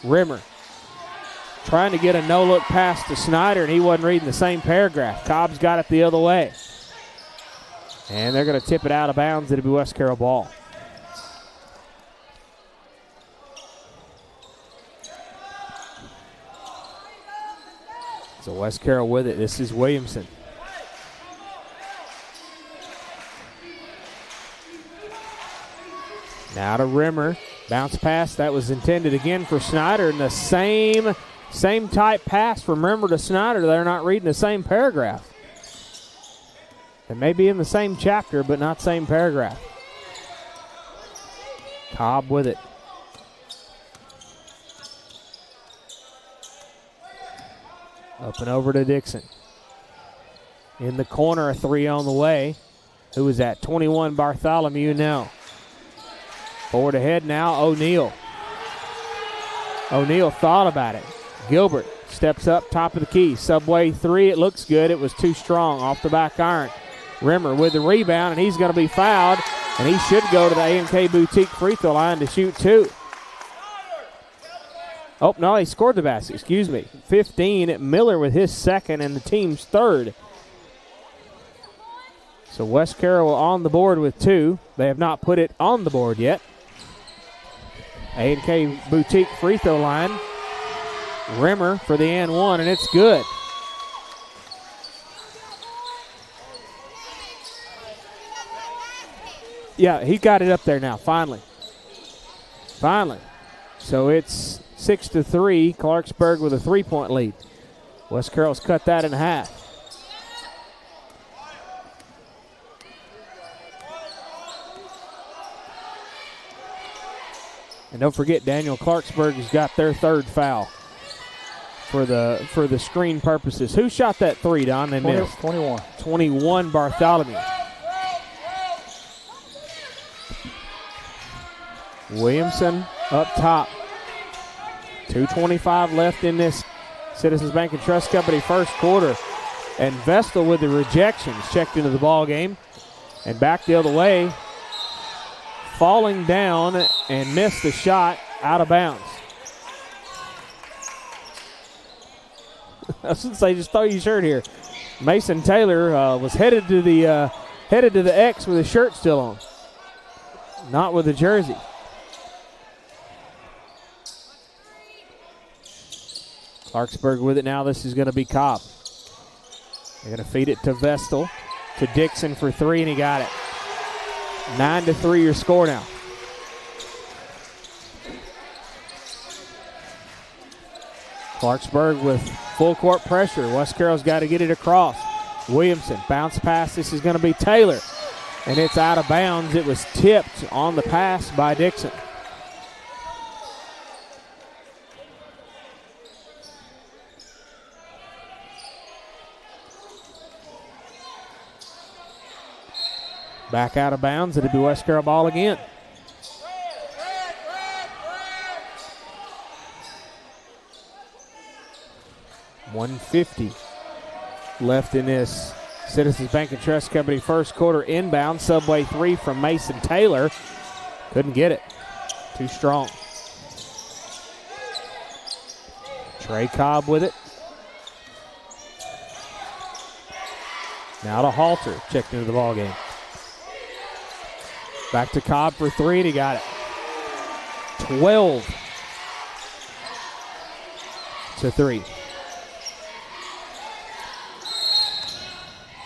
Rimmer trying to get a no-look pass to Snyder, and he wasn't reading the same paragraph. Cobb's got it the other way. And they're going to tip it out of bounds. It'll be West Carroll ball. So West Carroll with it. This is Williamson. Now to Rimmer. Bounce pass. That was intended again for Snyder. And the same type pass from Rimmer to Snyder. They're not reading the same paragraph. They may be in the same chapter, but not same paragraph. Cobb with it. Up and over to Dixon. In the corner, a 3 on the way. Who was that? 21, Bartholomew, no. Forward ahead now, O'Neal. O'Neal thought about it. Gilbert steps up, top of the key. Subway 3, it looks good. It was too strong off the back iron. Rimmer with the rebound, and he's going to be fouled, and he should go to the A&K Boutique free throw line to shoot 2. Oh, no, he scored the basket, excuse me. 15, Miller with his second and the team's third. So West Carroll on the board with 2. They have not put it on the board yet. A&K Boutique free throw line. Rimmer for the and 1, and it's good. Yeah, he got it up there now, finally. Finally. So it's 6-3, Clarksburg with a 3-point lead. West Carroll's cut that in half. And don't forget, Daniel Clarksburg has got their third foul for the screen purposes. Who shot that 3, Don? They missed. 21. 21, Bartholomew. Williamson up top. 2:25 left in this Citizens Bank and Trust Company first quarter. And Vestal with the rejections checked into the ball game. And back the other way. Falling down and missed the shot out of bounds. I was going to say, just throw your shirt here. Mason Taylor was headed to the X with his shirt still on, not with the jersey. Clarksburg with it now. This is going to be Cobb. They're going to feed it to Vestal, to Dixon for 3, and he got it. 9-3 your score now. Clarksburg with full court pressure. West Carroll's got to get it across. Williamson, bounce pass. This is going to be Taylor. And it's out of bounds. It was tipped on the pass by Dixon. Back out of bounds. It'll be West Carroll ball again. $150 left in this Citizens Bank and Trust Company first quarter inbound. Subway 3 from Mason Taylor. Couldn't get it. Too strong. Trey Cobb with it. Now to Halter. Checked into the ball game. Back to Cobb for 3, and he got it. 12-3.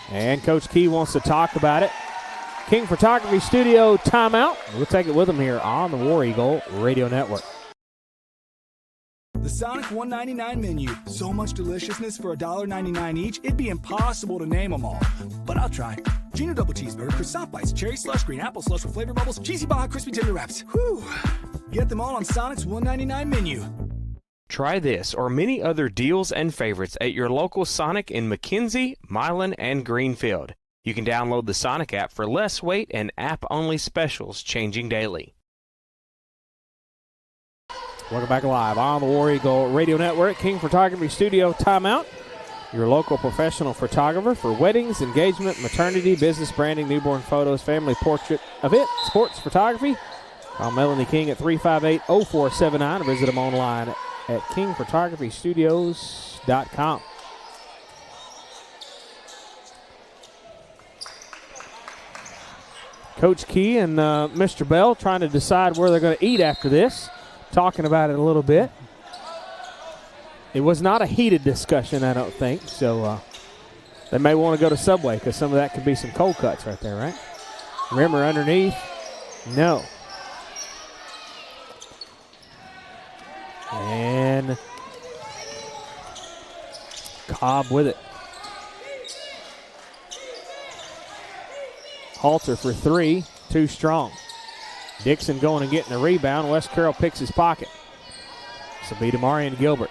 And Coach Key wants to talk about it. King Photography Studio timeout. We'll take it with him here on the War Eagle Radio Network. The Sonic $1.99 menu. So much deliciousness for $1.99 each, it'd be impossible to name them all. But I'll try. Junior double cheeseburger, croissant bites, cherry slush, green apple slush with flavor bubbles, cheesy baja, crispy tender wraps. Whew. Get them all on Sonic's $1.99 menu. Try this or many other deals and favorites at your local Sonic in McKenzie, Milan, and Greenfield. You can download the Sonic app for less wait and app-only specials changing daily. Welcome back live on the War Eagle Radio Network. King Photography Studio timeout. Your local professional photographer for weddings, engagement, maternity, business branding, newborn photos, family portrait event, sports photography. Call Melanie King at 358-0479 or visit them online at kingphotographystudios.com. Coach Key and Mr. Bell trying to decide where they're going to eat after this. Talking about it a little bit. It was not a heated discussion, I don't think. So they may want to go to Subway because some of that could be some cold cuts right there, right? Rimmer underneath. No. And Cobb with it. Halter for 3. Too strong. Dixon going and getting a rebound. West Carroll picks his pocket. So be Demarion Gilbert.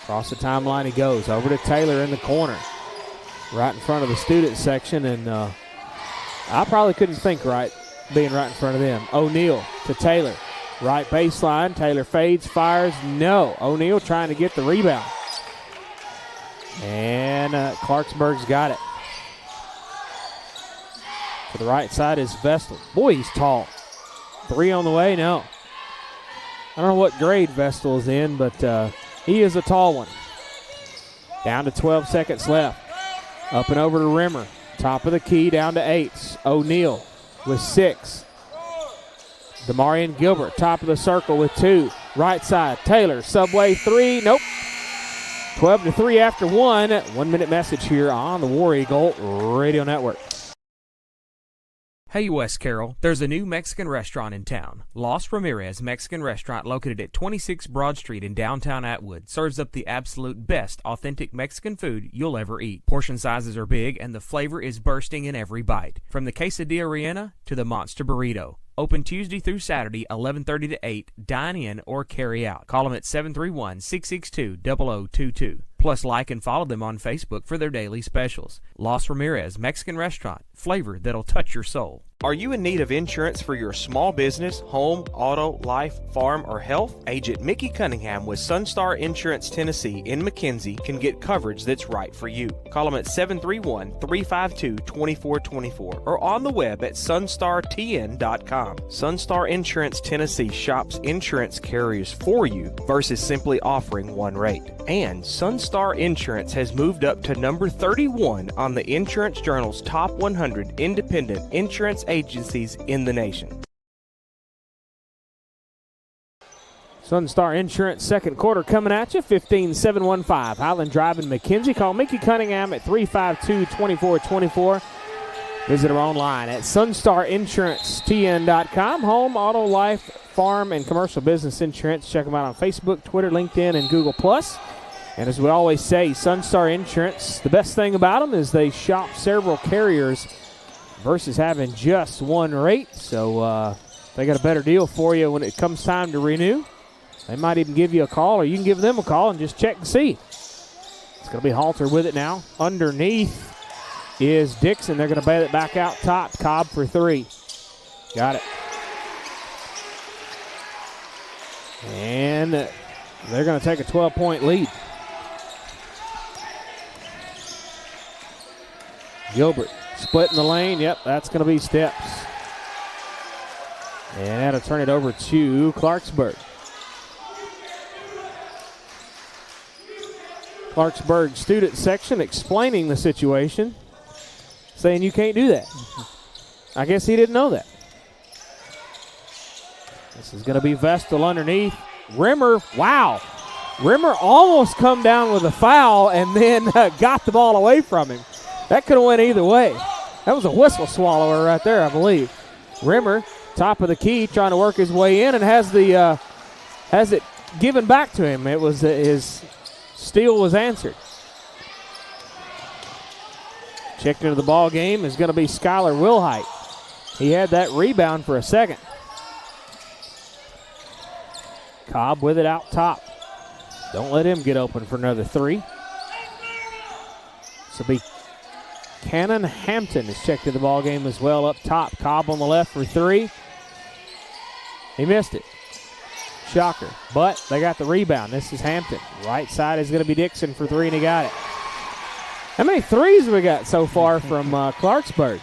Across the timeline he goes. Over to Taylor in the corner. right in front of the student section, and I probably couldn't think right being right in front of them. O'Neal to Taylor. Right baseline. Taylor fades, fires. No. O'Neal trying to get the rebound. And Clarksburg's got it. To the right side is Vestal. Boy, he's tall. 3 on the way? No. I don't know what grade Vestal is in, but he is a tall one. Down to 12 seconds left. Up and over to Rimmer. Top of the key, down to 8. O'Neal with 6. Demarion Gilbert, top of the circle with 2. Right side, Taylor, subway 3. Nope. 12-3 after 1. 1 minute message here on the War Eagle Radio Network. Hey, West Carroll, there's a new Mexican restaurant in town. Los Ramirez Mexican Restaurant, located at 26 Broad Street in downtown Atwood, serves up the absolute best authentic Mexican food you'll ever eat. Portion sizes are big, and the flavor is bursting in every bite. From the quesadilla rellena to the monster burrito. Open Tuesday through Saturday, 11:30 to 8. Dine in or carry out. Call them at 731-662-0022. Plus, like and follow them on Facebook for their daily specials. Los Ramirez Mexican Restaurant. Flavor that'll touch your soul. Are you in need of insurance for your small business, home, auto, life, farm, or health? Agent Mickey Cunningham with Sunstar Insurance Tennessee in McKenzie can get coverage that's right for you. Call them at 731-352-2424 or on the web at sunstartn.com. Sunstar Insurance Tennessee shops insurance carriers for you versus simply offering one rate. And Sunstar Insurance has moved up to number 31 on the Insurance Journal's top 100 independent insurance agencies in the nation. Sunstar Insurance second quarter coming at you, 15-7-1-5. Highland Drive in McKenzie. Call Mickey Cunningham at 352-2424. Visit her online at sunstarinsuranceTN.com. Home, auto, life, farm, and commercial business insurance. Check them out on Facebook, Twitter, LinkedIn, and Google+. And as we always say, Sunstar Insurance, the best thing about them is they shop several carriers versus having just one rate. So they got a better deal for you when it comes time to renew. They might even give you a call, or you can give them a call and just check and see. It's going to be Halter with it now. Underneath is Dixon. They're going to bail it back out top. Cobb for 3. Got it. And they're going to take a 12-point lead. Gilbert splitting the lane. Yep, that's going to be steps. And that'll turn it over to Clarksburg. Clarksburg student section explaining the situation, saying you can't do that. I guess he didn't know that. This is going to be Vestal underneath. Rimmer, wow. Rimmer almost come down with a foul and then got the ball away from him. That could have went either way. That was a whistle swallower right there, I believe. Rimmer, top of the key, trying to work his way in and has it given back to him. It was his steal was answered. Checked into the ball game is going to be Skylar Wilhite. He had that rebound for a second. Cobb with it out top. Don't let him get open for another 3. This will be Cannon Hampton is checked in the ball game as well up top. Cobb on the left for 3. He missed it. Shocker. But they got the rebound. This is Hampton. Right side is going to be Dixon for 3, and he got it. How many threes we got so far from Clarksburg?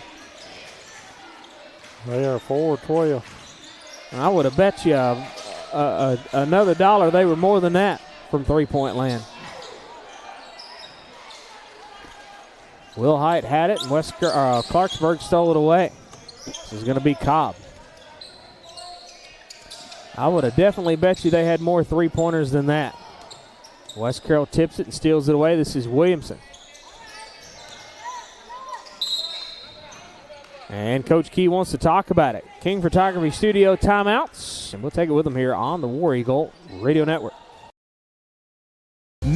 They are 4-12. I would have bet you another $1 they were more than that from three-point land. Wilhite had it, and Clarksburg stole it away. This is going to be Cobb. I would have definitely bet you they had more three-pointers than that. West Carroll tips it and steals it away. This is Williamson. And Coach Key wants to talk about it. King Photography Studio timeouts, and we'll take it with them here on the War Eagle Radio Network.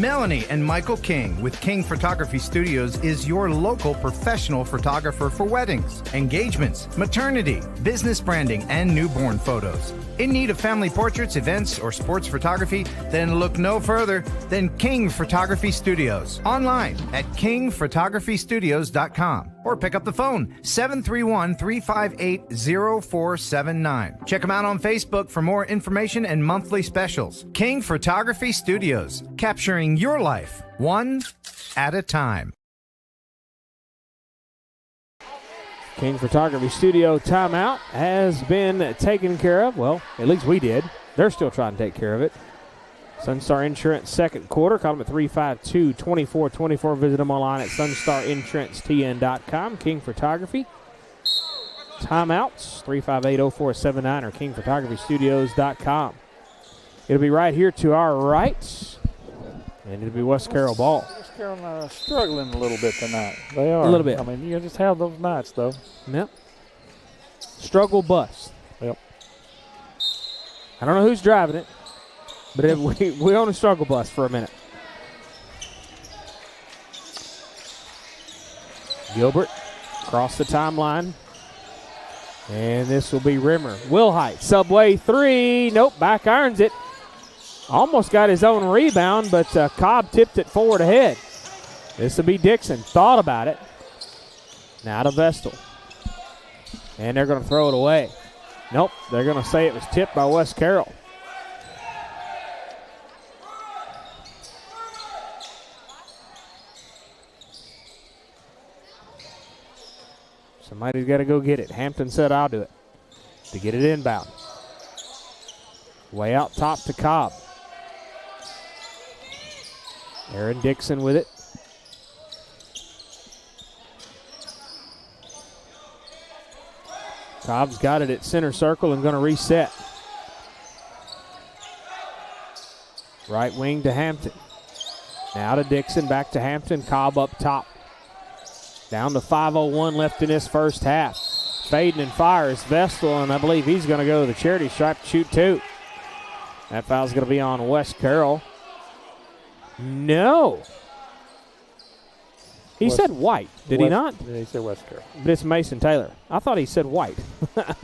Melanie and Michael King with King Photography Studios is your local professional photographer for weddings, engagements, maternity, business branding, and newborn photos. In need of family portraits, events, or sports photography? Then look no further than King Photography Studios. Online at kingphotographystudios.com or pick up the phone 731-358-0479. Check them out on Facebook for more information and monthly specials. King Photography Studios, capturing your life one at a time. King Photography Studio timeout has been taken care of. Well, at least we did. They're still trying to take care of it. Sunstar Insurance second quarter. Call them at 352-2424. Visit them online at sunstarinsuranceTN.com. King Photography. Timeouts, 358-0479 or kingphotographystudios.com. It'll be right here to our right, and it'll be West Carroll ball. West Carroll struggling a little bit tonight. They are. A little bit. I mean, you just have those nights, though. Yep. Struggle bus. Yep. I don't know who's driving it, but we own a struggle bus for a minute. Gilbert across the timeline. And this will be Rimmer. Wilhite, Subway 3. Nope, back irons it. Almost got his own rebound, but Cobb tipped it forward ahead. This will be Dixon. Thought about it. Now to Vestal. And they're going to throw it away. Nope, they're going to say it was tipped by West Carroll. Somebody's got to go get it. Hampton said, I'll do it. To get it inbound. Way out top to Cobb. Aaron Dixon with it. Cobb's got it at center circle and going to reset. Right wing to Hampton. Now to Dixon, back to Hampton. Cobb up top. Down to 5:01 left in this first half. Fading and fires Vestal, and I believe he's going to go to the charity stripe to shoot two. That foul's going to be on West Carroll. No. He said White, did he not? Yeah, he said West Carroll. But it's Mason Taylor. I thought he said White. I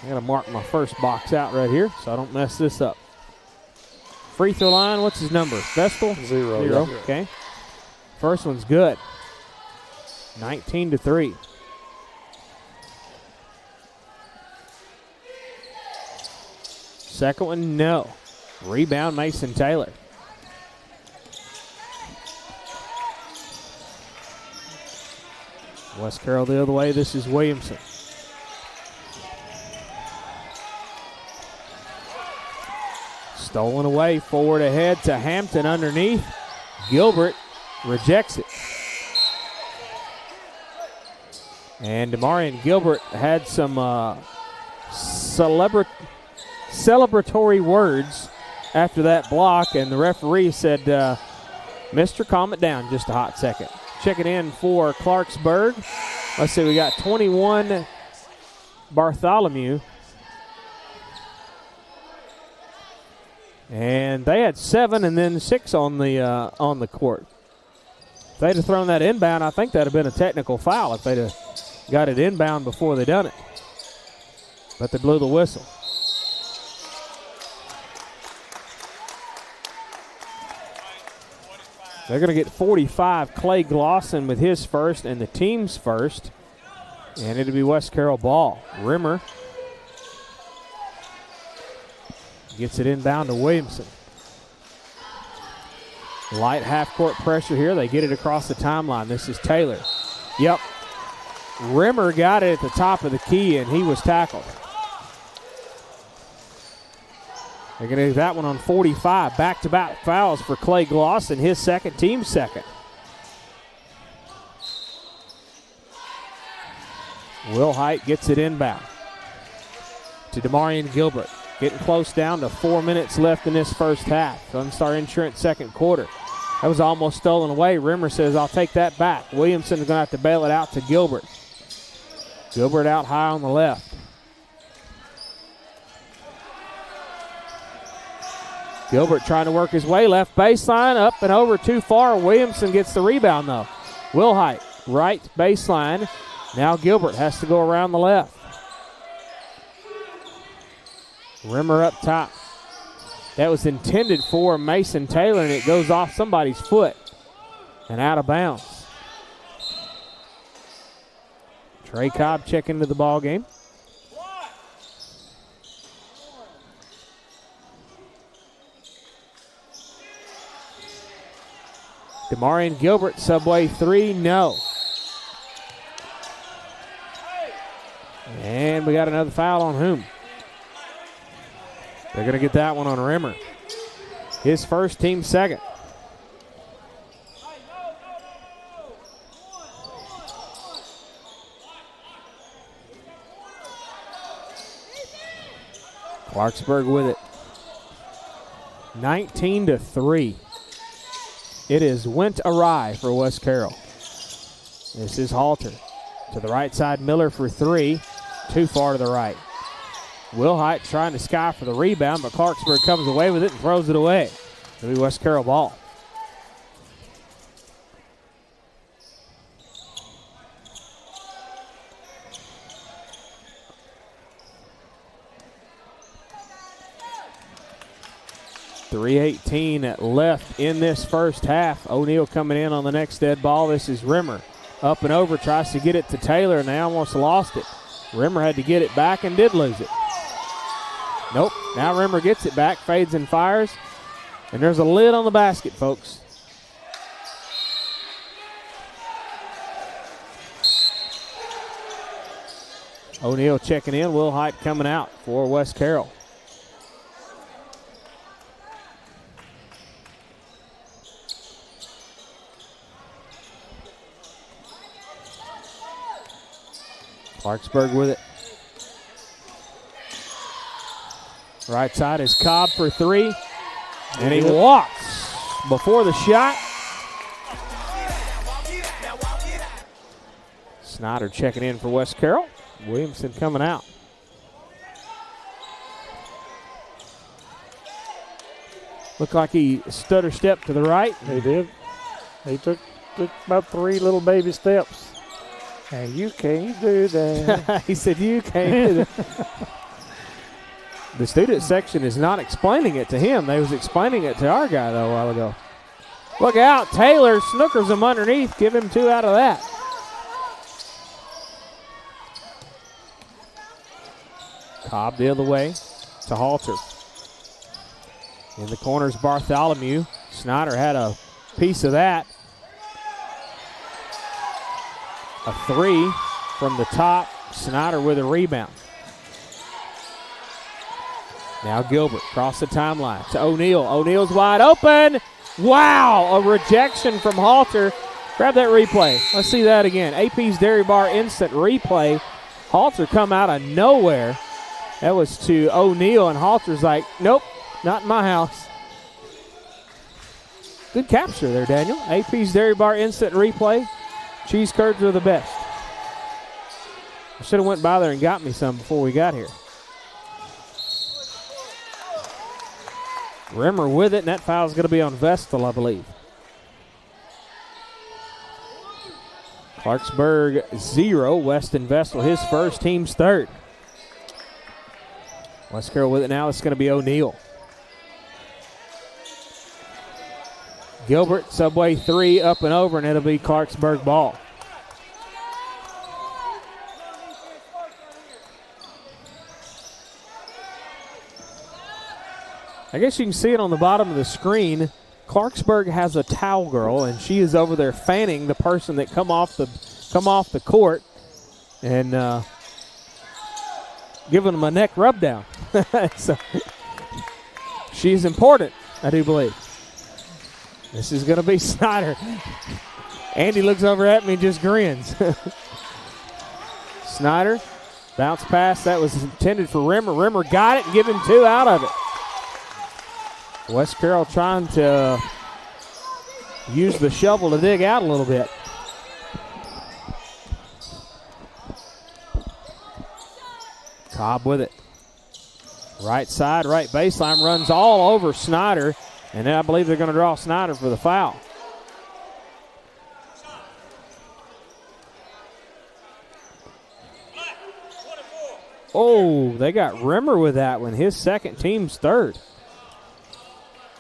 got to mark my first box out right here so I don't mess this up. Free throw line, what's his number? Vestal? Zero. Yeah. Yeah. Okay. First one's good. 19-3. Second one, no. Rebound, Mason Taylor. West Carroll the other way. This is Williamson. Stolen away, forward ahead to Hampton underneath. Gilbert rejects it. And Demarion Gilbert had some celebratory words after that block, and the referee said, Mister, calm it down just a hot second. Checking in for Clarksburg. Let's see, we got 21 Bartholomew. And they had 7 and then 6 on the court. If they'd have thrown that inbound, I think that would have been a technical foul if they'd have got it inbound before they done it. But they blew the whistle. They're going to get 45. Clay Glosson with his first and the team's first. And it'll be West Carroll ball. Rimmer gets it inbound to Williamson. Light half-court pressure here. They get it across the timeline. This is Taylor. Yep. Rimmer got it at the top of the key, and he was tackled. They're going to do that one on 45. Back-to-back fouls for Clay Glosson, his second, team's second. Wilhite gets it inbound to Demarion Gilbert. Getting close down to 4 minutes left in this first half. Sunstar Insurance second quarter. That was almost stolen away. Rimmer says, I'll take that back. Williamson is going to have to bail it out to Gilbert. Gilbert out high on the left. Gilbert trying to work his way left baseline, up and over too far. Williamson gets the rebound though. Wilhite, right baseline. Now Gilbert has to go around the left. Rimmer up top. That was intended for Mason Taylor, and it goes off somebody's foot and out of bounds. Trey Cobb checking into the ball game. Demarion Gilbert, Subway 3, no. And we got another foul on whom? They're going to get that one on Rimmer. His first, team second. Clarksburg with it. 19-3. It is went awry for West Carroll. This is Halter. To the right side, Miller for 3. Too far to the right. Wilhite trying to sky for the rebound, but Clarksburg comes away with it and throws it away. It'll be West Carroll ball. .318 left in this first half. O'Neal coming in on the next dead ball. This is Rimmer. Up and over, tries to get it to Taylor, and they almost lost it. Rimmer had to get it back and did lose it. Nope, now Rimmer gets it back, fades and fires, and there's a lid on the basket, folks. O'Neal checking in, Wilhite coming out for West Carroll. Clarksburg with it. Right side is Cobb for 3. And he walks before the shot. Snyder checking in for West Carroll. Williamson coming out. Looked like he stutter stepped to the right. He did. He took about 3 little baby steps. And you can't do that. He said, you can't do that. The student section is not explaining it to him. They was explaining it to our guy, though, a while ago. Look out. Taylor snookers him underneath. Give him 2 out of that. Cobb the other way to Halter. In the corners, Bartholomew. Snyder had a piece of that. A 3 from the top. Snyder with a rebound. Now Gilbert across the timeline to O'Neal. O'Neal's wide open. Wow, a rejection from Halter. Grab that replay. Let's see that again. AP's Dairy Bar instant replay. Halter come out of nowhere. That was to O'Neal, and Halter's like, nope, not in my house. Good capture there, Daniel. AP's Dairy Bar instant replay. Cheese curds are the best. I should have went by there and got me some before we got here. Rimmer with it, and that foul is going to be on Vestal, I believe. Clarksburg 0, Weston Vestal his first, team's third. West Carroll with it now. It's going to be O'Neal. Gilbert, Subway 3, up and over, and it'll be Clarksburg ball. I guess you can see it on the bottom of the screen. Clarksburg has a towel girl, and she is over there fanning the person that come off the court and giving them a neck rub down. So she's important, I do believe. This is going to be Snyder. Andy looks over at me and just grins. Snyder, bounce pass. That was intended for Rimmer. Rimmer got it and give him 2 out of it. West Carroll trying to use the shovel to dig out a little bit. Cobb with it. Right side, right baseline, runs all over Snyder, and then I believe they're going to draw Snyder for the foul. Oh, they got Rimmer with that one, his second, team's third.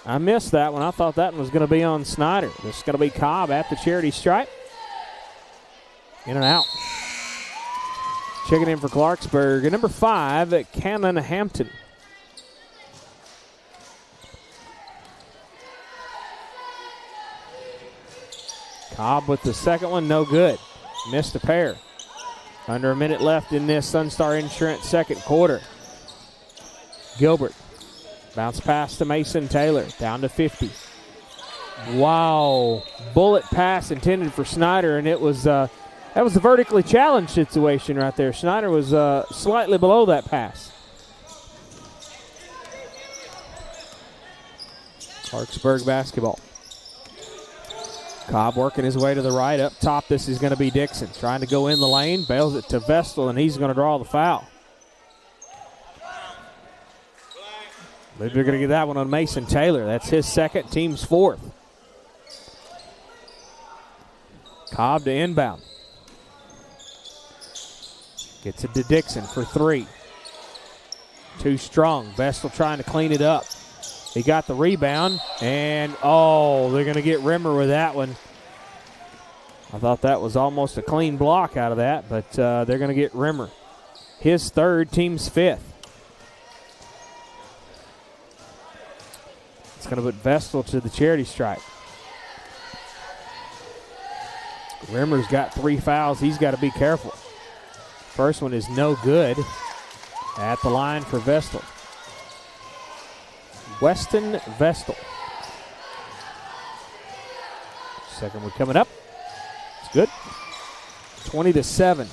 I missed that one. I thought that one was going to be on Snyder. This is going to be Cobb at the charity stripe. In and out. Checking in for Clarksburg. Number 5, Cannon Hampton. Cobb with the second one, no good. Missed a pair. Under a minute left in this Sunstar Insurance second quarter. Gilbert. Bounce pass to Mason Taylor. Down to 50. Wow. Bullet pass intended for Snyder, and it was that was a vertically challenged situation right there. Snyder was slightly below that pass. Clarksburg basketball. Cobb working his way to the right. Up top, this is going to be Dixon. Trying to go in the lane. Bails it to Vestal, and he's going to draw the foul. I believe they're going to get that one on Mason Taylor. That's his second, team's fourth. Cobb to inbound. Gets it to Dixon for 3. Too strong. Vestal trying to clean it up. He got the rebound, and they're going to get Rimmer with that one. I thought that was almost a clean block out of that, but they're going to get Rimmer. His third, team's fifth. It's going to put Vestal to the charity stripe. Rimmer's got 3 fouls. He's got to be careful. First one is no good at the line for Vestal. Weston Vestal. Second one coming up. It's good. 20-7.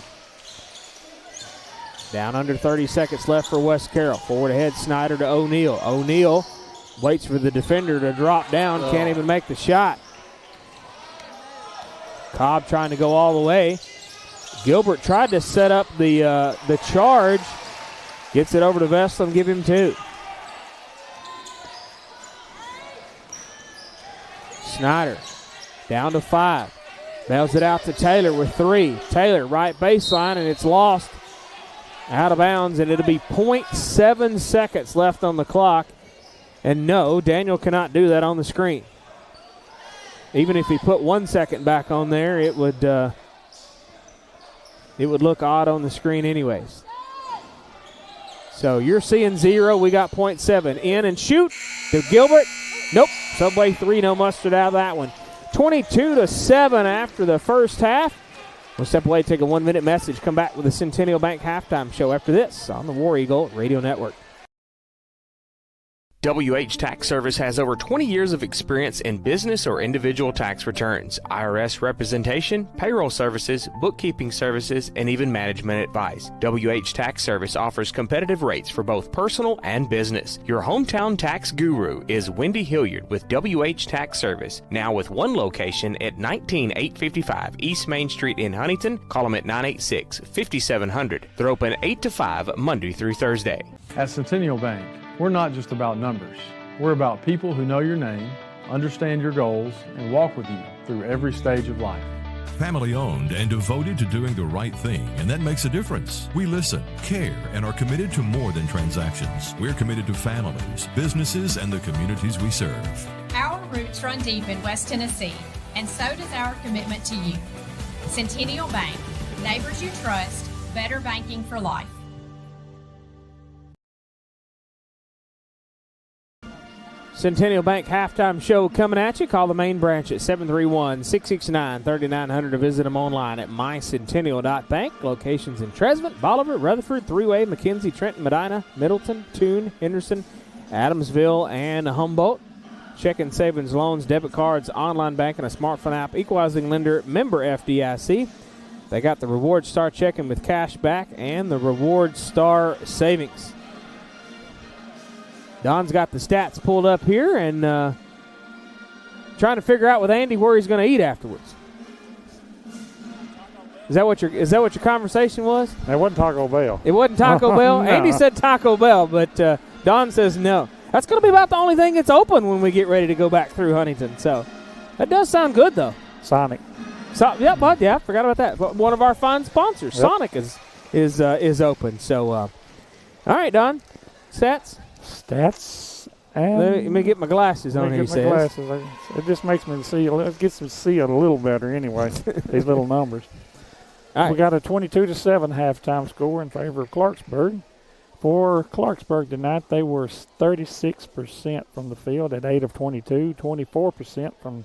Down under 30 seconds left for West Carroll. Forward ahead, Snyder to O'Neal. O'Neal waits for the defender to drop down. Can't even make the shot. Cobb trying to go all the way. Gilbert tried to set up the charge. Gets it over to Vestal and give him 2. Snyder down to 5. Bails it out to Taylor with 3. Taylor right baseline, and it's lost out of bounds, and it'll be 0.7 seconds left on the clock. And no, Daniel cannot do that on the screen. Even if he put 1 second back on there, it would look odd on the screen anyways. So you're seeing 0. We got 0.7. In and shoot to Gilbert. Nope. Subway 3, no mustard out of that one. 22-7 after the first half. We'll step away, take a 1-minute message, come back with the Centennial Bank halftime show after this on the War Eagle Radio Network. WH Tax Service has over 20 years of experience in business or individual tax returns, IRS representation, payroll services, bookkeeping services, and even management advice. WH Tax Service offers competitive rates for both personal and business. Your hometown tax guru is Wendy Hilliard with WH Tax Service, now with one location at 19855 East Main Street in Huntington. Call them at 986-5700. They're open 8 to 5 Monday through Thursday. At Centennial Bank, we're not just about numbers. We're about people who know your name, understand your goals, and walk with you through every stage of life. Family owned and devoted to doing the right thing, and that makes a difference. We listen, care, and are committed to more than transactions. We're committed to families, businesses, and the communities we serve. Our roots run deep in West Tennessee, and so does our commitment to you. Centennial Bank, neighbors you trust, better banking for life. Centennial Bank halftime show coming at you. Call the main branch at 731-669-3900 or visit them online at mycentennial.bank. Locations in Tresvant, Bolivar, Rutherford, Three-Way, McKenzie, Trenton, Medina, Middleton, Toone, Henderson, Adamsville, and Humboldt. Checking, savings, loans, debit cards, online banking, a smartphone app, equalizing lender, member FDIC. They got the Reward Star checking with cash back and the Reward Star savings. Don's got the stats pulled up here and trying to figure out with Andy where he's going to eat afterwards. Is that what your conversation was? It wasn't Taco Bell. It wasn't Taco Bell. No. Andy said Taco Bell, but Don says no. That's going to be about the only thing that's open when we get ready to go back through Huntington. So that does sound good, though. Sonic. I forgot about that. But one of our fine sponsors, Yep. Sonic, is open. So, all right, Don. Stats. And Let me get my glasses on. He says. Glasses. It just makes me see. It gets me to see it a little better anyway. These little numbers. All right. We got a 22-7 halftime score in favor of Clarksburg. For Clarksburg tonight, they were 36% from the field at 8 of 22, 24% from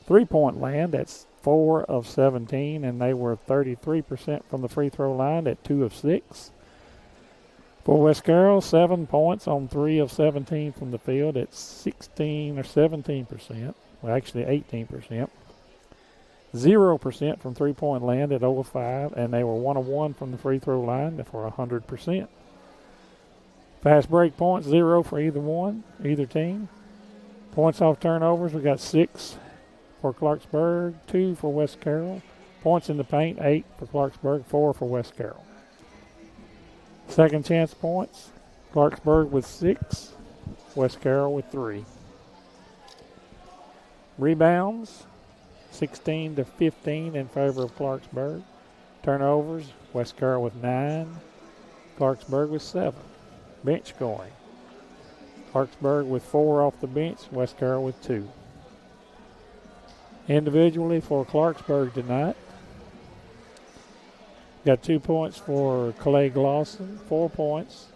three-point land. That's 4 of 17, and they were 33% from the free throw line at 2 of 6. For West Carroll, 7 points on 3 of 17 from the field at 16 or 17%. Well, actually 18%. 0% from three-point land at 0 of 5, and they were 1 of 1 from the free throw line for 100%. Fast break points, 0 for either team. Points off turnovers, we got 6 for Clarksburg, 2 for West Carroll. Points in the paint, 8 for Clarksburg, 4 for West Carroll. Second chance points, Clarksburg with 6, West Carroll with 3. Rebounds, 16-15 in favor of Clarksburg. Turnovers, West Carroll with 9, Clarksburg with 7. Bench scoring, Clarksburg with 4 off the bench, West Carroll with 2. Individually for Clarksburg tonight, got 2 points for Clay Glosson, 4 points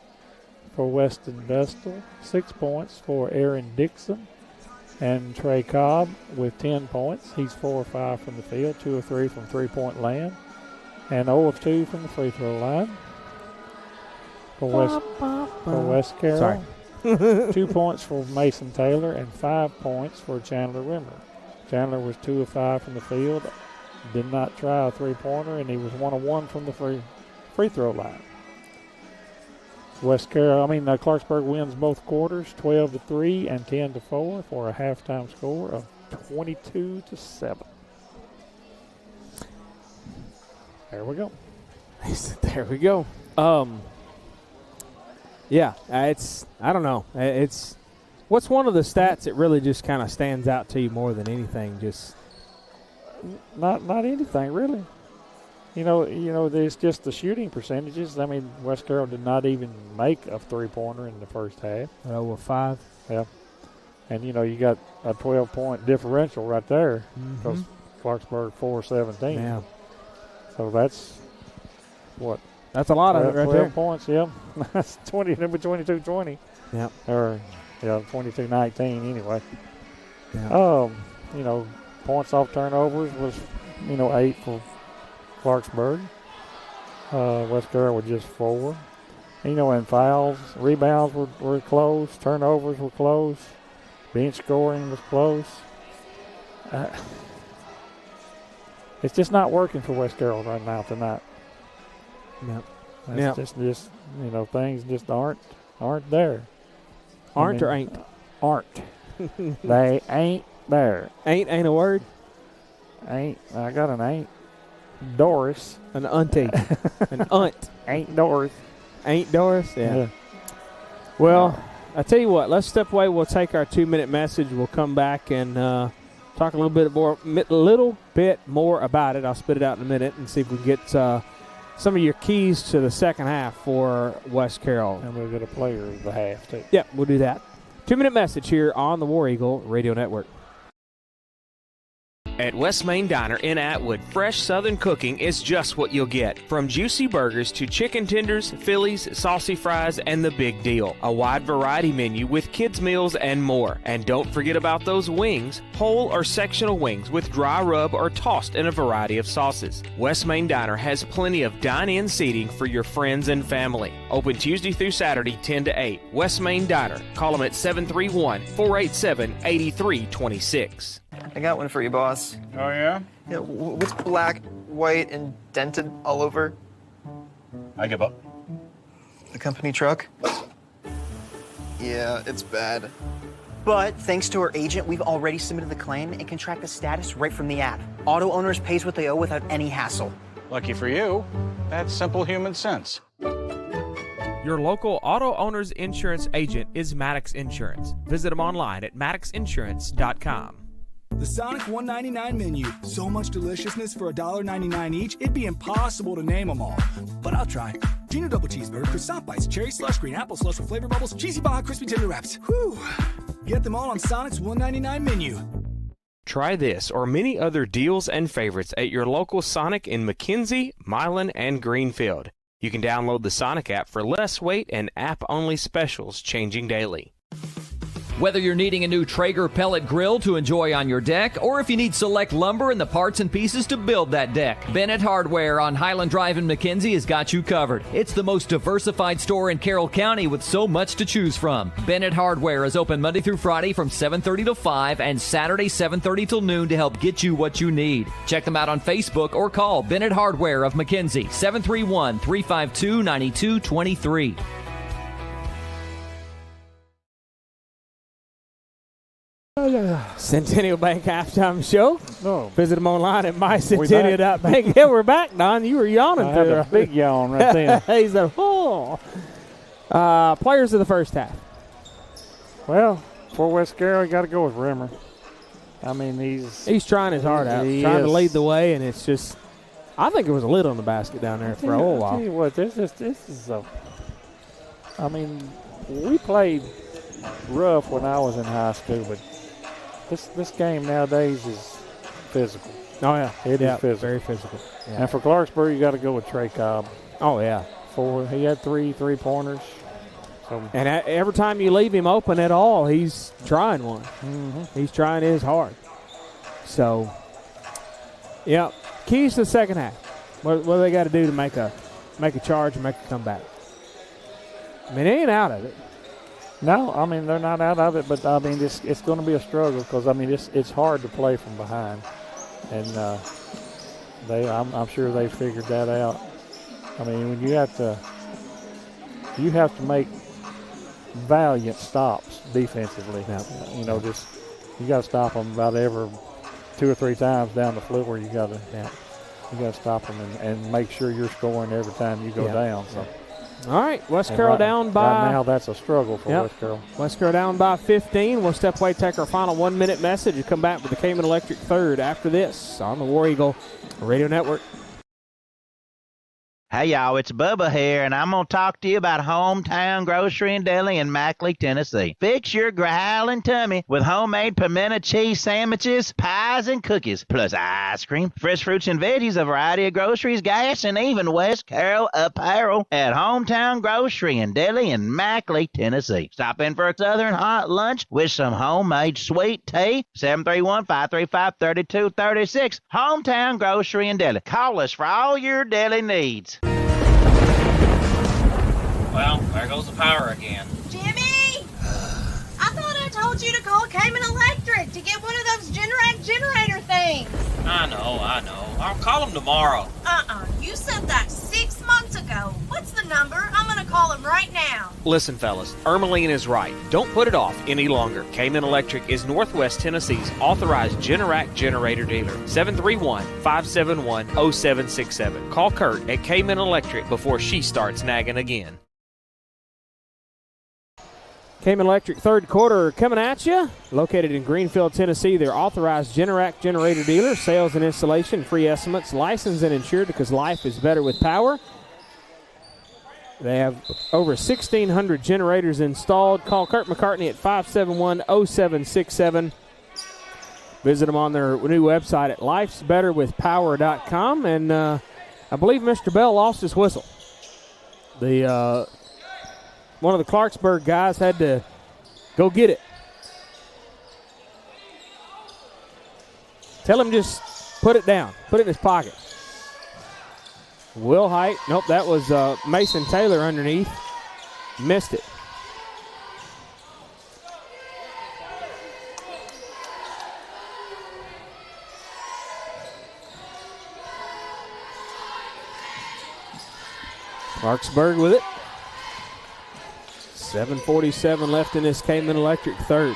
for Weston Vestal, 6 points for Aaron Dixon, and Trey Cobb with 10 points. He's 4 of 5 from the field, 2 of 3 from three-point land, and 0 of 2 from the free throw line. For West Carroll, 2 points for Mason Taylor and 5 points for Chandler Rimmer. Chandler was 2 of 5 from the field, did not try a three-pointer, and he was 1 of 1 from the free throw line. Clarksburg wins both quarters, 12-3 and 10-4 for a halftime score of 22-7. There we go. There we go. Yeah, I don't know. What's one of the stats that really just kind of stands out to you more than anything? Just not anything really. You know, there's just the shooting percentages. I mean, West Carroll did not even make a three-pointer in the first half. 0 of 5. Yeah, and you got a 12-point differential right there because Clarksburg 4-17. Yeah. So that's what. That's a lot of it right 12 there. Points, yeah. That's 22-20. Yeah. Or 22-19 anyway. Yeah. Points off turnovers was 8 for Clarksburg. West Carroll with just 4. And fouls, rebounds were close, turnovers were close, bench scoring was close. It's just not working for West Carroll right now tonight. Yep. That's just things just aren't there. Aren't or ain't? Aren't. They ain't there. Ain't a word? Ain't. I got an ain't. Doris. An auntie. An aunt. Ain't Doris. Ain't Doris? Yeah. Well, I tell you what, let's step away. We'll take our 2-minute message. We'll come back and talk a little bit more about it. I'll spit it out in a minute and see if we can get some of your keys to the second half for West Carroll. And we'll get a player of the half, too. Yep, we'll do that. 2-minute message here on the War Eagle Radio Network. At West Main Diner in Atwood, fresh Southern cooking is just what you'll get. From juicy burgers to chicken tenders, Phillies, saucy fries, and the big deal. A wide variety menu with kids' meals and more. And don't forget about those wings, whole or sectional wings with dry rub or tossed in a variety of sauces. West Main Diner has plenty of dine-in seating for your friends and family. Open Tuesday through Saturday, 10 to 8. West Main Diner. Call them at 731-487-8326. I got one for you, boss. Oh, yeah? Yeah, what's black, white, and dented all over? I give up. The company truck? Yeah, it's bad. But thanks to our agent, we've already submitted the claim and can track the status right from the app. Auto owners pays what they owe without any hassle. Lucky for you, that's simple human sense. Your local auto owner's insurance agent is Maddox Insurance. Visit them online at maddoxinsurance.com. The Sonic $1.99 menu. So much deliciousness for $1.99 each, it'd be impossible to name them all. But I'll try. Junior double cheeseburger, croissant bites, cherry slush, green apple slush with flavor bubbles, cheesy baja crispy tender wraps. Whew. Get them all on Sonic's $1.99 menu. Try this or many other deals and favorites at your local Sonic in McKenzie, Milan, and Greenfield. You can download the Sonic app for less weight and app-only specials changing daily. Whether you're needing a new Traeger pellet grill to enjoy on your deck, or if you need select lumber and the parts and pieces to build that deck, Bennett Hardware on Highland Drive in McKenzie has got you covered. It's the most diversified store in Carroll County with so much to choose from. Bennett Hardware is open Monday through Friday from 7:30 to 5 and Saturday 7:30 till noon to help get you what you need. Check them out on Facebook or call Bennett Hardware of McKenzie, 731-352-9223. Centennial Bank halftime show. Oh. Visit them online at mycentennial.bank. Yeah, we're back, Don. You were yawning. I had a big yawn right there. He's like, oh. Players of the first half. Well, for West Carroll, you got to go with Rimmer. I mean, he's trying his heart out, trying to lead the way, and it's just, I think it was a lid on the basket down there for a whole while. I'll tell you what, this is a, I mean, we played rough when I was in high school, but this game nowadays is physical. Oh, yeah. It is physical. Very physical. Yeah. And for Clarksburg, you got to go with Trey Cobb. Oh, yeah. He had three-pointers. So. And every time you leave him open at all, he's trying one. Mm-hmm. He's trying his hard. So, yeah, keys to the second half. What do they got to do to make a charge and make a comeback? I mean, they ain't out of it. No, I mean, they're not out of it, but, I mean, it's going to be a struggle because, I mean, it's hard to play from behind. And I'm sure they figured that out. I mean, when you have to make valiant stops defensively. Yeah. You know, you got to stop them about every 2 or 3 times down the floor. You got to stop them and make sure you're scoring every time you go down. So. All right, West Carroll down by. Right now, that's a struggle for West Carroll. West Carroll down by 15. We'll step away, take our final 1-minute message, and come back with the Cayman Electric third after this on the War Eagle Radio Network. Hey, y'all, it's Bubba here, and I'm going to talk to you about Hometown Grocery and Deli in Mackley, Tennessee. Fix your growling tummy with homemade pimento cheese sandwiches, pies, and cookies, plus ice cream, fresh fruits and veggies, a variety of groceries, gas, and even West Carroll apparel at Hometown Grocery and Deli in Mackley, Tennessee. Stop in for a southern hot lunch with some homemade sweet tea. 731-535-3236. Hometown Grocery and Deli. Call us for all your deli needs. Well, there goes the power again. Jimmy! I thought I told you to call Cayman Electric to get one of those Generac generator things. I know. I'll call them tomorrow. You said that 6 months ago. What's the number? I'm going to call him right now. Listen, fellas, Ermeline is right. Don't put it off any longer. Cayman Electric is Northwest Tennessee's authorized Generac generator dealer. 731-571-0767. Call Kurt at Cayman Electric before she starts nagging again. Cayman Electric third quarter coming at you. Located in Greenfield, Tennessee, they're authorized Generac generator dealer. Sales and installation, free estimates, licensed and insured because life is better with power. They have over 1,600 generators installed. Call Kurt McCartney at 571-0767. Visit them on their new website at lifesbetterwithpower.com. And I believe Mr. Bell lost his whistle. One of the Clarksburg guys had to go get it. Tell him just put it down. Put it in his pocket. Will Height. Nope, that was Mason Taylor underneath. Missed it. Clarksburg with it. 7:47 left in this Cayman Electric third.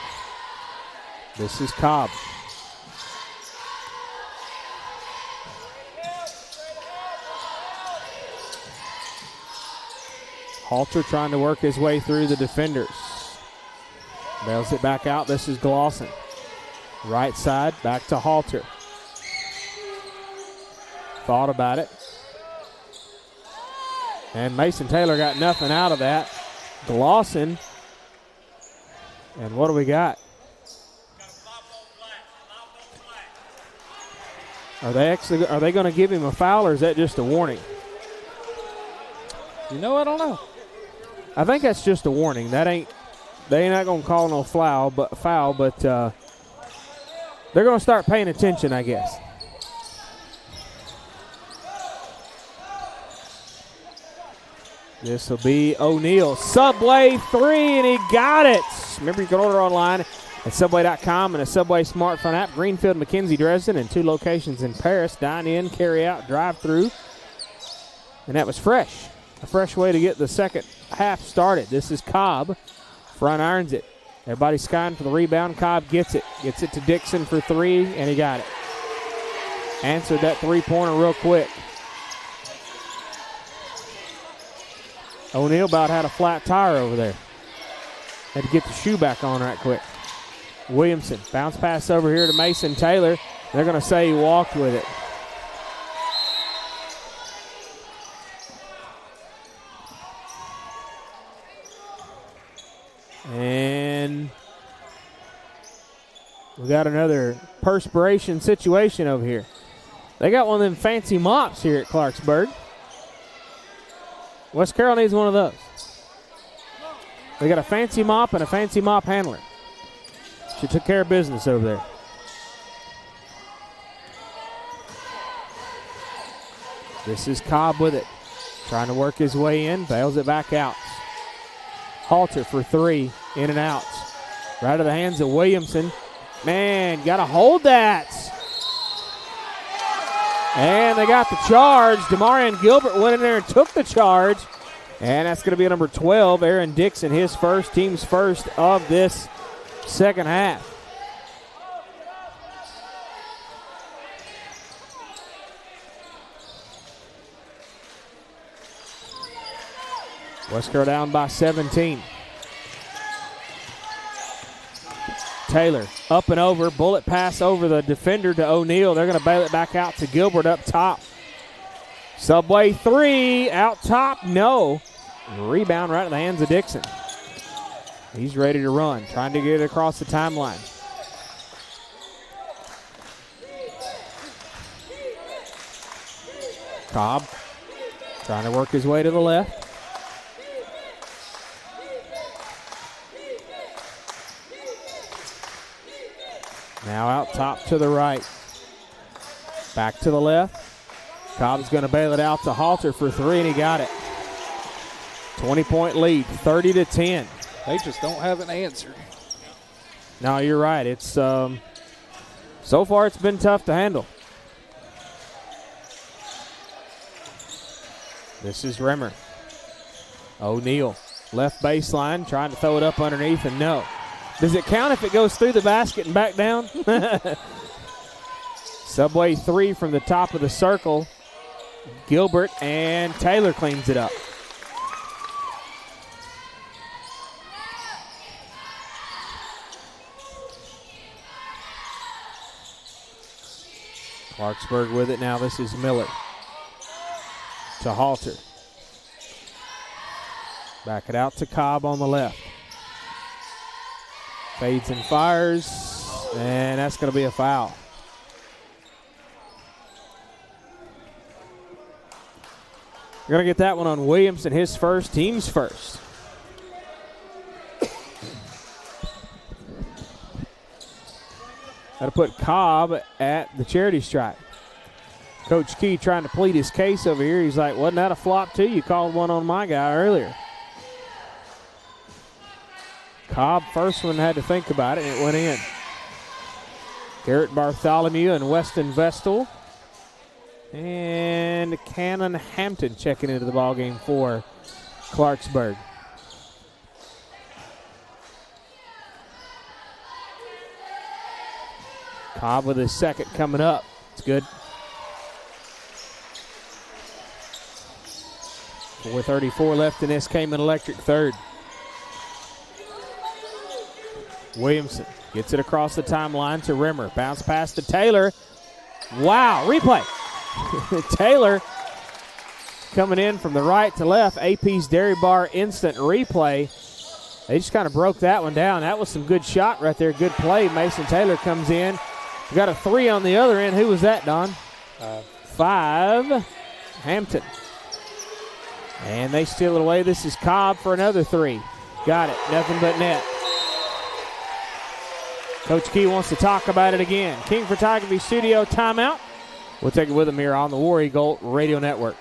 This is Cobb. Halter trying to work his way through the defenders. Bails it back out. This is Glosson. Right side, back to Halter. Thought about it. And Mason Taylor got nothing out of that. Glosson. And what do we got? Are they going to give him a foul, or is that just a warning? You know, I don't know. I think that's just a warning. They ain't not going to call no foul, but they're going to start paying attention, I guess. This will be O'Neal. Subway 3, and he got it. Remember, you can order online at Subway.com and a Subway smartphone app. Greenfield, McKenzie, Dresden, and 2 locations in Paris. Dine in, carry out, drive through. And that was fresh. A fresh way to get the second half started. This is Cobb. Front irons it. Everybody's skying for the rebound. Cobb gets it. Gets it to Dixon for 3, and he got it. Answered that three-pointer real quick. O'Neal about had a flat tire over there. Had to get the shoe back on right quick. Williamson, bounce pass over here to Mason Taylor. They're going to say he walked with it. And we got another perspiration situation over here. They got one of them fancy mops here at Clarksburg. West Carroll needs one of those. They got a fancy mop and a fancy mop handler. She took care of business over there. This is Cobb with it. Trying to work his way in. Bails it back out. Halter for 3. In and out. Right to the hands of Williamson. Man, got to hold that. And they got the charge. Demarion Gilbert went in there and took the charge. And that's going to be number 12, Aaron Dixon, his first, team's first of this second half. West Carroll down by 17. Taylor up and over, bullet pass over the defender to O'Neal. They're going to bail it back out to Gilbert up top. Subway 3, out top, no. Rebound right in the hands of Dixon. He's ready to run, trying to get it across the timeline. Cobb trying to work his way to the left. Now out top to the right. Back to the left. Cobb's going to bail it out to Halter for 3, and he got it. 20-point lead, 30-10. They just don't have an answer. No, you're right. It's so far it's been tough to handle. This is Rimmer. O'Neal, left baseline, trying to throw it up underneath, and no. Does it count if it goes through the basket and back down? Subway 3 from the top of the circle. Gilbert and Taylor cleans it up. Clarksburg with it now. This is Miller to Halter. Back it out to Cobb on the left. Fades and fires, and that's going to be a foul. We're going to get that one on Williamson, his first, team's first. Got to put Cobb at the charity stripe. Coach Key trying to plead his case over here. He's like, wasn't that a flop too? You called one on my guy earlier. Cobb, first one, had to think about it, and it went in. Garrett Bartholomew and Weston Vestal. And Cannon Hampton checking into the ballgame for Clarksburg. Cobb with his second coming up. It's good. 4:34 left in this Cayman Electric third. Williamson gets it across the timeline to Rimmer. Bounce pass to Taylor. Wow, replay. Taylor coming in from the right to left. AP's Dairy Bar instant replay. They just kind of broke that one down. That was some good shot right there. Good play. Mason Taylor comes in. We got a 3 on the other end. Who was that, Don? 5. Hampton. And they steal it away. This is Cobb for another 3. Got it. Nothing but net. Coach Key wants to talk about it again. King Photography Studio timeout. We'll take it with him here on the War Eagle Radio Network.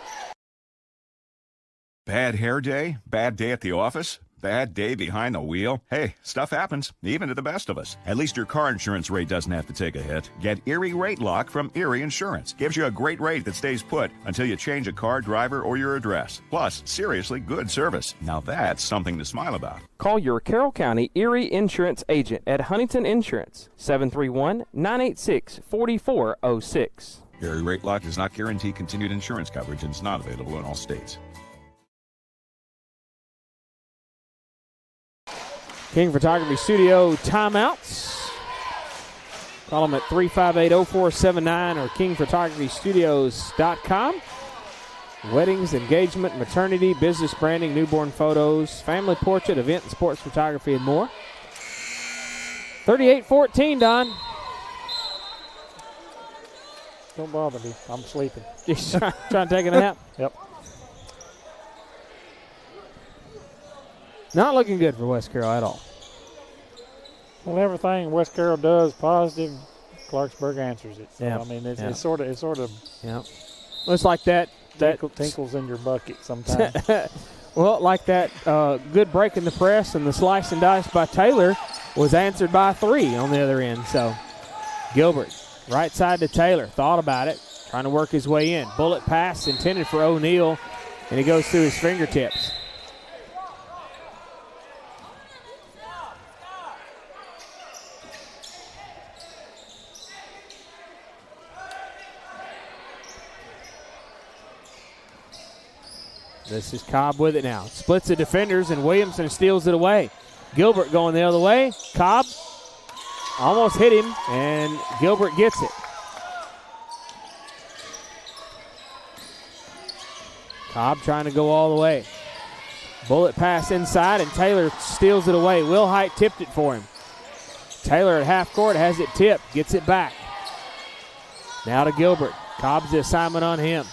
Bad hair day? Bad day at the office? Bad day behind the wheel? Hey, stuff happens, even to the best of us. At least your car insurance rate doesn't have to take a hit. Get Erie Rate Lock from Erie Insurance. Gives you a great rate that stays put until you change a car, driver, or your address. Plus, seriously good service. Now that's something to smile about. Call your Carroll County Erie Insurance agent at Huntington Insurance, 731-986-4406. Erie Rate Lock does not guarantee continued insurance coverage and is not available in all states. King Photography Studio timeouts. Call them at 358-0479 or kingphotographystudios.com. Weddings, engagement, maternity, business branding, newborn photos, family portrait, event and sports photography, and more. 38-14, Don. Don't bother me. I'm sleeping. You trying to take a nap? Yep. Not looking good for West Carroll at all. Well, everything West Carroll does positive, Clarksburg answers it. So, Yeah. I mean, it's Yeah. sort of Yeah. It's like that tinkles in your bucket sometimes. Well, like that good break in the press and the slice and dice by Taylor was answered by 3 on the other end. So Gilbert, right side to Taylor, thought about it, trying to work his way in. Bullet pass intended for O'Neal, and he goes through his fingertips. This is Cobb with it now. Splits the defenders, and Williamson steals it away. Gilbert going the other way. Cobb almost hit him, and Gilbert gets it. Cobb trying to go all the way. Bullet pass inside, and Taylor steals it away. Will Height tipped it for him. Taylor at half court has it tipped, gets it back. Now to Gilbert. Cobb's the assignment on him.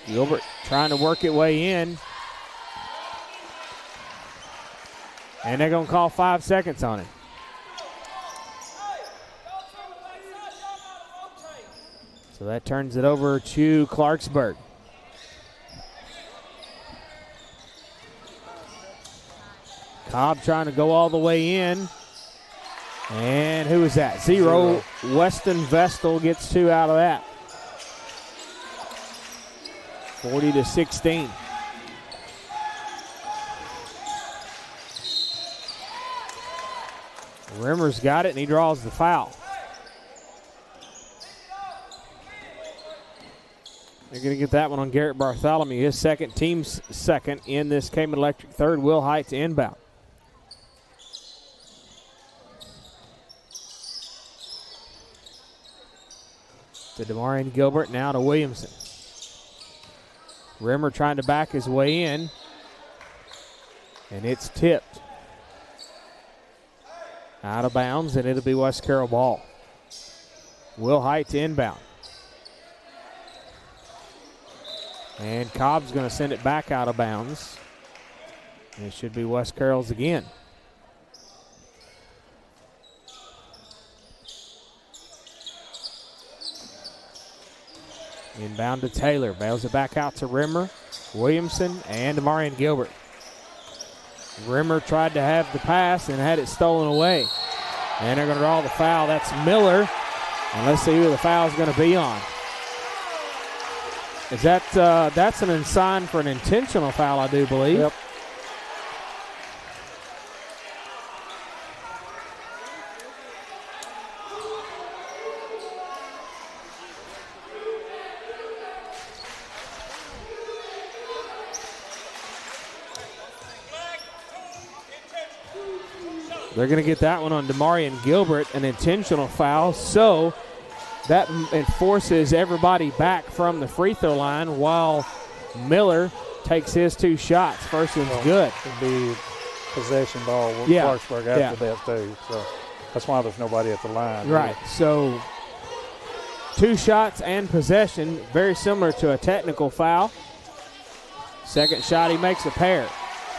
Gilbert trying to work it way in. And they're going to call 5 seconds on it. So that turns it over to Clarksburg. Cobb trying to go all the way in. And who is that? Zero. Weston Vestal gets 2 out of that. 40-16. Rimmer's got it, and he draws the foul. They're going to get that one on Garrett Bartholomew, his second, team's second in this Cayman Electric third. Will Height to inbound. To DeMarion Gilbert, now to Williamson. Rimmer trying to back his way in, and it's tipped. Out of bounds, and it'll be West Carroll ball. Will Height to inbound. And Cobb's going to send it back out of bounds. And it should be West Carroll's again. Inbound to Taylor. Bails it back out to Rimmer, Williamson, and DeMarion Gilbert. Rimmer tried to have the pass and had it stolen away. And they're going to draw the foul. That's Miller. And let's see who the foul is going to be on. Is that that's an sign for an intentional foul, I do believe. Yep. They're going to get that one on Demarion Gilbert, an intentional foul. So that forces everybody back from the free throw line while Miller takes his 2 shots. First one's good. It'll be possession ball with Clarksburg after that, too. So that's why there's nobody at the line. Right. So 2 shots and possession, very similar to a technical foul. Second shot, he makes a pair.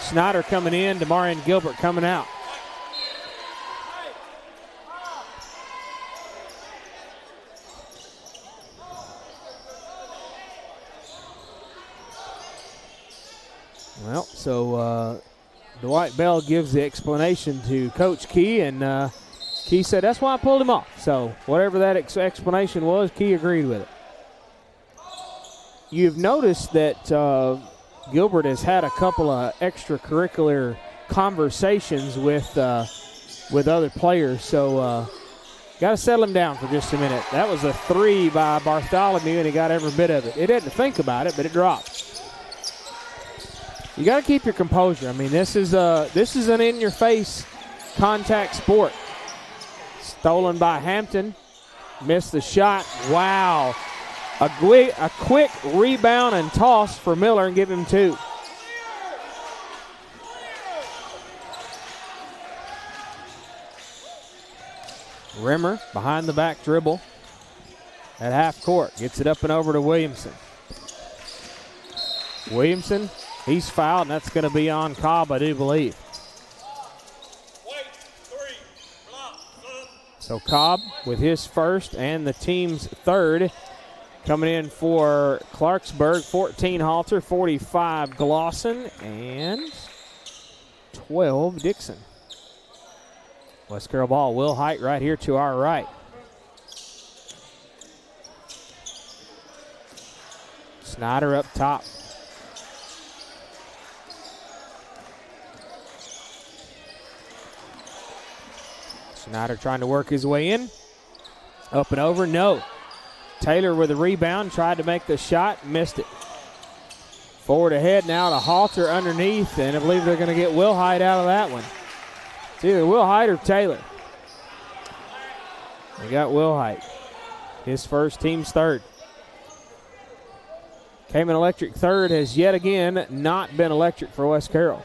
Snyder coming in, Demarion Gilbert coming out. Well, so Dwight Bell gives the explanation to Coach Key, and Key said, that's why I pulled him off. So whatever that explanation was, Key agreed with it. You've noticed that Gilbert has had a couple of extracurricular conversations with other players, so got to settle him down for just a minute. That was a 3 by Bartholomew, and he got every bit of it. He didn't think about it, but it dropped. You got to keep your composure. I mean, this is an in-your-face contact sport. Stolen by Hampton. Missed the shot. Wow. A quick rebound and toss for Miller and give him 2. Rimmer behind the back dribble at half court. Gets it up and over to Williamson. Williamson, he's fouled, and that's going to be on Cobb, I do believe. So Cobb with his first and the team's third. Coming in for Clarksburg, 14 Halter, 45 Glosson, and 12 Dixon. West Carroll ball, Will Height right here to our right. Snyder up top. Snyder trying to work his way in. Up and over, no. Taylor with a rebound, tried to make the shot, missed it. Forward ahead now to Halter underneath, and I believe they're going to get Will Height out of that one. It's either Will Height or Taylor. They got Will Height. His first, team's third. Cayman Electric third has yet again not been electric for West Carroll.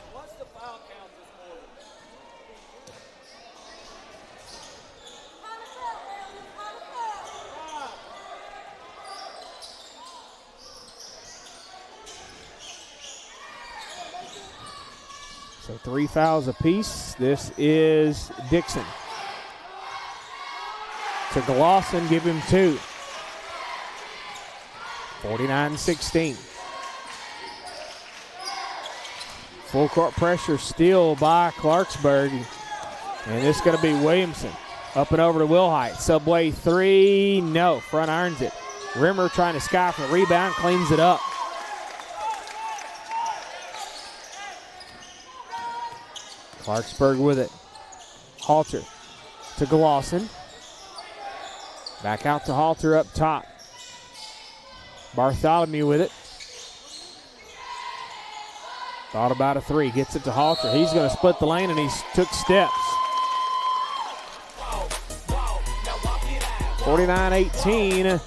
So 3 fouls apiece. This is Dixon. To Glosson, give him 2. 49-16. Full court pressure still by Clarksburg. And it's going to be Williamson. Up and over to Will Height. Subway 3, no. Front irons it. Rimmer trying to sky for the rebound, cleans it up. Clarksburg with it. Halter to Glosson. Back out to Halter up top. Bartholomew with it. Thought about a 3. Gets it to Halter. He's going to split the lane, and he took steps. 49-18.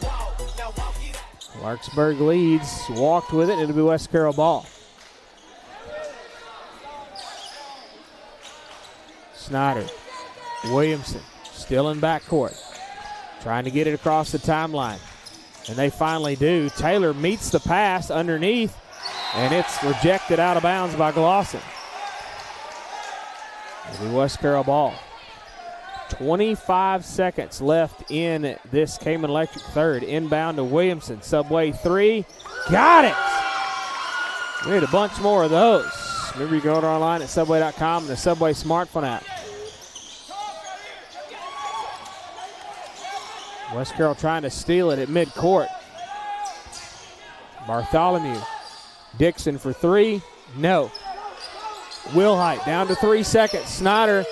Clarksburg leads. Walked with it. It'll be West Carroll ball. Snyder. Williamson still in backcourt. Trying to get it across the timeline. And they finally do. Taylor meets the pass underneath, and it's rejected out of bounds by Glosson. It'll be West Carroll ball. 25 seconds left in this Cayman Electric third. Inbound to Williamson. Subway 3. Got it! We need a bunch more of those. Remember, you can order online at Subway.com and the Subway smartphone app. West Carroll trying to steal it at midcourt. Bartholomew. Dixon for 3. No. Will Height down to 3 seconds. Snyder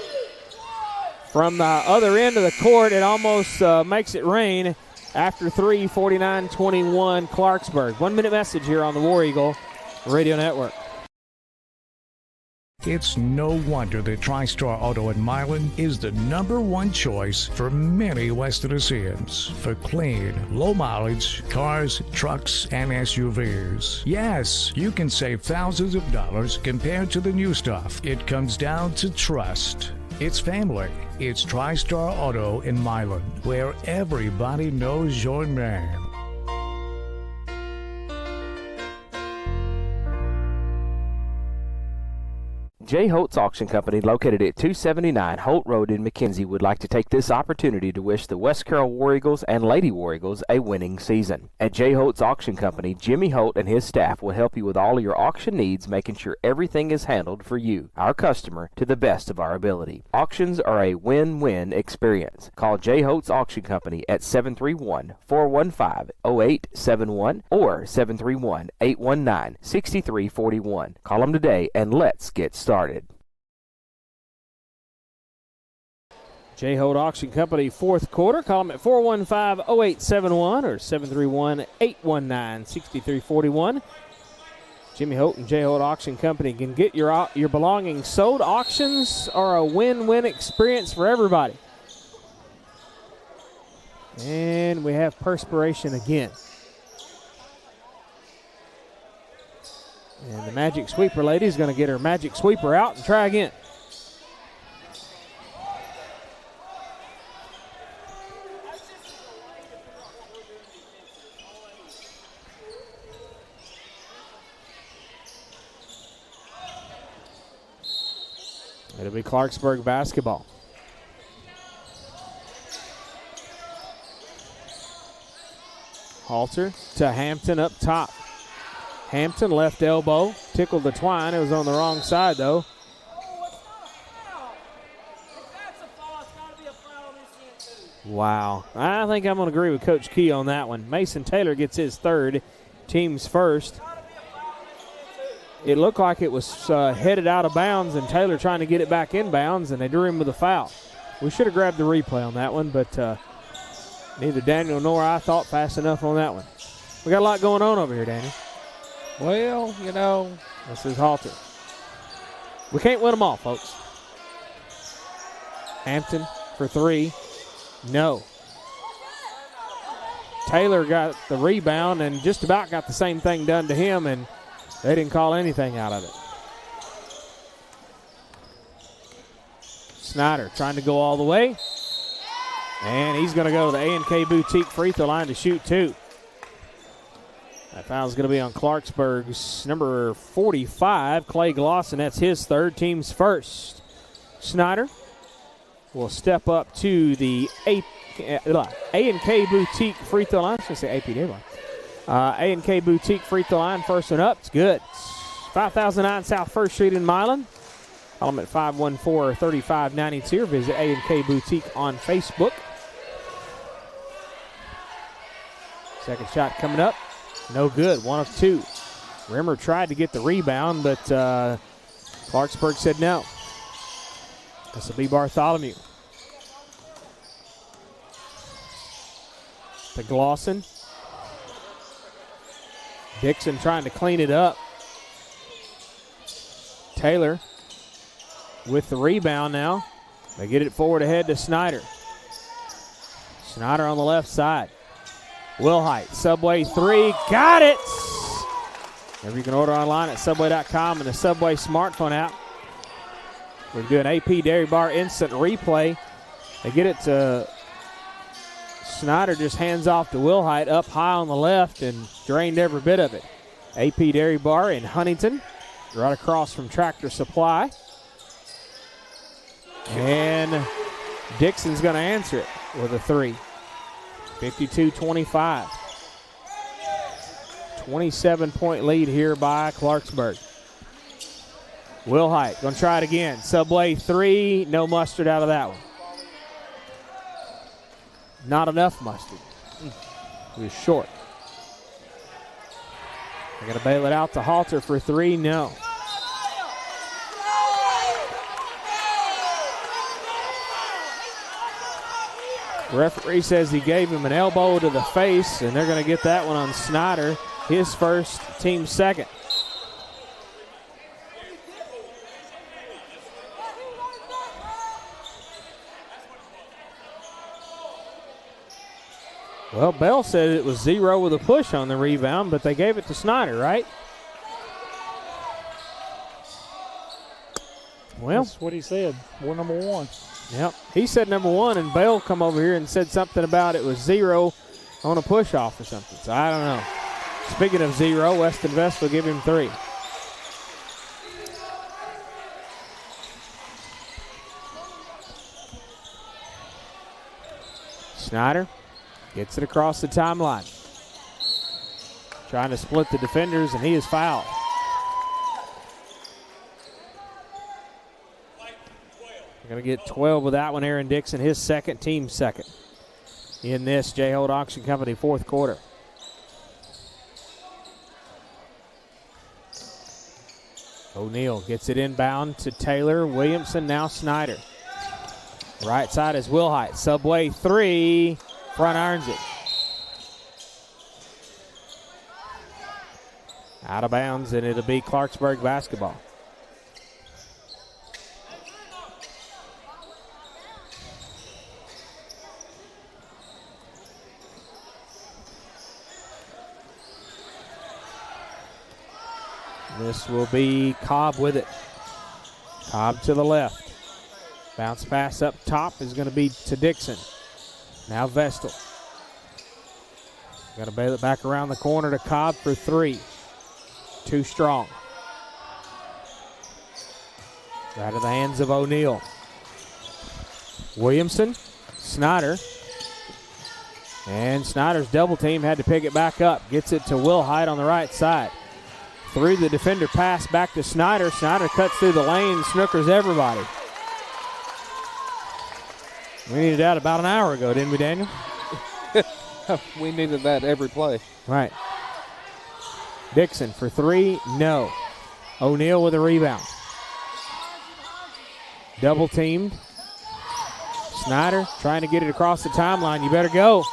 from the other end of the court. It almost makes it rain after 3, 49-21 Clarksburg. 1 minute message here on the War Eagle Radio Network. It's no wonder that TriStar Auto in Milan is the #1 choice for many West Tennesseans for clean, low mileage cars, trucks, and SUVs. Yes, you can save thousands of dollars compared to the new stuff. It comes down to trust. It's family. It's TriStar Auto in Milan, where everybody knows your name. J. Holt's Auction Company, located at 279 Holt Road in McKenzie, would like to take this opportunity to wish the West Carroll War Eagles and Lady War Eagles a winning season. At J. Holt's Auction Company, Jimmy Holt and his staff will help you with all of your auction needs, making sure everything is handled for you, our customer, to the best of our ability. Auctions are a win-win experience. Call J. Holt's Auction Company at 731-415-0871 or 731-819-6341. Call them today and let's get started. J. Holt Auction Company, fourth quarter. Call them at 415-0871 or 731-819-6341. Jimmy Holt and J. Holt Auction Company can get your belongings sold. Auctions are a win-win experience for everybody. And we have perspiration again. And the Magic Sweeper lady is going to get her Magic Sweeper out and try again. It'll be Clarksburg basketball. Halter to Hampton up top. Hampton left elbow, tickled the twine. It was on the wrong side, though. Wow. I think I'm going to agree with Coach Key on that one. Mason Taylor gets his third, team's first. It looked like it was headed out of bounds, and Taylor trying to get it back in bounds, and they drew him with a foul. We should have grabbed the replay on that one, but neither Daniel nor I thought fast enough on that one. We got a lot going on over here, Daniel. Well, you know. This is Halter. We can't win them all, folks. Hampton for three. No. Taylor got the rebound and just about got the same thing done to him, and they didn't call anything out of it. Snyder trying to go all the way. And he's going to go to the A&K Boutique free throw line to shoot two. That foul is going to be on Clarksburg's number 45, Clay Glosson. That's his third, team's first. Snyder will step up to the A&K Boutique free throw line. I was going to say AP line. A&K Boutique free throw line, first one up. It's good. It's 5009 South 1st Street in Milan. Call them at 514-3592 or visit A&K Boutique on Facebook. Second shot coming up. No good, 1 of 2. Rimmer tried to get the rebound, but Clarksburg said no. This will be Bartholomew. To Glosson. Dixon trying to clean it up. Taylor with the rebound now. They get it forward ahead to Snyder. Snyder on the left side. Wilhite, Subway three, got it! Whatever you can order online at Subway.com and the Subway smartphone app. We're doing AP Dairy Bar instant replay. They get it to Snyder, just hands off to Wilhite up high on the left and drained every bit of it. AP Dairy Bar in Huntington, right across from Tractor Supply. And Dixon's going to answer it with a three. 52-25. 27-point lead here by Clarksburg. Wilhite going to try it again. Subway three, no mustard out of that one. Not enough mustard. It was short. They're going to bail it out to Halter for three, no. Referee says he gave him an elbow to the face, and they're going to get that one on Snyder, his first, team second. Well, Bell said it was 0 with a push on the rebound, but they gave it to Snyder, right? Well, that's what he said. We're number 1. Yep, he said number 1, and Bell come over here and said something about it was 0 on a push off or something. So I don't know. Speaking of 0, Weston Vest will give him 3. Snyder gets it across the timeline. Trying to split the defenders, and he is fouled. Going to get 12 with that one. Aaron Dixon, his second, team second in this J-Hold Auction Company fourth quarter. O'Neal gets it inbound to Taylor. Williamson, now Snyder. Right side is Wilhite. Subway 3. Front irons it. Out of bounds, and it'll be Clarksburg basketball. This will be Cobb with it. Cobb to the left. Bounce pass up top is going to be to Dixon. Now Vestal. Got to bail it back around the corner to Cobb for 3. Too strong. Out of the hands of O'Neal. Williamson, Snyder. And Snyder's double team had to pick it back up. Gets it to Wilhite on the right side. Through the defender pass back to Snyder. Snyder cuts through the lane, snookers everybody. We needed that about an hour ago, didn't we, Daniel? We needed that every play. Right. Dixon for 3, no. O'Neal with a rebound. Double teamed. Snyder trying to get it across the timeline. You better go.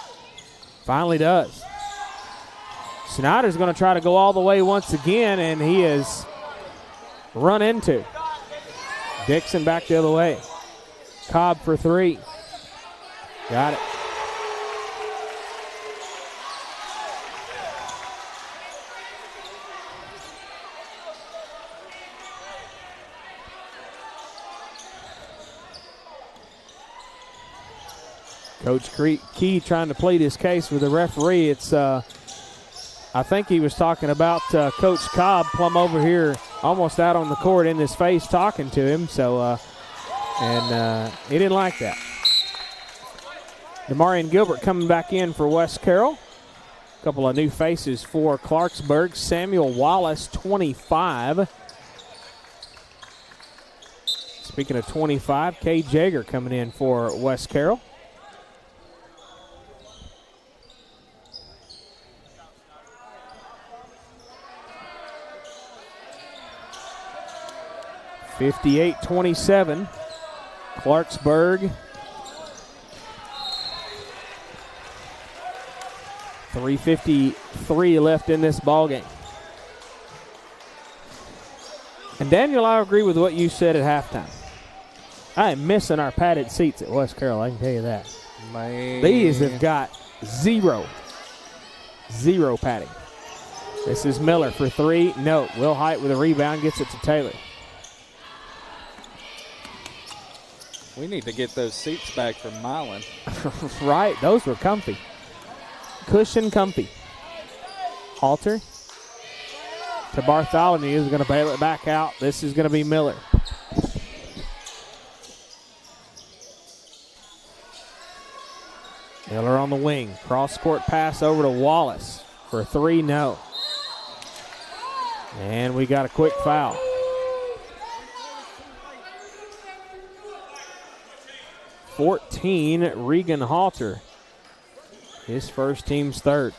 Finally does. Snyder's going to try to go all the way once again, and he is run into. Dixon back the other way. Cobb for 3. Got it. Coach Key trying to plead his case with the referee. It's, I think he was talking about Coach Cobb plumb over here, almost out on the court in his face talking to him. So, he didn't like that. Demarion Gilbert coming back in for West Carroll. A couple of new faces for Clarksburg. Samuel Wallace, 25. Speaking of 25, Kay Jager coming in for West Carroll. (58-27). Clarksburg. 3:53 left in this ballgame. And Daniel, I agree with what you said at halftime. I am missing our padded seats at West Carroll, I can tell you that. Man. These have got zero padding. This is Miller for 3. No. Wilhite with a rebound, gets it to Taylor. We need to get those seats back from Milan. Right, those were comfy. Cushion comfy. Halter to Bartholomew, who's going to bail it back out. This is going to be Miller. Miller on the wing. Cross-court pass over to Wallace for 3, no. And we got a quick foul. (14) Regan Halter. His first, team's third.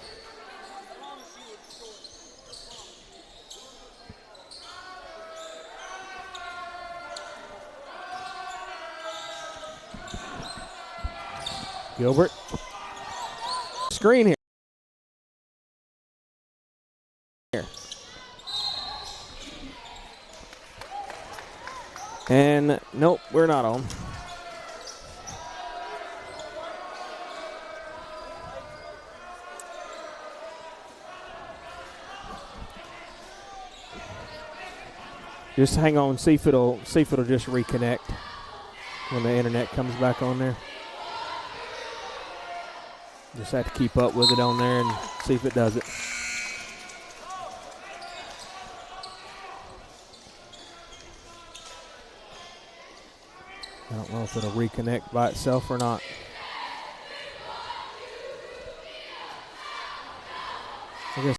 Gilbert. Screen here. And nope, we're not on. Just hang on, see if it'll just reconnect when the internet comes back on there. Just have to keep up with it on there and see if it does it. I don't know if it'll reconnect by itself or not.